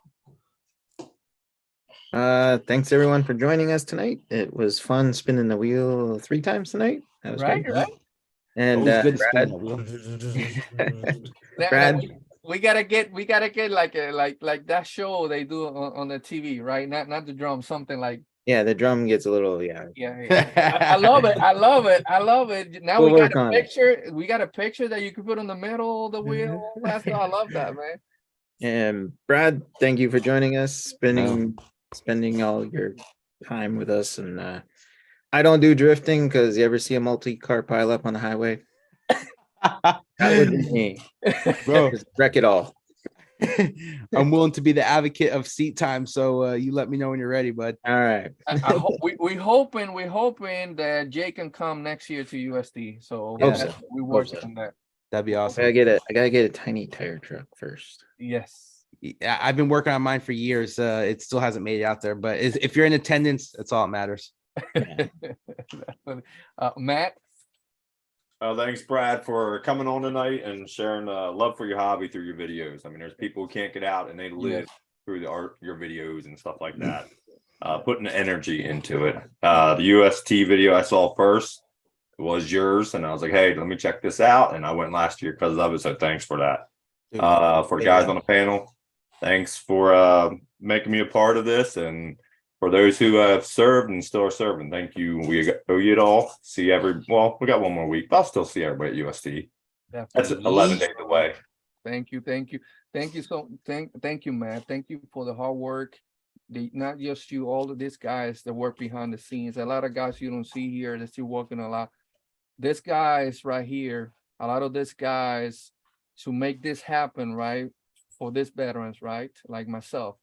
Thanks everyone for joining us tonight. It was fun spinning the wheel 3 times tonight. That was Right. And Always good to spin Brad, that wheel. Brad, we gotta get like that show they do on the TV, right? Not the drum, something like. yeah, the drum gets a little Yeah. I love it. Now We'll we work got a on it. picture. We got a picture that you can put in the middle of the wheel. I love that, man. And Brad, thank you for joining us, spending all your time with us. And I don't do drifting because you ever see a multi-car pile up on the highway? That would be me. Bro, Just wreck it all. I'm willing to be the advocate of seat time. So you let me know when you're ready, bud. All right. we hoping that Jay can come next year to USD. So Hope so. we working on that. That'd be I awesome. gotta get a tiny tire truck first. Yes. Yeah, I've been working on mine for years. It still hasn't made it out there, but if you're in attendance, that's all that matters. Matt. Thanks, Brad, for coming on tonight and sharing love for your hobby through your videos. I mean, there's people who can't get out and they live through your videos and stuff like that. putting the energy into it. The UST video I saw first was yours, and I was like, hey, let me check this out. And I went last year because of it. So thanks for that. For the guys on the panel, thanks for making me a part of this. And for those who have served and still are serving, thank you. We owe you it all. We got one more week, but I'll still see everybody at UST. That's 11 days away. Thank you. Thank you, man. Thank you for the hard work. Not just you, all of these guys that work behind the scenes. A lot of guys you don't see here that still working a lot. This guys right here, a lot of these guys to make this happen, right? For these veterans, right? Like myself,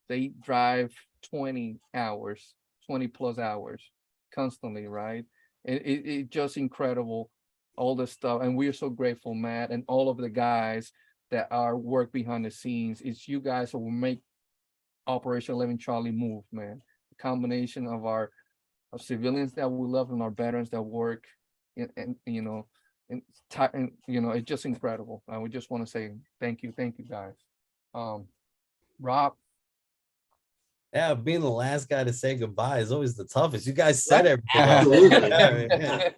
they drive 20 hours, 20 plus hours constantly, right? It just incredible, all this stuff. And we're so grateful, Matt, and all of the guys that are work behind the scenes. It's you guys who will make Operation 11 Charlie move, man. A combination of our civilians that we love and our veterans that work, and it's just incredible. We just want to say thank you, guys. Rob. Yeah, being the last guy to say goodbye is always the toughest. You guys said everything.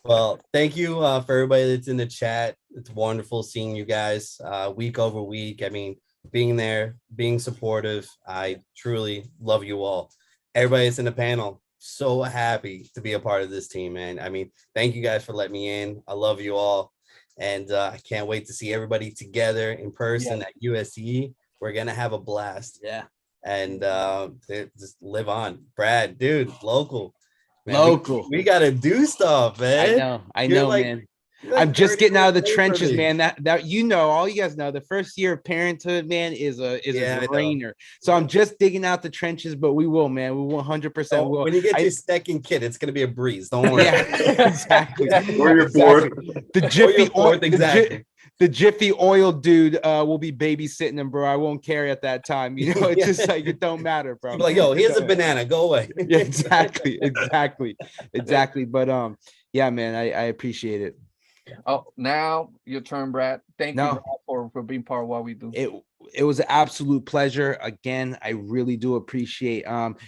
Well, thank you for everybody that's in the chat. It's wonderful seeing you guys week over week. I mean, being there, being supportive. I truly love you all. Everybody that's in the panel, so happy to be a part of this team, man. I mean, thank you guys for letting me in. I love you all. And I can't wait to see everybody together in person at USTE. We're going to have a blast. Yeah. And just live on. Brad, dude, local. Man, Local. We got to do stuff, man. I know, man. I'm just getting out of the trenches, man. That all you guys know, the first year of parenthood, man, is a brainer. So I'm just digging out the trenches, but we will, man. We 100% will. When you get your second kid, it's gonna be a breeze. Don't worry. Yeah, exactly. Or your fourth. The Jiffy oil, exactly. The Jiffy oil dude will be babysitting him, bro. I won't carry at that time. You know, it's just like it don't matter, bro. Like, yo, here's a banana. Go away. Yeah, exactly. But yeah, man, I appreciate it. Oh, now your turn, Brad. Thank you, Brad, for being part of what we do. It was an absolute pleasure. Again, I really do appreciate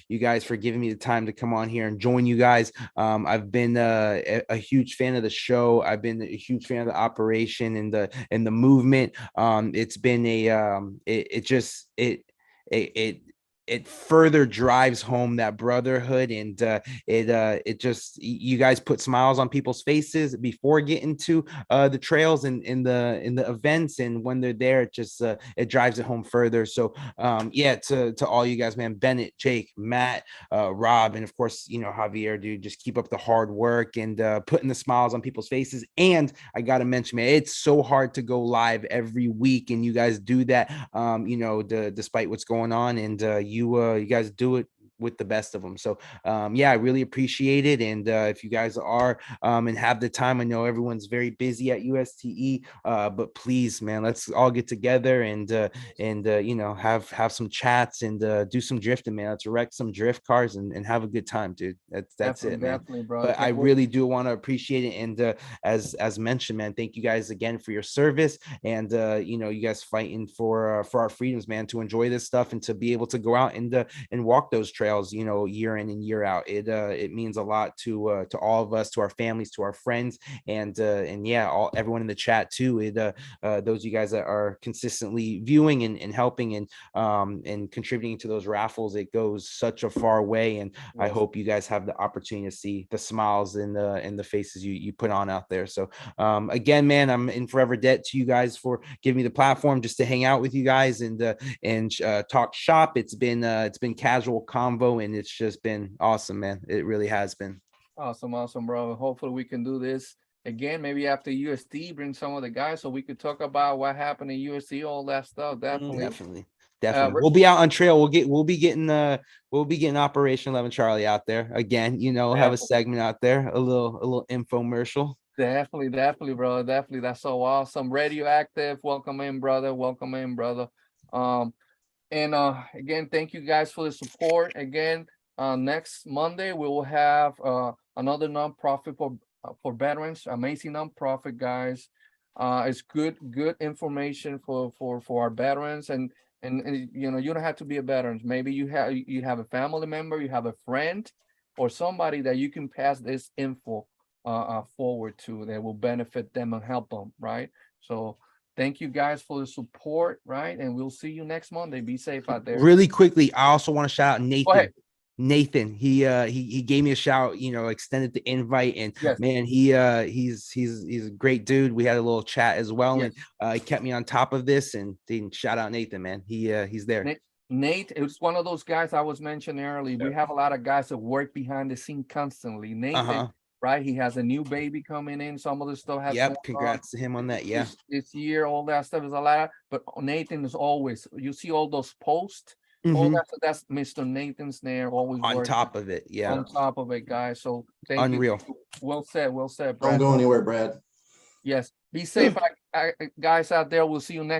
you guys for giving me the time to come on here and join you guys. I've been a huge fan of the show. I've been a huge fan of the operation and the movement. It's been it further drives home that brotherhood, and it just, you guys put smiles on people's faces before getting to the trails and in the events, and when they're there, it just it drives it home further. So yeah, to all you guys, man, Bennett, Jake, Matt, Rob, and of course, you know, Javier, dude, just keep up the hard work and putting the smiles on people's faces. And I gotta mention, man, it's so hard to go live every week, and you guys do that, you know, despite what's going on, and you guys do it with the best of them. So yeah, I really appreciate it. And if you guys are and have the time, I know everyone's very busy at USTE, but please, man, let's all get together and you know, have some chats and do some drifting, man. Let's wreck some drift cars and have a good time, dude. That's it, man. Definitely, bro. But I really do want to appreciate it. And as mentioned, man, thank you guys again for your service, and you know, you guys fighting for our freedoms, man, to enjoy this stuff and to be able to go out and walk those trails, you know, year in and year out. It means a lot to all of us, to our families, to our friends, and yeah, everyone in the chat too. Those of you guys that are consistently viewing and helping and contributing to those raffles, it goes such a far way. And I hope you guys have the opportunity to see the smiles in the faces you put on out there. So again, man, I'm in forever debt to you guys for giving me the platform just to hang out with you guys and talk shop. It's been casual convo, and it's just been awesome, man. It really has been awesome, bro. Hopefully we can do this again, maybe after USD, bring some of the guys so we could talk about what happened in USD, all that stuff. Definitely. We'll be out on trail. We'll be getting Operation 11 Charlie out there again. You know, have a segment out there, a little infomercial. Definitely, bro. Definitely. That's so awesome. Radioactive. Welcome in, brother. And again, thank you guys for the support. Again, next Monday we will have another nonprofit for veterans. Amazing nonprofit, guys. It's good information for our veterans, and And you know, you don't have to be a veteran. Maybe you have a family member, you have a friend, or somebody that you can pass this info forward to that will benefit them and help them, right? So thank you guys for the support, right? And we'll see you next Monday. Be safe out there. Really quickly, I also want to shout out Go Nathan. ahead. Nathan, he gave me a shout, you know, extended the invite, and Yes. man, he's a great dude. We had a little chat as well, Yes. and he kept me on top of this. And shout out Nathan, man. He's there. Nate, it was one of those guys I was mentioning earlier. We have a lot of guys that work behind the scene constantly. Nathan, right? He has a new baby coming in. Some of the stuff has Yep, congrats to him on that. Yeah, this year, all that stuff is a lot. But Nathan is always, you see all those posts. All that's Mr. Nathan's there, always on working. top of it. Yeah, On top of it, guys. So thank unreal. you. Well said, Don't Brad. go anywhere, Brad. Yes. Be safe, guys out there. We'll see you next